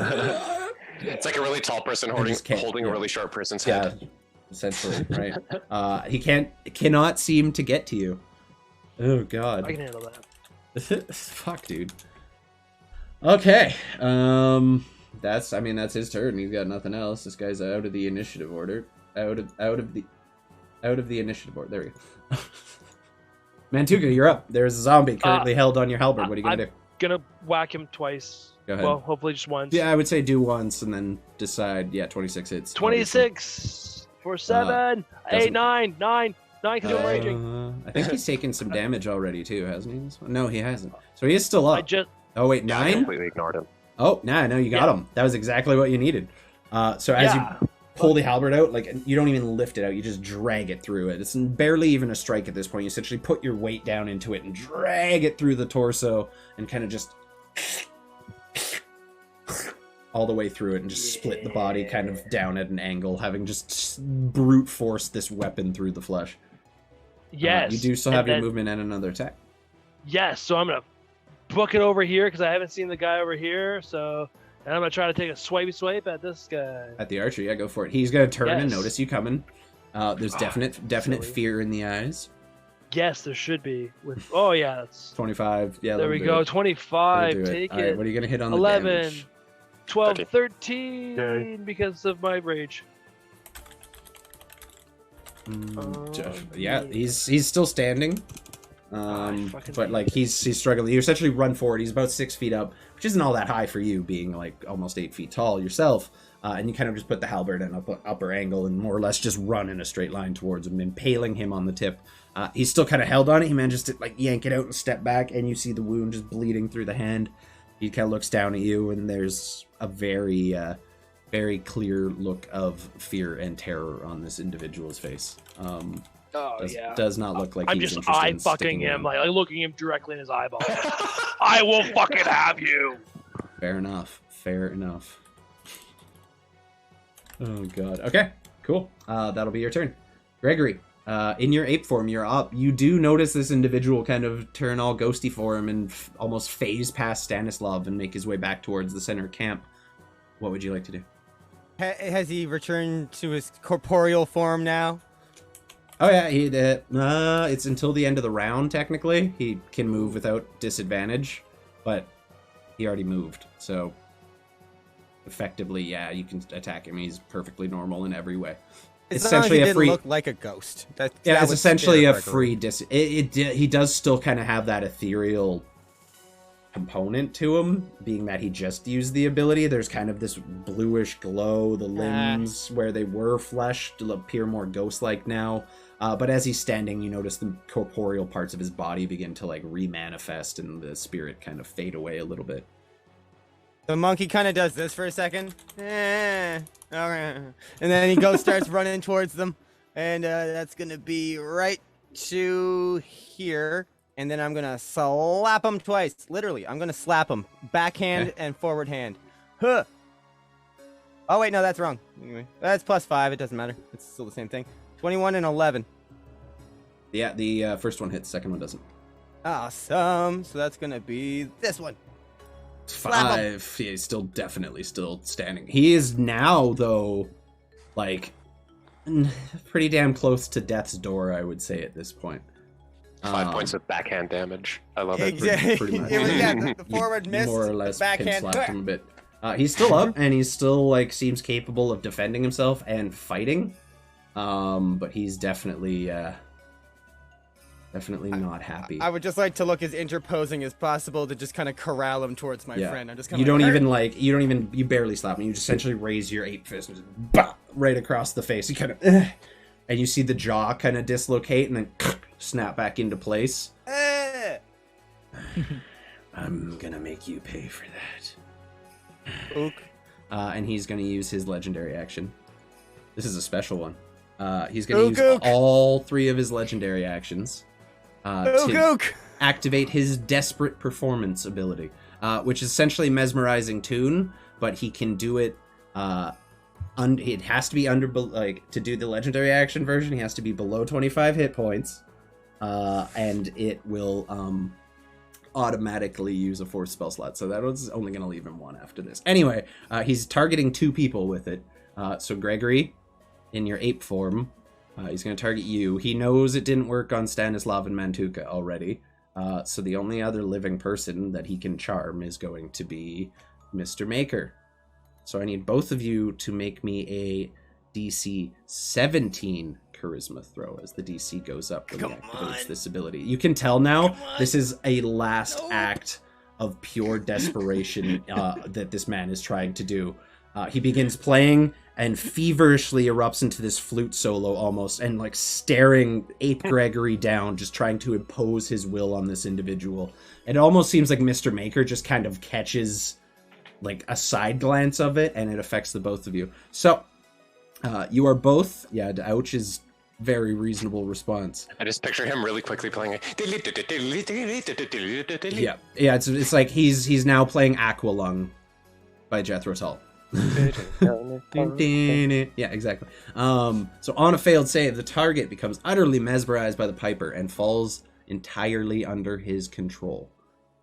It's like a really tall person just can't- holding yeah. a really short person's Yeah, head. essentially, right? He cannot seem to get to you. Oh god. I can handle that. Fuck, dude. Okay. That's his turn. He's got nothing else. This guy's out of the initiative order. Out of the initiative order. There we go. Mantuka, you're up. There's a zombie currently held on your halberd. What are you gonna do? Gonna whack him twice. Go ahead. Well, hopefully just once. Yeah, I would say do once and then decide. Yeah, 26 hits. 26 for 7. doesn't- 9 because I'm raging. I think he's taken some damage already too, hasn't he? No, he hasn't. So he is still up. I just Oh wait, I 9? completely ignored him. Oh, no, you got him. That was exactly what you needed. So as you pull the halberd out, like, you don't even lift it out, you just drag it through it. It's barely even a strike at this point. You essentially put your weight down into it and drag it through the torso and kind of just all the way through it and just split the body kind of down at an angle, having just brute forced this weapon through the flesh. yes. You do still have your movement and another attack. Yes, so I'm gonna book it over here because I haven't seen the guy over here. So, and I'm gonna try to take a swipe at this guy. At the archer, yeah, go for it. He's gonna turn and Yes. notice you coming. There's definite silly. fear in the eyes. Yes, there should be. With oh yeah, that's 25. Yeah, there let we him do go. it. 25. Let him do Take All right, it. what are you gonna hit on the 11, damage? 12, 13. 13 Yay. because of my rage. Yeah, he's still standing. fucking But like he's struggling. You essentially run forward. He's about 6 feet up, which isn't all that high for you, being like almost 8 feet tall yourself. And you kind of just put the halberd in an upper angle and more or less just run in a straight line towards him, impaling him on the tip. He's still kind of held on it. He manages to like yank it out and step back, and you see the wound just bleeding through the hand. He kind of looks down at you, and there's a very, very clear look of fear and terror on this individual's face. Does not look like I'm he's just interested eye in fucking sticking him, around. like looking him directly in his eyeball. I will fucking have you. Fair enough. Fair enough. Oh god. Okay. Cool. That'll be your turn, Gregory. In your ape form, you're up. You do notice this individual kind of turn all ghosty for him and almost phase past Stanislav and make his way back towards the center camp. What would you like to do? Has he returned to his corporeal form now? Oh yeah, it's until the end of the round. Technically, he can move without disadvantage, but he already moved, so effectively, yeah, you can attack him. He's perfectly normal in every way. It's As long as he essentially a didn't free. look like a ghost. That Yeah, it's would essentially scare a Gregory. free he does still kind of have that ethereal component to him, being that he just used the ability. There's kind of this bluish glow. The limbs where they were flesh appear more ghost-like now. But as he's standing, you notice the corporeal parts of his body begin to like remanifest and the spirit kind of fade away a little bit. The monkey kind of does this for a second. Okay. And then he starts running towards them. And that's going to be right to here. And then I'm going to slap him twice. Literally, I'm going to slap him. Backhand and forward hand. Huh. Oh, wait, no, that's wrong. Anyway, that's +5. It doesn't matter. It's still the same thing. 21 and 11. Yeah, the first one hits, second one doesn't. Awesome. So that's gonna be this one. Slap 'em. 5. Yeah, he's definitely still standing. He is now, though, like, pretty damn close to death's door, I would say, at this point. 5 points of backhand damage. I love it. Exactly. pretty much. It was, yeah, the forward miss, More or less the pin backhand. slapped him a bit. He's still up, and he's still, like, seems capable of defending himself and fighting. But he's definitely not happy. I would just like to look as interposing as possible to just kind of corral him towards my friend. I'm just kind You of you barely slap him. You just essentially raise your ape fist and just right across the face. You kind of, and you see the jaw kind of dislocate and then snap back into place. I'm gonna make you pay for that. Ook. And he's gonna use his legendary action. This is a special one. He's gonna use all 3 of his legendary actions to activate his desperate performance ability, which is essentially mesmerizing tune, but he can do it. It has to be to do the legendary action version. He has to be below 25 hit points, and it will automatically use a 4th spell slot. So that was only going to leave him 1 after this. Anyway, he's targeting 2 people with it. So Gregory, in your ape form, he's going to target you. He knows it didn't work on Stanislav and Mantuka already. So the only other living person that he can charm is going to be Mr. Maker. So I need both of you to make me a DC 17 charisma throw as the DC goes up when he activates this ability. You can tell now this is a last act of pure desperation that this man is trying to do. He begins playing and feverishly erupts into this flute solo almost, and like staring Ape Gregory down, just trying to impose his will on this individual. And it almost seems like Mr. Maker just kind of catches like a side glance of it, and it affects the both of you. So you are both, ouch is very reasonable response. I just picture him really quickly playing it. Yeah, it's like he's now playing Aqualung by Jethro Tull. Yeah, exactly. So on a failed save, the target becomes utterly mesmerized by the Piper and falls entirely under his control.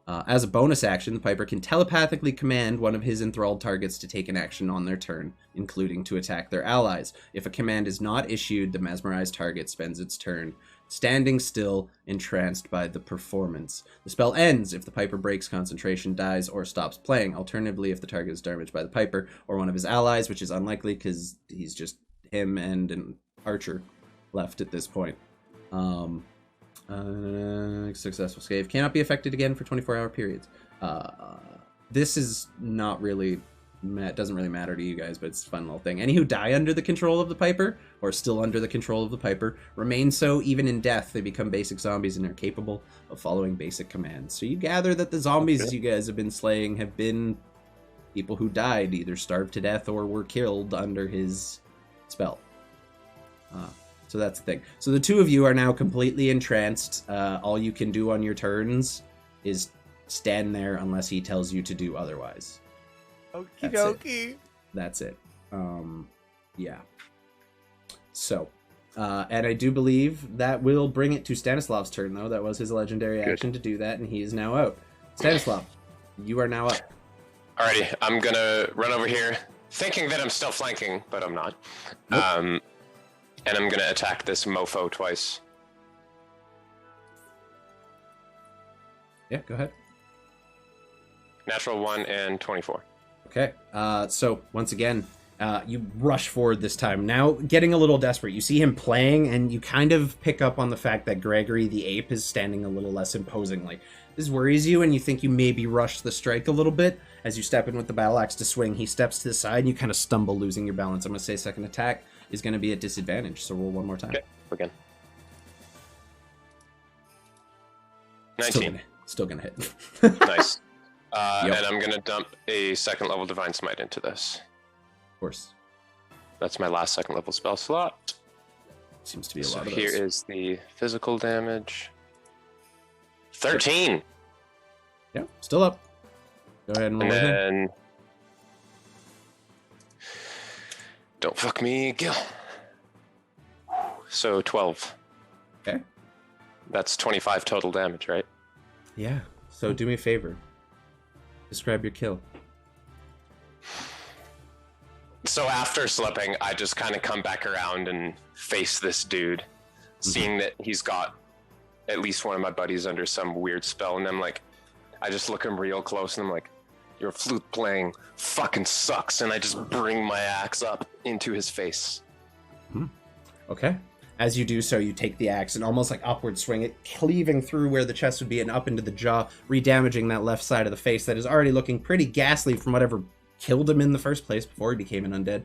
As a bonus action, the Piper can telepathically command one of his enthralled targets to take an action on their turn, including to attack their allies. If a command is not issued, the mesmerized target spends its turn standing still, entranced by the performance. The spell ends if the Piper breaks concentration, dies, or stops playing. Alternatively, if the target is damaged by the Piper or one of his allies, which is unlikely because he's just him and an archer left at this point. Successful save cannot be affected again for 24-hour periods. This is not really, it doesn't really matter to you guys, but it's a fun little thing. Any who die under the control of the Piper, or still under the control of the Piper, remain so even in death. They become basic zombies and are capable of following basic commands. So you gather that the zombies you guys have been slaying have been people who died, either starved to death or were killed under his spell. So that's the thing. So the two of you are now completely entranced. All you can do on your turns is stand there unless he tells you to do otherwise. Okie dokie. That's it. Yeah. So, and I do believe that will bring it to Stanislav's turn, though. That was his legendary action to do that, and he is now out. Stanislav, you are now up. Alrighty, I'm gonna run over here, thinking that I'm still flanking, but I'm not. Nope. And I'm gonna attack this mofo twice. Yeah, go ahead. Natural 1 and 24. Okay, so once again, you rush forward this time, now getting a little desperate. You see him playing, and you kind of pick up on the fact that Gregory the ape is standing a little less imposingly. This worries you, and you think you maybe rush the strike a little bit. As you step in with the battle axe to swing, he steps to the side, and you kind of stumble, losing your balance. I'm going to say second attack is going to be at disadvantage, so roll one more time. Okay, again. 19. Still gonna hit. Nice. Yep. And I'm gonna dump a second level Divine Smite into this. Of course. That's my last second level spell slot. Seems to be a So lot of here those. is the physical damage. 13! Yeah, still up. Go ahead and roll And with him. then... Don't fuck me, Gil. So 12. Okay. That's 25 total damage, right? Yeah. So do me a favor. Describe your kill. So after slipping, I just kind of come back around and face this dude, seeing that he's got at least one of my buddies under some weird spell, and I'm like, I just look him real close, and I'm like, your flute playing fucking sucks, and I just bring my axe up into his face. Okay. As you do so, you take the axe and almost like upward swing it, cleaving through where the chest would be and up into the jaw, re-damaging that left side of the face that is already looking pretty ghastly from whatever killed him in the first place before he became an undead.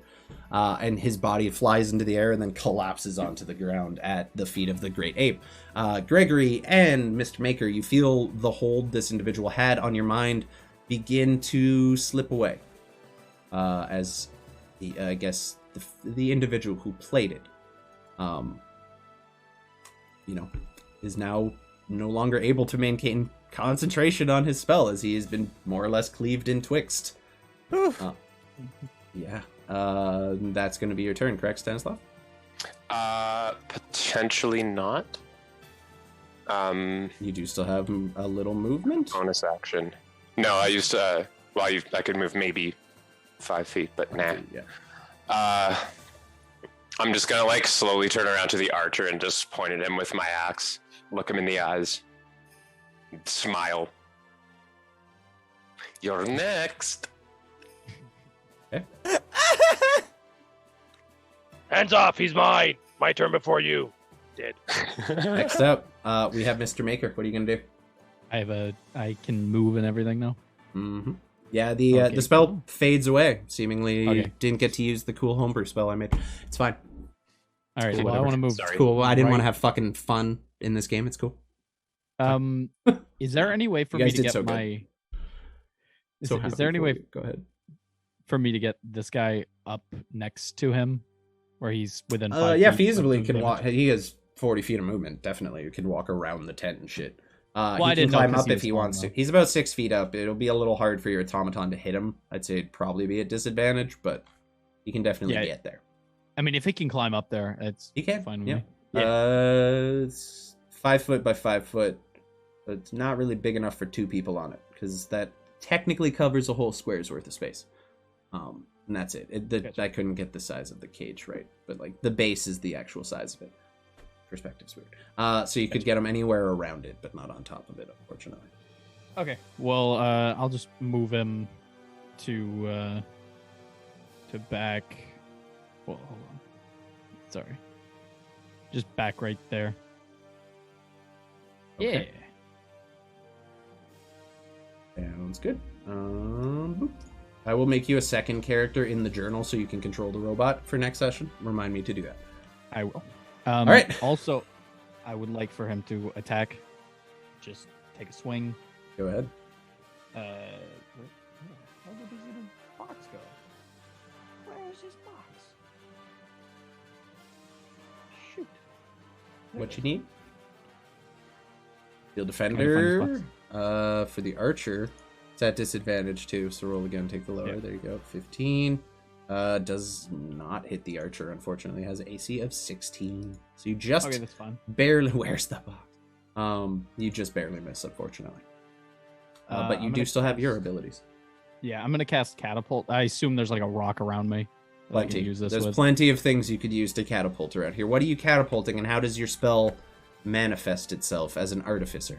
And his body flies into the air and then collapses onto the ground at the feet of the great ape. Gregory and Mr. Maker, you feel the hold this individual had on your mind begin to slip away. As the, I guess the individual who played it, is now no longer able to maintain concentration on his spell as he has been more or less cleaved in twixt. Yeah. That's going to be your turn, correct, Stanislav? Potentially not. You do still have a little movement? Bonus action. No, I used to. I could move maybe 5 feet, but nah. Yeah. I'm just gonna like slowly turn around to the archer and just point at him with my axe, look him in the eyes, smile. You're next. Okay. Hands off, he's mine. My turn before you. Dead. Next up, we have Mr. Maker. What are you gonna do? I can move and everything now. Mm-hmm. Yeah, the spell fades away. Seemingly didn't get to use the cool homebrew spell I made. It's fine. All right, Cool, well, I want to move. It's cool. I didn't want to have fucking fun in this game. It's cool. Is there any way for You me guys to did get so good. my? Is So there any way Go ahead. for me to get this guy up next to him, where he's within 5 Yeah, feet feasibly of can him? walk. He has 40 feet of movement. Definitely, you can walk around the tent and shit. I He can didn't know climb 'cause up he if was he small wants to. enough. He's about 6 feet up. It'll be a little hard for your automaton to hit him. I'd say it'd probably be at disadvantage, but he can definitely get there. I mean, if he can climb up there, it's He can. fine with Yeah. me. It's 5 foot by 5 foot. But it's not really big enough for 2 people on it because that technically covers a whole square's worth of space. And that's it. Gotcha. I couldn't get the size of the cage right, but like the base is the actual size of it. Perspective's weird. So you could get him anywhere around it, but not on top of it, unfortunately. Okay. Well, I'll just move him to back. Well, hold on. Sorry. Just back right there. Okay. Yeah. Sounds good. Boop. I will make you a second character in the journal so you can control the robot for next session. Remind me to do that. I will. All right. Also, I would like for him to attack. Just take a swing. Go ahead. How did his little box go? Where's his box? Shoot. What you need? Field Trying to find his defender. box. For the archer, it's at disadvantage too. So roll again. Take the lower. Yeah. There you go. 15. Does not hit the archer. Unfortunately, has an AC of 16. So you just Okay, that's fine. barely. Where's the box? You just barely miss, unfortunately. But you I'm do gonna still have your cast- abilities. Yeah, I'm gonna cast catapult. I assume there's like a rock around me. that I can Plenty. use this There's with. plenty of things you could use to catapult around here. What are you catapulting, and how does your spell manifest itself as an artificer?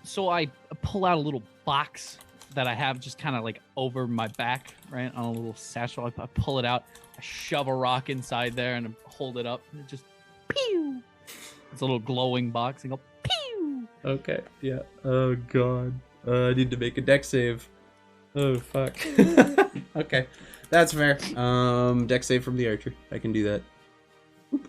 So I pull out a little box that I have just kind of like over my back, right, on a little satchel. I pull it out, I shove a rock inside there, and I hold it up, and it just pew. It's a little glowing box, and go pew. Okay, yeah. Oh god. I need to make a deck save. Oh fuck. Okay, that's fair. Deck save from the archer. I can do that. Oop.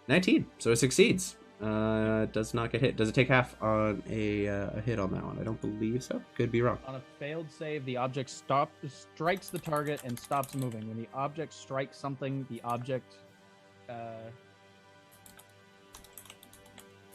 19. So it succeeds. Does not get hit. Does it take half on a hit on that one? I don't believe so. Could be wrong. On a failed save, the object strikes the target and stops moving. When the object strikes something, the object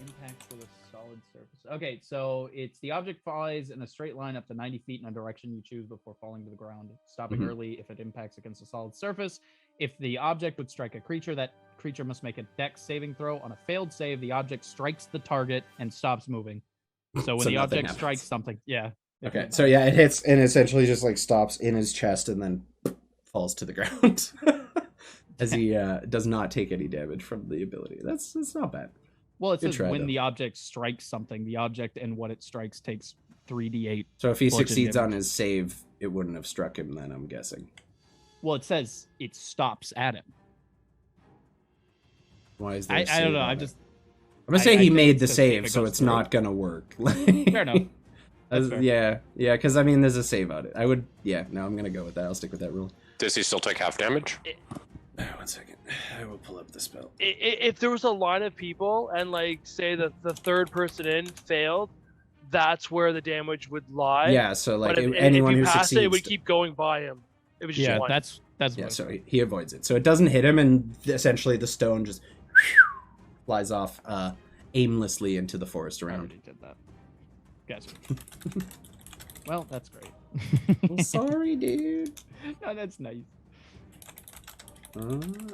impacts with a solid surface. Okay, so it's the object flies in a straight line up to 90 feet in a direction you choose before falling to the ground, stopping Mhm. early if it impacts against a solid surface. If the object would strike a creature, that creature must make a dex saving throw. On a failed save, the object strikes the target and stops moving. So when So the nothing object happens. strikes something, yeah. Okay, so yeah, it hits and essentially just like stops in his chest and then falls to the ground. As he does not take any damage from the ability. That's not bad. Well, it Good says try, when though. the object strikes something, the object and what it strikes takes 3d8. So if he bludgeoning succeeds on damage. his save, it wouldn't have struck him then, I'm guessing. Well, it says it stops at him. Why is there I a save don't know. on I'm it? just I'm gonna say I he think made it's the 'cause save, if it so goes it's through. not gonna work. Fair enough. That's fair. Yeah, because I mean, there's a save on it. No, I'm gonna go with that. I'll stick with that rule. Does he still take half damage? 1 second. I will pull up the spell. If there was a line of people and like say that the third person in failed, that's where the damage would lie. Yeah, so like But if anyone you who passed succeeds. it would keep going by him. It was just Yeah, one. that's Yeah, what- so he avoids it. So it doesn't hit him, and essentially the stone just flies off aimlessly into the forest I around. already did that. Gotcha. Well, that's great. Well, sorry, dude. No, that's nice.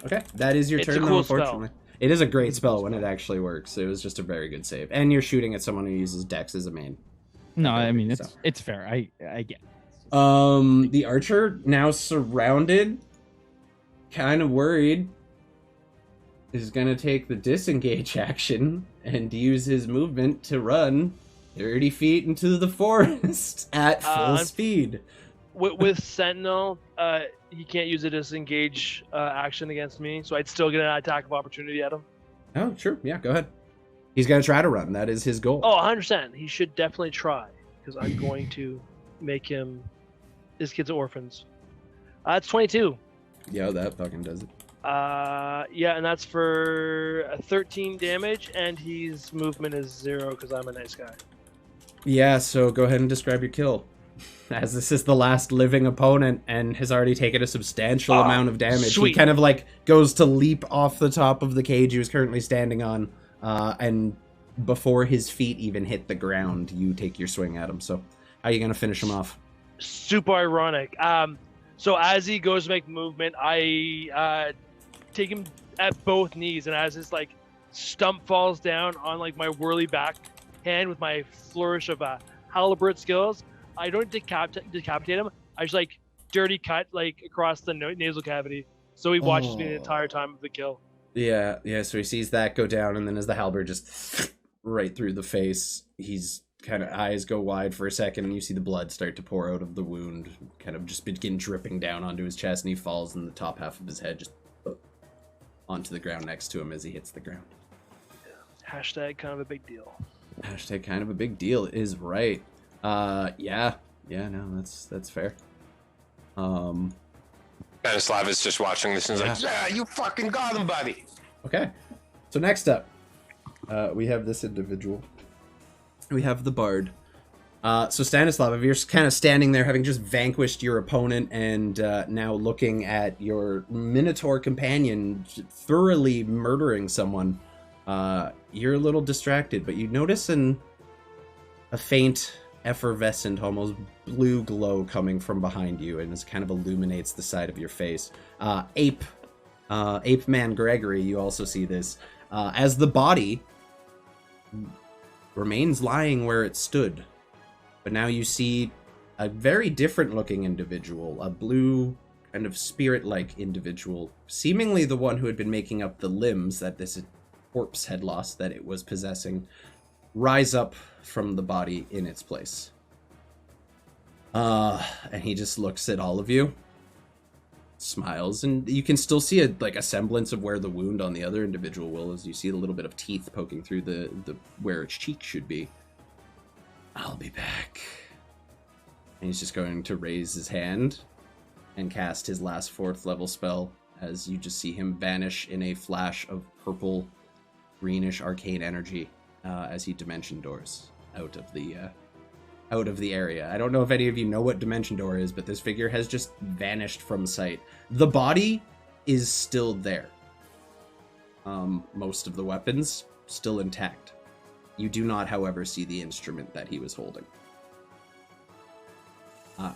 Okay, that is your It's a turn, though, cool spell. unfortunately. It is a great spell when it actually works. It was just a very good save. And you're shooting at someone who uses Dex as a main. No, I mean So. it's fair. I get. It. The archer, now surrounded, kind of worried, is going to take the disengage action and use his movement to run 30 feet into the forest at full speed. With Sentinel, he can't use a disengage action against me, so I'd still get an attack of opportunity at him. Oh, sure. Yeah, go ahead. He's going to try to run. That is his goal. Oh, 100%. He should definitely try, because I'm going to make him... His kids are orphans. It's 22. Yeah, that fucking does it. Yeah, and that's for 13 damage, and his movement is 0, because I'm a nice guy. Yeah, so go ahead and describe your kill. As this is the last living opponent and has already taken a substantial amount of damage. Sweet. He kind of like goes to leap off the top of the cage he was currently standing on, and before his feet even hit the ground, you take your swing at him. So how are you going to finish him off? Super ironic. So as he goes to make movement, I take him at both knees, and as his like stump falls down on like my whirly back hand with my flourish of halberd skills, I don't decapitate him. I just like dirty cut like across the nasal cavity, so he watches me the entire time of the kill. Yeah. So he sees that go down, and then as the halberd just right through the face, he's kind of eyes go wide for a second, and you see the blood start to pour out of the wound, kind of just begin dripping down onto his chest, and he falls, and the top half of his head just onto the ground next to him as he hits the ground. Hashtag kind of a big deal. Hashtag kind of a big deal is right. Yeah, no, that's fair. Stanislav is just watching this and is like, yeah, you fucking got him, buddy. Okay, so next up, we have this individual. We have the bard. So Stanislav, if you're kind of standing there having just vanquished your opponent and now looking at your Minotaur companion thoroughly murdering someone, you're a little distracted, but you notice a faint, effervescent, almost blue glow coming from behind you, and it kind of illuminates the side of your face. Ape Man Gregory, you also see this, as the body remains lying where it stood. But now you see a very different looking individual, a blue kind of spirit-like individual, seemingly the one who had been making up the limbs that this corpse had lost that it was possessing, rise up from the body in its place. And he just looks at all of you, smiles, and you can still see a semblance of where the wound on the other individual will, as you see a little bit of teeth poking through the where its cheek should be. I'll be back. And he's just going to raise his hand and cast his last 4th level spell, as you just see him vanish in a flash of purple, greenish arcane energy as he dimension doors out of the area. I don't know if any of you know what dimension door is, but this figure has just vanished from sight. The body is still there. Most of the weapons still intact. You do not, however, see the instrument that he was holding.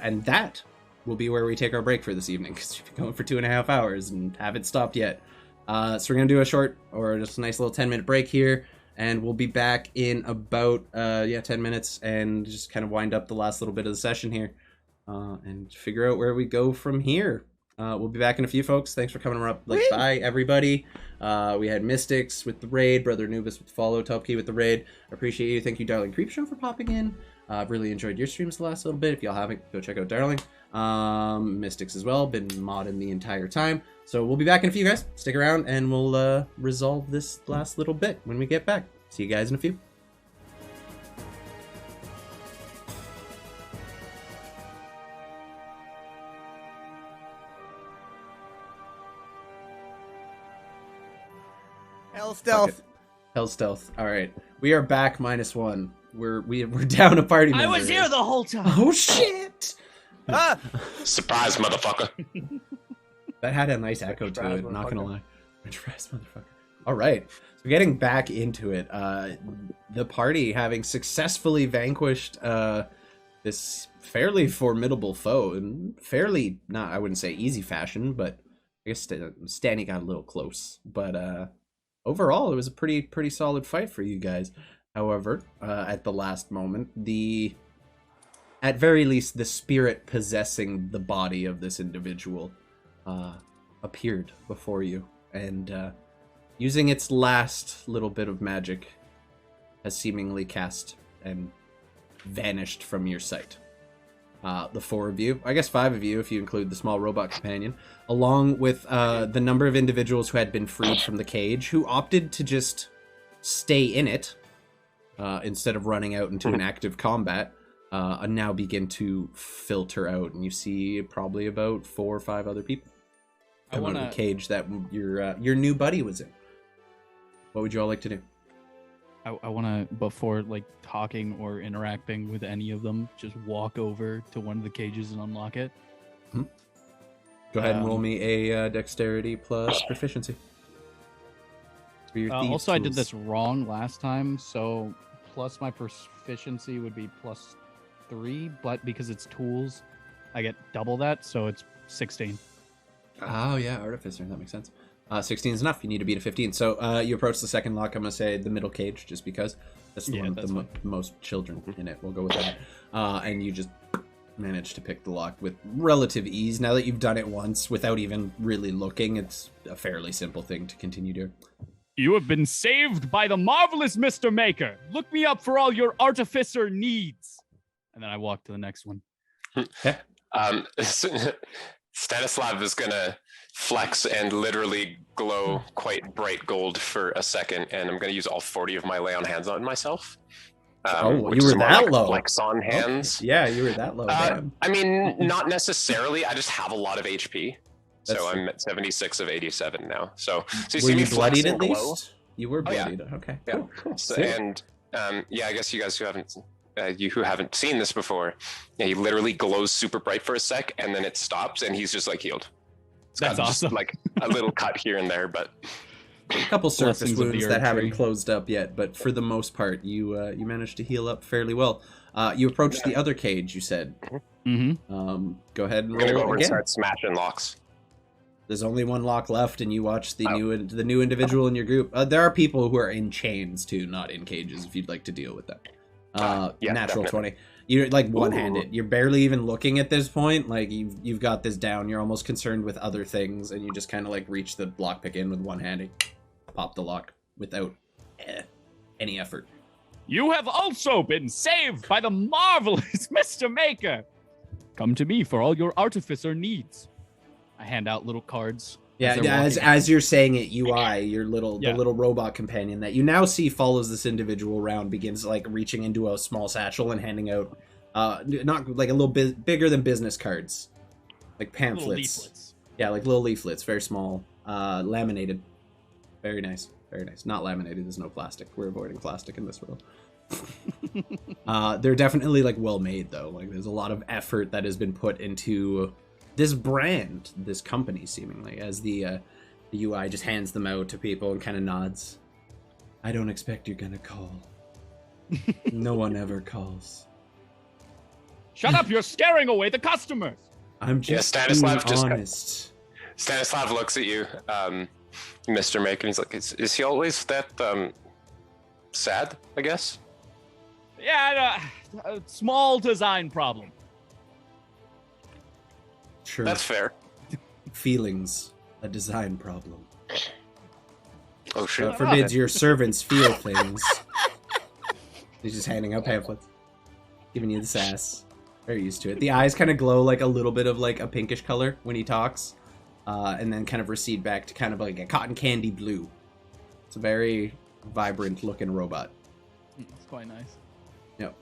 And that will be where we take our break for this evening, because we've been going for 2.5 hours and haven't stopped yet. So we're gonna do a short or just a nice little 10-minute break here, and we'll be back in about 10 minutes, and just kind of wind up the last little bit of the session here, and figure out where we go from here. We'll be back in a few, folks. Thanks for coming up. Bye, everybody. We had Mystics with the raid, Brother Anubis with the follow, Topkey with the raid. Appreciate you. Thank you, Darling Creepshow, for popping in. I've really enjoyed your streams the last little bit. If y'all haven't, go check out Darling. Mystics as well, been modding the entire time. So we'll be back in a few, guys. Stick around, and we'll resolve this last little bit when we get back. See you guys in a few. Hell stealth. Hell stealth. All right, we are back -1. We're down a party member. I was here the whole time. Oh shit! Ah! Surprise, motherfucker. That had a nice echo to it. Not gonna lie. Surprise, motherfucker. All right, so getting back into it. The party having successfully vanquished this fairly formidable foe in fairly I wouldn't say easy fashion, but I guess Stanny got a little close. But overall, it was a pretty solid fight for you guys. However, at the last moment, at very least, the spirit possessing the body of this individual appeared before you, and using its last little bit of magic, has seemingly cast and vanished from your sight. The 4 of you, I guess 5 of you if you include the small robot companion, along with the number of individuals who had been freed from the cage, who opted to just stay in it instead of running out into an active combat, and now begin to filter out, and you see probably about 4 or 5 other people come out of the cage that your new buddy was in. What would you all like to do? I want to, before talking or interacting with any of them, just walk over to one of the cages and unlock it. Go ahead and roll me a dexterity plus proficiency. For your thieves' Also, I did tools. this wrong last time, so plus my proficiency would be +3, but because it's tools, I get double that, so it's 16. Oh yeah, artificer, that makes sense. 16 is enough. You need to beat a 15. So you approach the second lock. I'm gonna say the middle cage, just because that's the one with the most children in it. We'll go with that. And you just manage to pick the lock with relative ease. Now that you've done it once without even really looking, it's a fairly simple thing to continue doing. You have been saved by the marvelous Mr. Maker. Look me up for all your artificer needs. And then I walk to the next one. Okay. Stanislav is gonna flex and literally glow quite bright gold for a second, and I'm gonna use all 40 of my lay on hands on myself. You were that low. Flex on hands. Okay. Yeah, you were that low. I mean, not necessarily. I just have a lot of HP, so That's I'm at 76 of 87 now. So you were see me you bloodied flex at and glow. least? You were bloodied. Okay. Yeah. Cool. So, Sick. and I guess you guys who haven't seen this before, he literally glows super bright for a sec, and then it stops, and he's just healed. It's That's got awesome. Just, a little cut here and there, but A couple surface Blessings of the wounds Earth that haven't Tree. closed up yet, but for the most part, you managed to heal up fairly well. You approached the other cage. You said, Mm-hmm. "Go ahead and I'm gonna go roll over and again." start smashing locks. There's only one lock left, and you watch the new individual in your group. There are people who are in chains too, not in cages. If you'd like to deal with that, Yeah, natural definitely. 20. You're one-handed. You're barely even looking at this point. You've got this down. You're almost concerned with other things, and you just kind of reach the lockpick in with one hand, and pop the lock without any effort. You have also been saved by the marvelous Mr. Maker. Come to me for all your artificer needs. I hand out little cards. Yeah, they're as you're saying it, UI, the Yeah. little robot companion that you now see follows this individual around, begins reaching into a small satchel and handing out, not a little bit bigger than business cards, pamphlets. Little leaflets. Yeah, little leaflets, very small, laminated. Very nice, very nice. Not laminated. There's no plastic. We're avoiding plastic in this world. They're definitely well made though. There's a lot of effort that has been put into this brand, this company, seemingly, as the UI just hands them out to people and kind of nods. I don't expect you're gonna call. No one ever calls. Shut up, you're scaring away the customers. I'm just Stanislav being just- honest. Stanislav looks at you, Mr. Maker. He's like, is he always that sad? I guess. Yeah, a small design problem. Sure. That's fair. Feelings, a design problem. Oh shit! God forbids your servants feel things. He's just handing out pamphlets, giving you the sass. Very used to it. The eyes kind of glow like a little bit of like a pinkish color when he talks, and then kind of recede back to kind of like a cotton candy blue. It's a very vibrant looking robot. It's quite nice. Yep.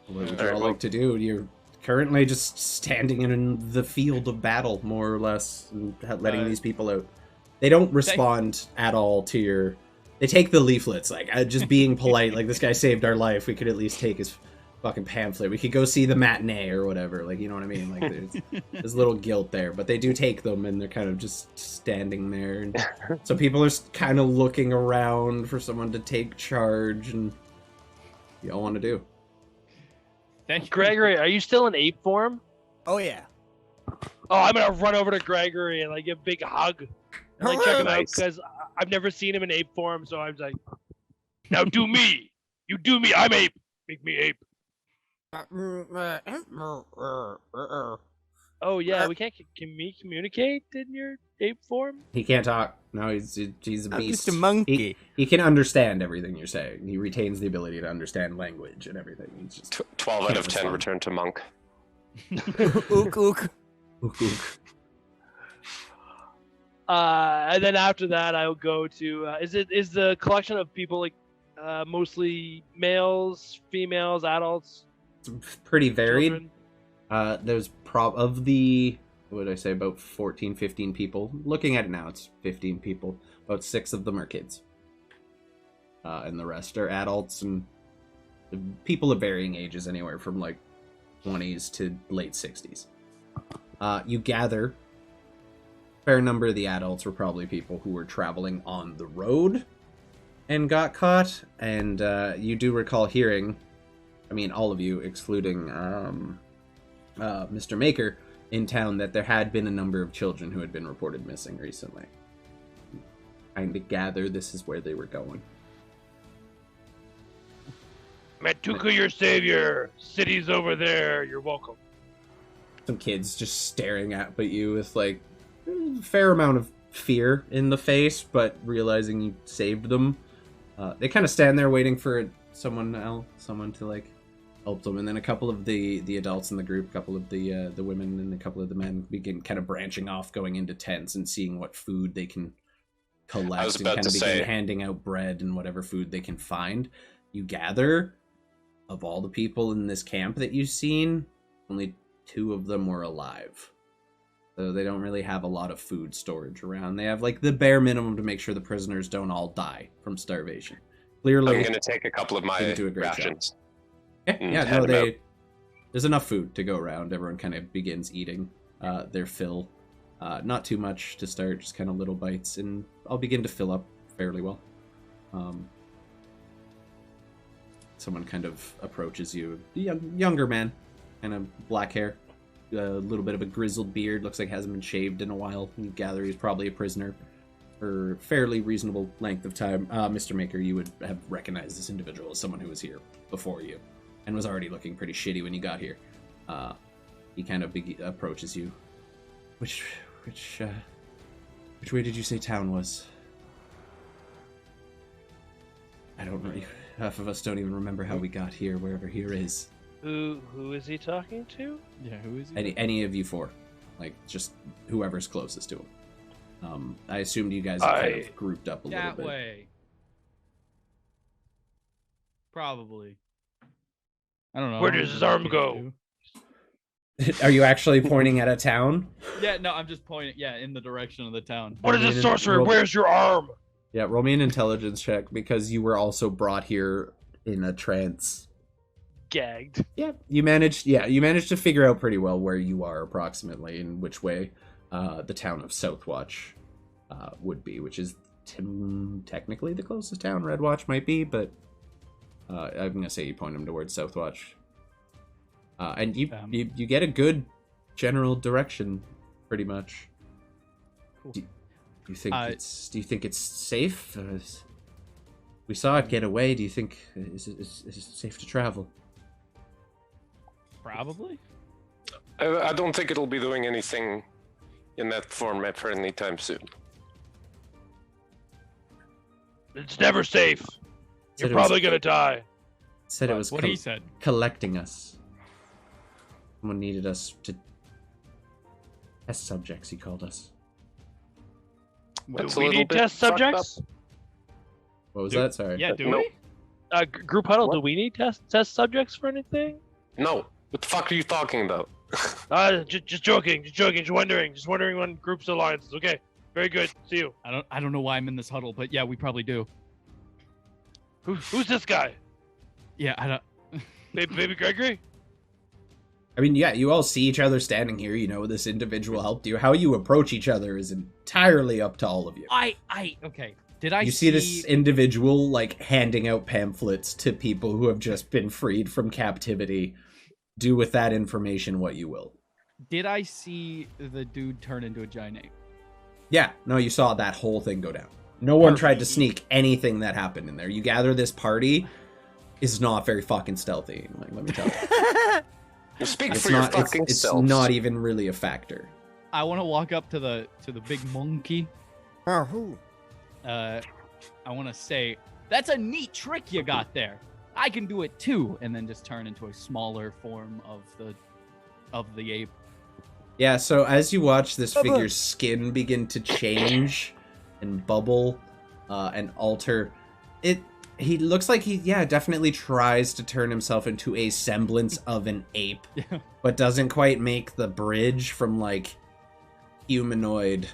What would you all like to do? You're currently just standing in the field of battle, more or less, and letting these people out. They don't respond at all to your... They take the leaflets, like, just being polite, like, this guy saved our life, we could at least take his fucking pamphlet. We could go see the matinee or whatever, like, you know what I mean? Like, there's a little guilt there, but they do take them, and they're kind of just standing there. And so people are kind of looking around for someone to take charge, and you all want to do. Thank you. Gregory, are you still in ape form? Oh yeah. Oh, I'm gonna run over to Gregory and like give a big hug and like check him out because I've never seen him in ape form. So I'm like, now do me. You do me. I'm ape. Make me ape. Oh yeah, we can't. Can we communicate in your ape form? He can't talk. No, he's a I'm beast. just a monkey. He can understand everything you're saying. He retains the ability to understand language and everything. He's just 12 out can't of 10 respond. return to monk. Ook ook. Ook, ook. And then after that, I'll go to. Is the collection of people like mostly males, females, adults? It's pretty varied. Children? There's of the, what did I say, about 14, 15 people. Looking at it now, it's 15 people. About 6 of them are kids. And the rest are adults and people of varying ages, anywhere from like 20s to late 60s. You gather, a fair number of the adults were probably people who were traveling on the road and got caught. And you do recall hearing, I mean, all of you, excluding Mr. Maker, in town, that there had been a number of children who had been reported missing recently. Kind of gather this is where they were going. Matuka, your savior. City's over there. You're welcome. Some kids just staring at you with like a fair amount of fear in the face, but realizing you saved them. They kind of stand there waiting for someone to like help them, and then a couple of the adults in the group, a couple of the women, and a couple of the men begin kind of branching off, going into tents and seeing what food they can collect, and kind of begin handing out bread and whatever food they can find. You gather, of all the people in this camp that you've seen, only 2 of them were alive. So they don't really have a lot of food storage around. They have like the bare minimum to make sure the prisoners don't all die from starvation. Clearly, I'm going to take a couple of my do a great rations. Yeah, no, there's enough food to go around. Everyone kind of begins eating their fill. Not too much to start, just kind of little bites, and I'll begin to fill up fairly well. Someone kind of approaches you, younger man, kind of black hair, a little bit of a grizzled beard, looks like hasn't been shaved in a while. You gather he's probably a prisoner for fairly reasonable length of time. Mr. Maker, you would have recognized this individual as someone who was here before you, and was already looking pretty shitty when you got here. He kind of approaches you. Which way did you say town was? I don't know. Half of us don't even remember how we got here, wherever here is. Who is he talking to? Yeah, who is he? Any of you 4. Like, just whoever's closest to him. I assumed you guys kind of grouped up a little bit. That way. Probably. I don't know. Where does his arm go? Are you actually pointing at a town? Yeah, no, I'm just pointing, in the direction of the town. What is this sorcerer? Where's your arm? Yeah, roll me an intelligence check, because you were also brought here in a trance. Gagged. Yeah, you managed to figure out pretty well where you are approximately, and which way the town of Southwatch would be, which is technically the closest town. Redwatch might be, but I'm gonna say you point them towards Southwatch. And you get a good general direction, pretty much. Cool. Do you think it's safe? We saw it get away. Do you think is it safe to travel? Probably. I don't think it'll be doing anything in that format for any time soon. It's never safe. You're Said probably gonna die. Said it was what he said. collecting us. Someone needed us to test subjects. He called us. That's Do a we little need bit test fucked subjects? What was that? Sorry. Yeah, do Nope. we? Group huddle. What? Do we need test subjects for anything? No. What the fuck are you talking about? Just joking. Just wondering when groups alliances. Okay, very good. See you. I don't know why I'm in this huddle, but yeah, we probably do. Who's this guy? Yeah, I don't. Baby Gregory? I mean, yeah, you all see each other standing here. You know, this individual helped you. How you approach each other is entirely up to all of you. Okay. Did I You see this individual, like, handing out pamphlets to people who have just been freed from captivity. Do with that information what you will. Did I see the dude turn into a giant ape? Yeah, no, you saw that whole thing go down. No one tried to Perfect. sneak anything that happened in there. You gather this party is not very fucking stealthy. Like, let me tell you. You speak It's for your not. fucking It's self. not even really a factor. I want to walk up to the big monkey. Oh, who? I want to say, that's a neat trick you got there. I can do it too, and then just turn into a smaller form of the ape. Yeah. So as you watch this figure's skin begin to change and bubble and alter, he looks like he definitely tries to turn himself into a semblance of an ape, Yeah. but doesn't quite make the bridge from like humanoid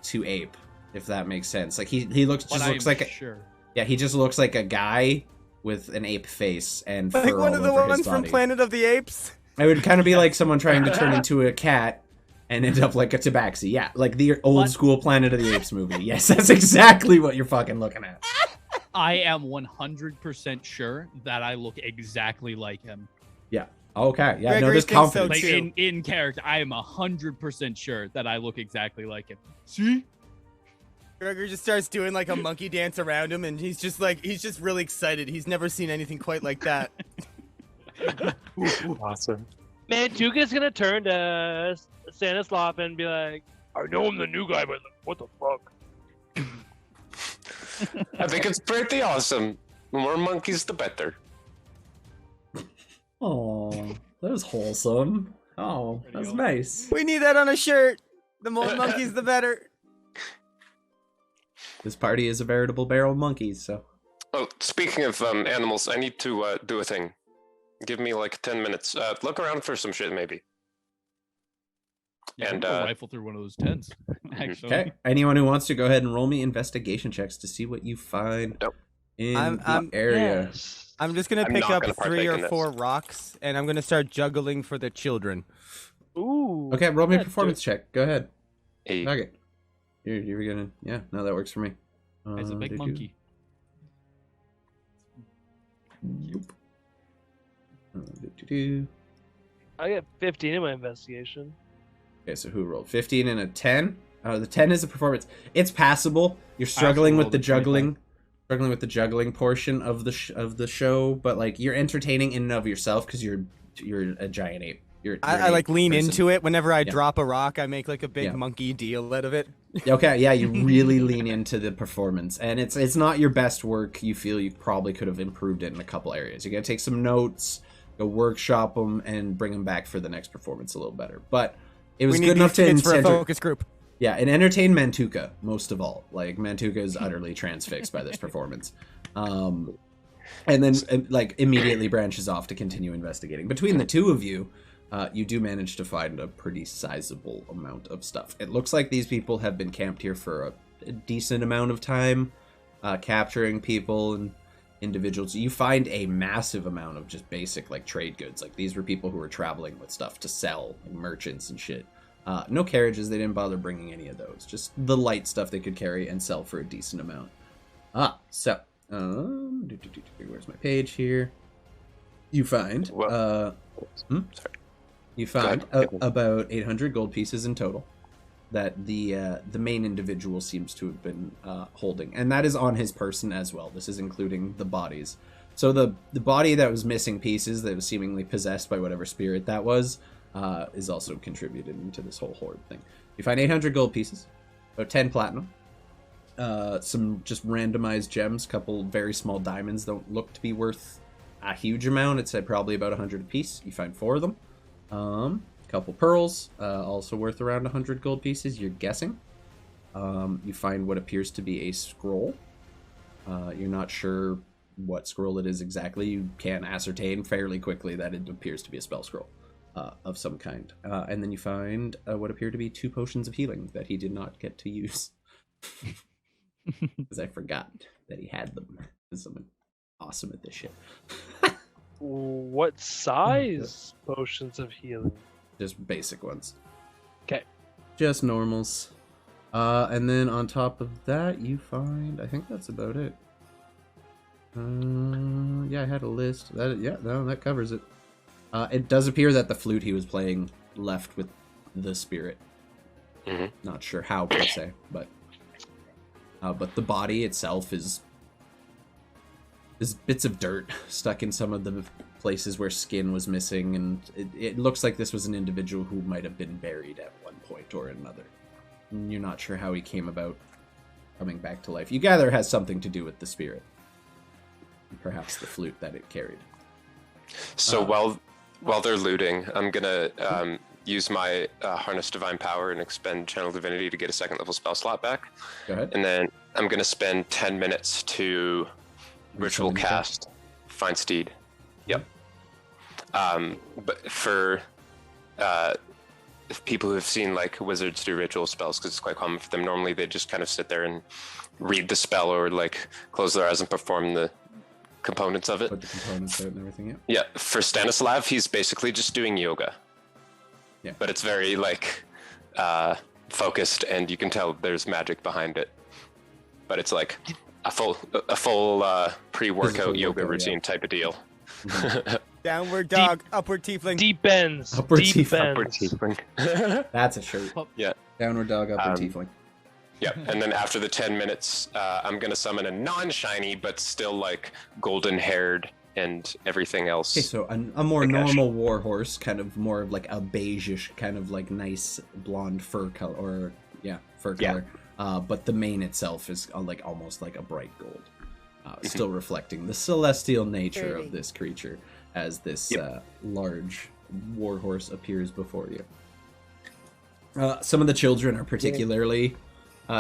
to ape, if that makes sense. Like he looks like sure. he just looks like a guy with an ape face and fur Like one all of the over his ones from body. Planet of the Apes. It would kind of be like someone trying to turn into a cat and end up like a tabaxi. Yeah, like the old What? school Planet of the Apes movie. Yes, that's exactly what you're fucking looking at. I am 100% sure that I look exactly like him. Yeah. Okay. Yeah. Gregory No, there's thinks so, confidence. Like too. in character, I am 100% sure that I look exactly like him. See? Gregor just starts doing like a monkey dance around him, and he's just really excited. He's never seen anything quite like that. Awesome. Mantuka's gonna turn to Stanislav and be like, I know I'm the new guy, but what the fuck? I think it's pretty awesome. The more monkeys, the better. Oh, that was wholesome. Oh, that's awesome. nice. We need that on a shirt. The more monkeys, the better. This party is a veritable barrel of monkeys. So. Oh, speaking of animals, I need to do a thing. Give me like 10 minutes. Look around for some shit, maybe. Yeah, And, I'm gonna rifle through one of those tents. Actually, Okay. Anyone who wants to go ahead and roll me investigation checks to see what you find Nope. in I'm- the area. Yes. I'm just gonna I'm pick not up gonna 3 partake or in this. 4 rocks, and I'm gonna start juggling for the children. Ooh. Okay, roll me a Yeah, do performance check. Go ahead. Hey, Okay. You're gonna. Yeah, no, that works for me. it's a big did you- monkey. Nope. Do-do-do. I got 15 in my investigation. Okay, so who rolled 15 and a 10? The 10 is a performance. It's passable. You're struggling with rolled the a 25. juggling portion of the show, but like you're entertaining in and of yourself because you're a giant ape. You're I an like ape lean person. into it. Whenever I Yeah. drop a rock, I make like a big Yeah. monkey deal out of it. Okay, yeah, you really lean into the performance, and it's not your best work. You feel you probably could have improved it in a couple areas. You gotta take some notes, go workshop them, and bring them back for the next performance a little better. But it was We need good enough these to kids for a enter- focus group. Yeah, and entertain Mantuka most of all. Like Mantuka is utterly transfixed by this performance, and then like immediately branches off to continue investigating. Between the two of you, you do manage to find a pretty sizable amount of stuff. It looks like these people have been camped here for a decent amount of time, capturing people and individuals. You find a massive amount of just basic like trade goods. Like these were people who were traveling with stuff to sell, like merchants and shit. No carriages, they didn't bother bringing any of those. Just the light stuff they could carry and sell for a decent amount. So, where's my page here? You find, Well, you find Go ahead. about 800 gold pieces in total. that the main individual seems to have been holding, and that is on his person as well. This is including the bodies. So the body that was missing pieces, that was seemingly possessed by whatever spirit that was, is also contributed into this whole horde thing. You find 800 gold pieces, about 10 platinum, some just randomized gems, couple very small diamonds, don't look to be worth a huge amount. It's probably about 100 apiece. You find 4 of them. Couple pearls, also worth around 100 gold pieces, you're guessing. You find what appears to be a scroll. You're not sure what scroll it is exactly. You can ascertain fairly quickly that it appears to be a spell scroll of some kind. And then you find what appear to be 2 potions of healing that he did not get to use. Because I forgot that he had them. Because I'm awesome at this shit. What size potions of healing? Just basic ones. Okay. Just normals. And then on top of that, you find... I think that's about it. Yeah, I had a list. That covers it. It does appear that the flute he was playing left with the spirit. Mm-hmm. Not sure how, per se, but the body itself is bits of dirt stuck in some of the places where skin was missing, and it looks like this was an individual who might have been buried at one point or another. And you're not sure how he came about coming back to life. You gather it has something to do with the spirit. Perhaps the flute that it carried. So while they're looting, I'm gonna use my Harness Divine Power and expend Channel Divinity to get a 2nd level spell slot back. Go ahead. And then I'm gonna spend 10 minutes to ritual cast Find Steed. Yep. But for people who have seen like wizards do ritual spells, because it's quite common for them, normally they just kind of sit there and read the spell or like close their eyes and perform the components of it. Put the components out and everything, yeah. Yeah, for Stanislav, he's basically just doing yoga. Yeah. But it's very like focused, and you can tell there's magic behind it. But it's like a full pre-workout yoga routine type of deal. Downward dog, upward tiefling. Deep ends. Upward deep tiefling. ends. Upward tiefling. That's a shirt. Yeah. Downward dog, upward tiefling. Yeah, and then after the 10 minutes, I'm going to summon a non-shiny, but still like golden-haired and everything else. Okay, so a more normal warhorse, kind of more of like a beige-ish, kind of like nice blonde fur color, or fur color. But the mane itself is like almost like a bright gold, still reflecting the celestial nature of this creature as this large warhorse appears before you. Some of the children are particularly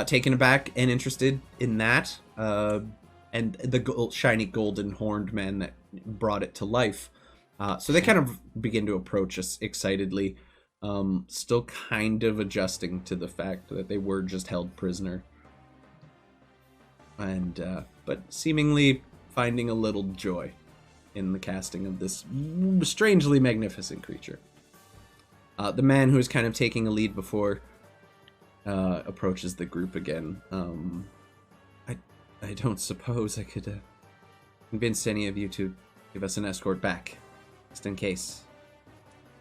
taken aback and interested in that, and the shiny golden horned man that brought it to life. So they kind of begin to approach us excitedly, still kind of adjusting to the fact that they were just held prisoner, and but seemingly finding a little joy in the casting of this strangely magnificent creature. The man who is kind of taking a lead before approaches the group again. I don't suppose I could convince any of you to give us an escort back, just in case.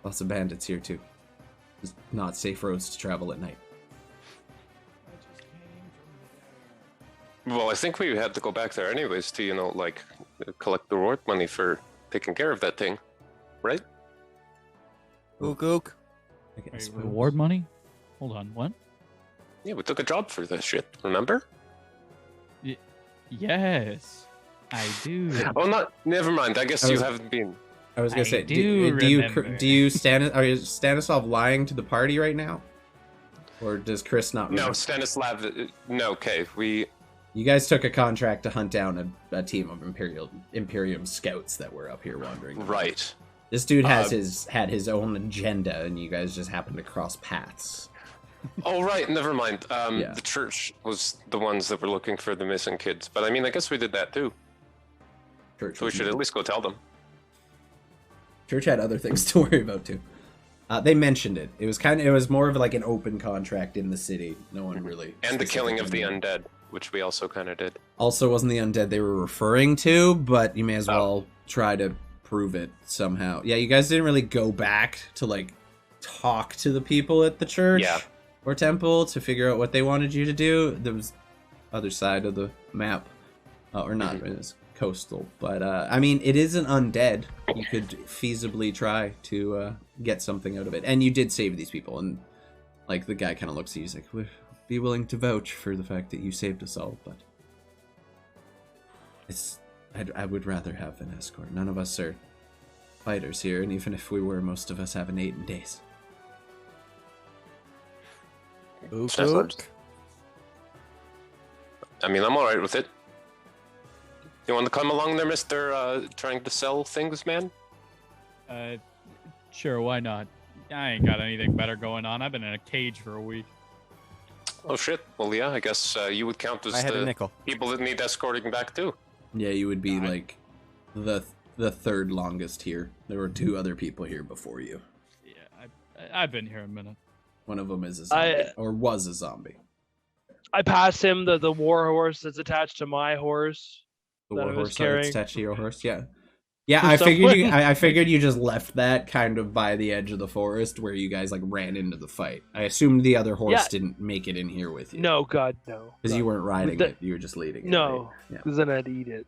Lots of bandits here too. It's not safe roads to travel at night. Well, I think we had to go back there anyways to, like, collect the reward money for taking care of that thing, right? Ook ook. Wait, reward money? Hold on, what? Yeah, we took a job for this shit, remember? Yes, I do. Oh, never mind. I guess you haven't been. I was gonna say, do you are you Stanislav lying to the party right now, or does Chris not remember? No, Stanislav. No, okay. You guys took a contract to hunt down a team of Imperium scouts that were up here wandering. Right. This dude had his own agenda, and you guys just happened to cross paths. Oh, right. Never mind. The church was the ones that were looking for the missing kids, but I mean, I guess we did that too. So we should at least go tell them. Church had other things to worry about too. They mentioned it. It was more of like an open contract in the city. No one really. And the killing of the undead, which we also kind of did. Also wasn't the undead they were referring to, but you may as well try to prove it somehow. Yeah, you guys didn't really go back to like talk to the people at the church or temple to figure out what they wanted you to do. There was other side of the map, or not, it's coastal. But I mean, it isn't undead. You could feasibly try to get something out of it, and you did save these people. And like the guy kind of looks at you, he's like, "We'd be willing to vouch for the fact that you saved us all, but I would rather have an escort. None of us are fighters here, and even if we were, most of us haven't eaten days." I mean, I'm alright with it. You want to come along there, Mr. Trying to sell things, man? Sure, why not? I ain't got anything better going on. I've been in a cage for a week. Oh shit. Well, yeah, I guess you would count as I had a the nickel. people that need escorting back too. Yeah, you would be like the third longest here. There were 2 other people here before you. Yeah, I've been here a minute. One of them is a zombie, or was a zombie. I pass him the war horse that's attached to my horse. The that war I was horse that's carrying. attached to your horse. Yeah, yeah. I figured you. I figured you just left that kind of by the edge of the forest where you guys like ran into the fight. I assumed the other horse didn't make it in here with you. No, God, no. Because you weren't riding it. You were just leading it. No, right? because then I'd eat it.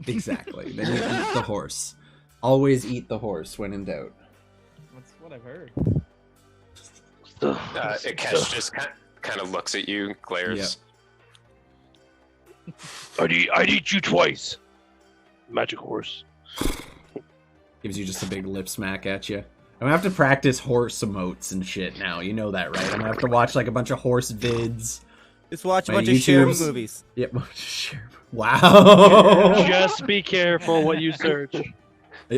Yeah, exactly. Then you eat the horse. Always eat the horse when in doubt. That's what I've heard. Ikesh just kind of looks at you, glares. I'd eat you twice. Magic horse. Gives you just a big lip smack at you. I'm gonna have to practice horse emotes and shit now. You know that, right? I'm gonna have to watch like a bunch of horse vids. Just watch a My bunch of Sherm YouTubes. movies. Yep. Wow. Just be careful what you search.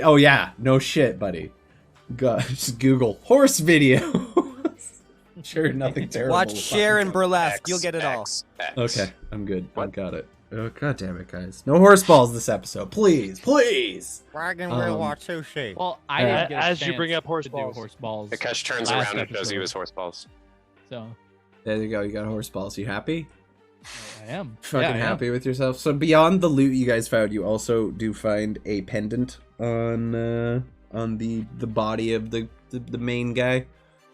Oh yeah, no shit, buddy. Just Google horse video. Sure, nothing terrible. Watch Cher and Burlesque. You'll get it all. X. Okay, I'm good. I What? got it. Oh god damn it, guys! No horse balls this episode, please, please. Wagon will watch sushi. Well, I didn't get a as you chance bring up horse to do balls. horse balls. Ikesh turns Last around and shows you episode. his horse balls. So There you go. You got horse balls. You happy? I am Fucking Yeah, I am. happy with yourself. So beyond the loot you guys found, you also do find a pendant on the body of the main guy.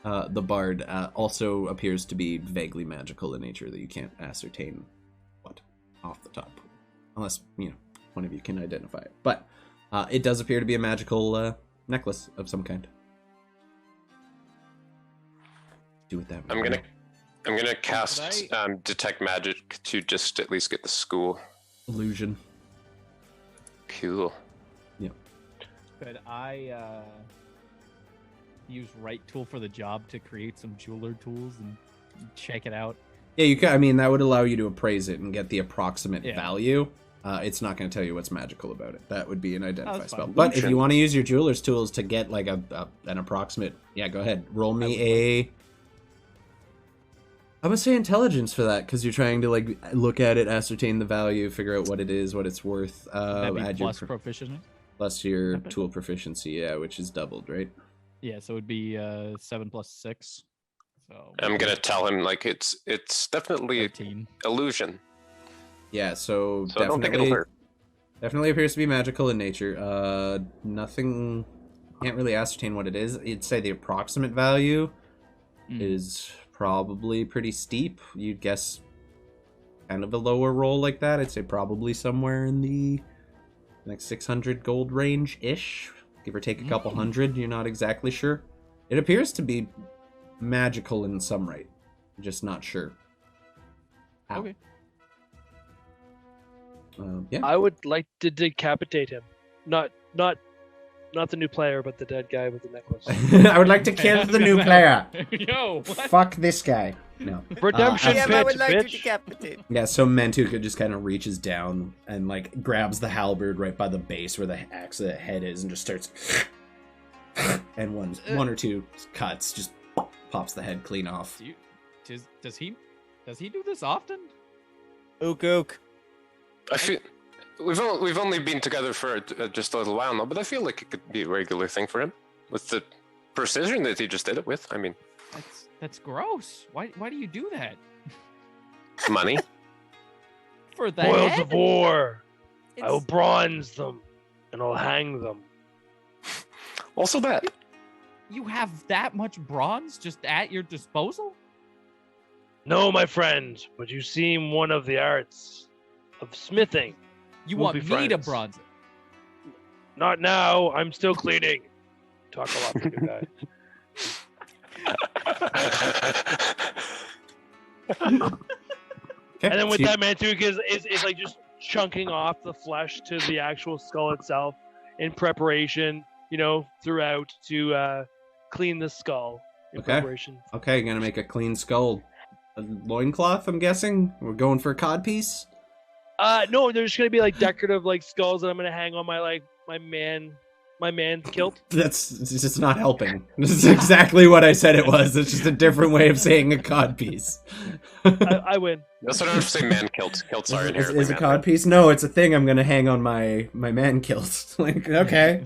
The bard also appears to be vaguely magical in nature that you can't ascertain what off the top, unless one of you can identify it. But it does appear to be a magical necklace of some kind. Do with that. I'm gonna cast detect magic to just at least get the school. illusion. Cool. Could I use right tool for the job to create some jeweler tools and check it out? Yeah, you can. I mean, that would allow you to appraise it and get the approximate Yeah. value. It's not going to tell you what's magical about it. That would be an identify that's spell. fine. But if you want to use your jeweler's tools to get like an approximate, yeah, go ahead. Roll me a. I would say intelligence for that because you're trying to like look at it, ascertain the value, figure out what it is, what it's worth. That'd be Add plus your proficiency. plus your Okay. tool proficiency, yeah, which is doubled, right? Yeah, so it'd be 7 plus 6. So I'm gonna tell him like it's definitely 13. illusion. Yeah, so So I don't think it'll definitely. hurt. Definitely appears to be magical in nature. Nothing. Can't really ascertain what it is. You'd say the approximate value is probably pretty steep. You'd guess kind of a lower roll like that. I'd say probably somewhere in the like 600 gold range ish, give or take a couple hundred. You're not exactly sure. It appears to be magical in some right. I'm just not sure. How. Okay. Yeah. I would like to decapitate him. Not the new player, but the dead guy with the necklace. I would like to kill the new player. Yo, what? Fuck this guy. No. Redemption Yeah, pitch, I would like to bitch. decapitate. Yeah, so Mantuka just kind of reaches down and like grabs the halberd right by the base where the axe head is and just starts and one or two cuts just pops the head clean off. Does he do this often? Ook ook. I feel we've only been together for just a little while now, but I feel like it could be a regular thing for him with the precision that he just did it with. I mean, That's gross. Why do you do that? money. For the Boils head? of war. I It's- will bronze them, and I'll hang them. Also that. You have that much bronze just at your disposal? No, my friend, but you seem one of the arts of smithing. You We'll want be me to friends. bronze it? Not now. I'm still cleaning. Talk a lot to you guy. Okay. And then with so you- that, Mantuk is like just chunking off the flesh to the actual skull itself in preparation, throughout to clean the skull in Okay. preparation. Okay, you're gonna make a clean skull. A loincloth, I'm guessing? We're going for a codpiece? No, there's gonna be like decorative like skulls that I'm gonna hang on my man kilt. It's just not helping. This is exactly what I said it was. It's just a different way of saying a codpiece. I win. That's what I have to say. Man kilts. Kilts are inherently Is a manly. codpiece? No, it's a thing I'm gonna hang on my man kilt. Like, okay.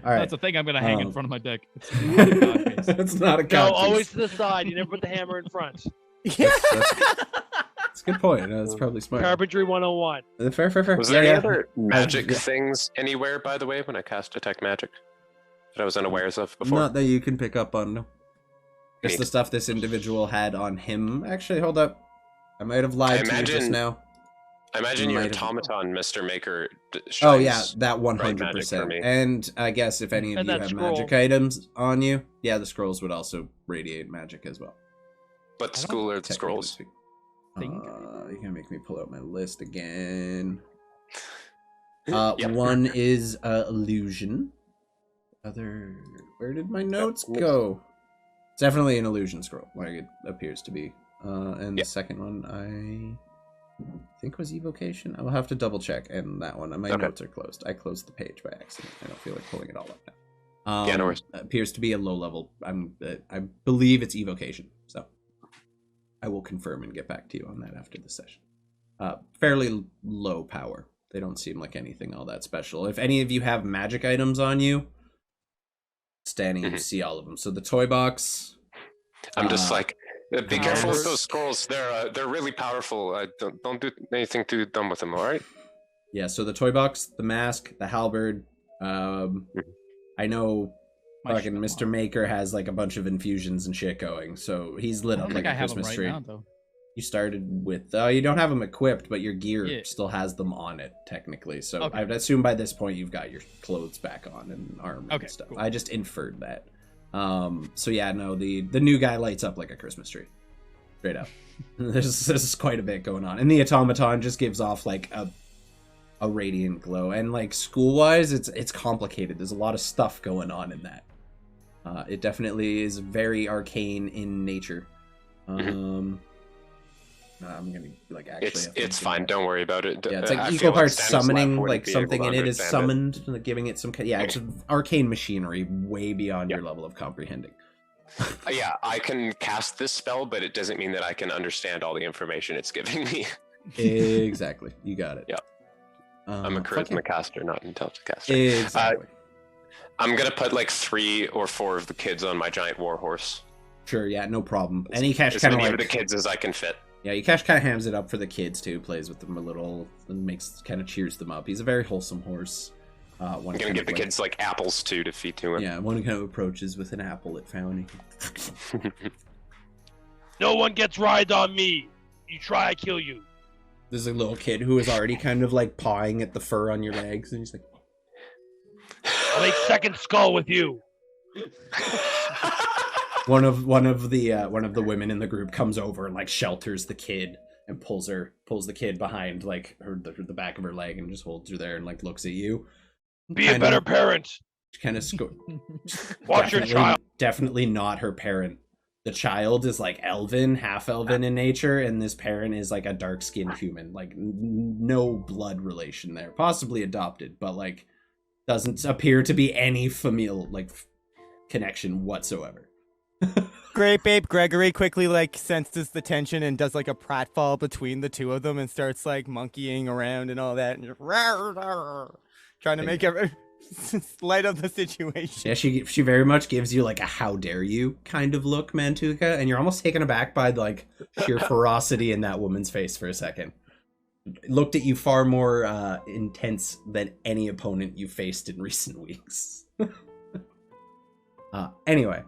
All right. That's the thing I'm gonna hang in Um, front of my deck. It's not a codpiece. It's not a No, codpiece. always to the side. You never put the hammer in front. Yeah. That's a good point. That's probably smart. Carpentry 101. Fair. Was there Yeah, any yeah. other magic yeah. things anywhere, by the way, when I cast Detect Magic that I was unawares of before? Not that you can pick up on, no. Just Neat. the stuff this individual had on him. Actually, hold up. I might have lied to you just imagine- now. I imagine your Might have- automaton, Mr. Maker. Oh yeah, shines that bright magic 100%. for me. And I guess if any of And you that have scroll. magic items on you, yeah, the scrolls would also radiate magic as well. But the school or the Technically scrolls? speaking. Think. You're gonna make me pull out my list again. Yep. One is illusion. Where did my notes go? It's definitely an illusion scroll, like it appears to be. And Yep. the second one I think was evocation. I will have to double check. And that one, my Okay. notes are closed. I closed the page by accident. I don't feel like pulling it all up now. Yeah, no worries. Appears to be a low level. I believe it's evocation. So I will confirm and get back to you on that after the session. Fairly low power. They don't seem like anything all that special. If any of you have magic items on you, standing, you Mhm. see all of them. So the toy box. I'm just like, be careful with powers. those scrolls. They're really powerful. Don't do anything too dumb with them. All right. Yeah, so the toy box, the mask, the halberd. I know My fucking shit, Mr. wow. Maker has like a bunch of infusions and shit going, so he's lit I up don't like think I a have them Christmas right tree. now though. You started with you don't have them equipped, but your gear Yeah. still has them on it technically. So Okay. I'd assume by this point you've got your clothes back on and armor Okay, and stuff. cool. I just inferred that. So yeah, no, the new guy lights up like a Christmas tree. Straight up. There's quite a bit going on. And the automaton just gives off like a radiant glow. And like school wise, it's complicated. There's a lot of stuff going on in that. It definitely is very arcane in nature. I'm gonna like actually. have to It's do fine. that. Don't worry about it. Yeah, it's I like feel equal parts Stanislav summoning, wouldn't like be able something to in it is understand summoned, like giving it some. Yeah, it's arcane machinery, way beyond your level of comprehending. Yeah, I can cast this spell, but it doesn't mean that I can understand all the information it's giving me. Exactly, you got it. Yeah. I'm a fuck charisma caster, not an intelligence caster. yeah. Exactly. I'm gonna put like 3 or 4 of the kids on my giant war horse. Sure, yeah, no problem. And Ekash As kind of many like of the kids as I can fit. yeah, Ekash kind of hams it up for the kids too. Plays with them a little and kind of cheers them up. He's a very wholesome horse. One I'm gonna kind give of the like- kids like apples too to feed to him. Yeah, one kind of approaches with an apple it found. No one gets rides on me. You try, I kill you. There's a little kid who is already kind of like pawing at the fur on your legs, and he's like, I'll make second skull with you. one of the women in the group comes over and like shelters the kid and pulls the kid behind like the back of her leg and just holds her there and like looks at you. Be a better parent. Kind of Watch your child. Definitely not her parent. The child is like elven, half elven in nature, and this parent is like a dark skinned human. Like no blood relation there. Possibly adopted, but like doesn't appear to be any familial like connection whatsoever. Great Babe Gregory quickly like senses the tension and does like a pratfall between the two of them and starts like monkeying around and all that and just, trying to make every light of the situation. Yeah, she very much gives you like a how dare you kind of look, Mantuka, and you're almost taken aback by like sheer ferocity in that woman's face for a second. Looked at you far more intense than any opponent you faced in recent weeks. Anyway,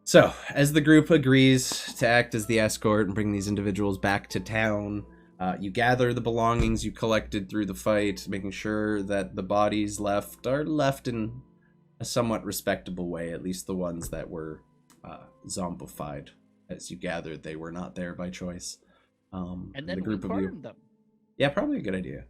So, as the group agrees to act as the escort and bring these individuals back to town, you gather the belongings you collected through the fight, making sure that the bodies left are left in a somewhat respectable way, at least the ones that were zombified. As you gathered, they were not there by choice. And then the group we of you, burned them. yeah, probably a good idea.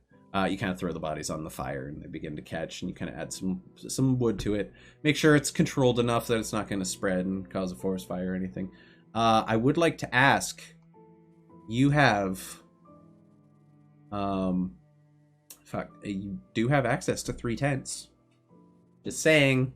You kind of throw the bodies on the fire and they begin to catch, and you kind of add some wood to it. Make sure it's controlled enough that it's not going to spread and cause a forest fire or anything. I would like to ask, you have, you do have access to 3 tents. Just saying.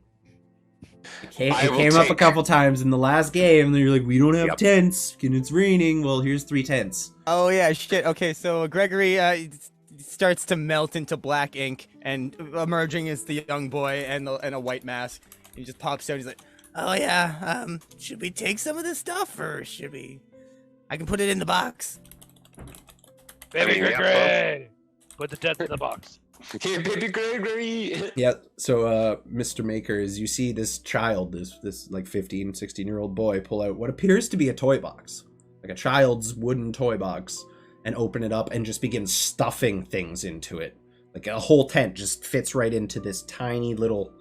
It came up a couple times in the last game, and you're like, we don't have tents, and it's raining. Well, here's 3 tents. Oh yeah, shit. Okay, so Gregory starts to melt into black ink, and emerging is the young boy and a white mask. He just pops out. He's like, "Oh yeah, should we take some of this stuff, or should we? I can put it in the box." Baby Gregory, put the tent in the box. Here, baby Gregory. Yeah, so Mr. Maker, as you see this child, this like 15, 16-year-old boy pull out what appears to be a toy box, like a child's wooden toy box, and open it up and just begin stuffing things into it. Like a whole tent just fits right into this tiny little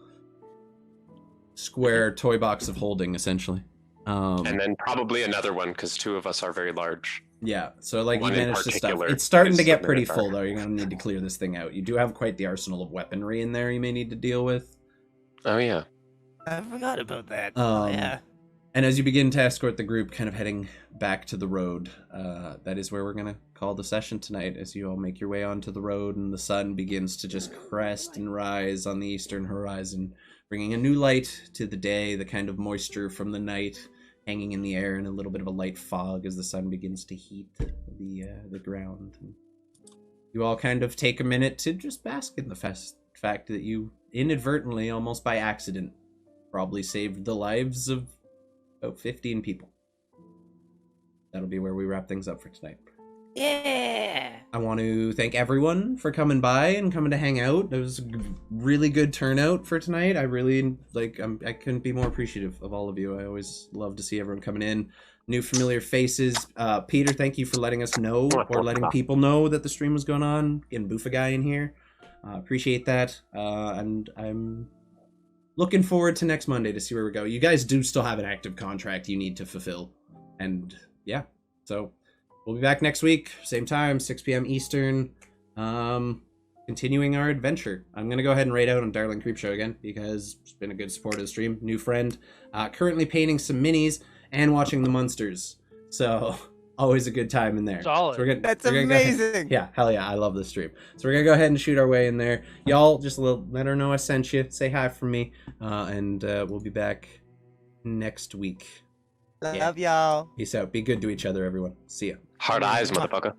square toy box of holding, essentially. And then probably another one, because 2 of us are very large. Yeah, so like One you in managed to stuff. particular It's starting is to get something pretty that's full, though. You're going to need to clear this thing out. You do have quite the arsenal of weaponry in there you may need to deal with. Oh yeah. I forgot about that. Yeah. And as you begin to escort the group, kind of heading back to the road, that is where we're going to call the session tonight, as you all make your way onto the road and the sun begins to just crest and rise on the eastern horizon, bringing a new light to the day, the kind of moisture from the night hanging in the air, and a little bit of a light fog as the sun begins to heat the ground. And you all kind of take a minute to just bask in the fact that you inadvertently, almost by accident, probably saved the lives of about 15 people. That'll be where we wrap things up for tonight. Yeah. I want to thank everyone for coming by and coming to hang out. It was a really good turnout for tonight. I really, I couldn't be more appreciative of all of you. I always love to see everyone coming in. New familiar faces. Peter, thank you for letting us know, or letting people know that the stream was going on. Getting Boofa Guy in here. Appreciate that. And I'm looking forward to next Monday to see where we go. You guys do still have an active contract you need to fulfill. And yeah, so we'll be back next week, same time, 6 p.m. Eastern, continuing our adventure. I'm going to go ahead and raid out on Darling Creepshow again, because it's been a good support of the stream. New friend. Currently painting some minis and watching the Munsters. So, always a good time in there. Solid. So That's amazing. Yeah, hell yeah, I love this stream. So we're going to go ahead and shoot our way in there. Y'all, just let her know I sent you. Say hi from me. And we'll be back next week. Love y'all. Peace out. Be good to each other, everyone. See ya. Hard eyes, motherfucker.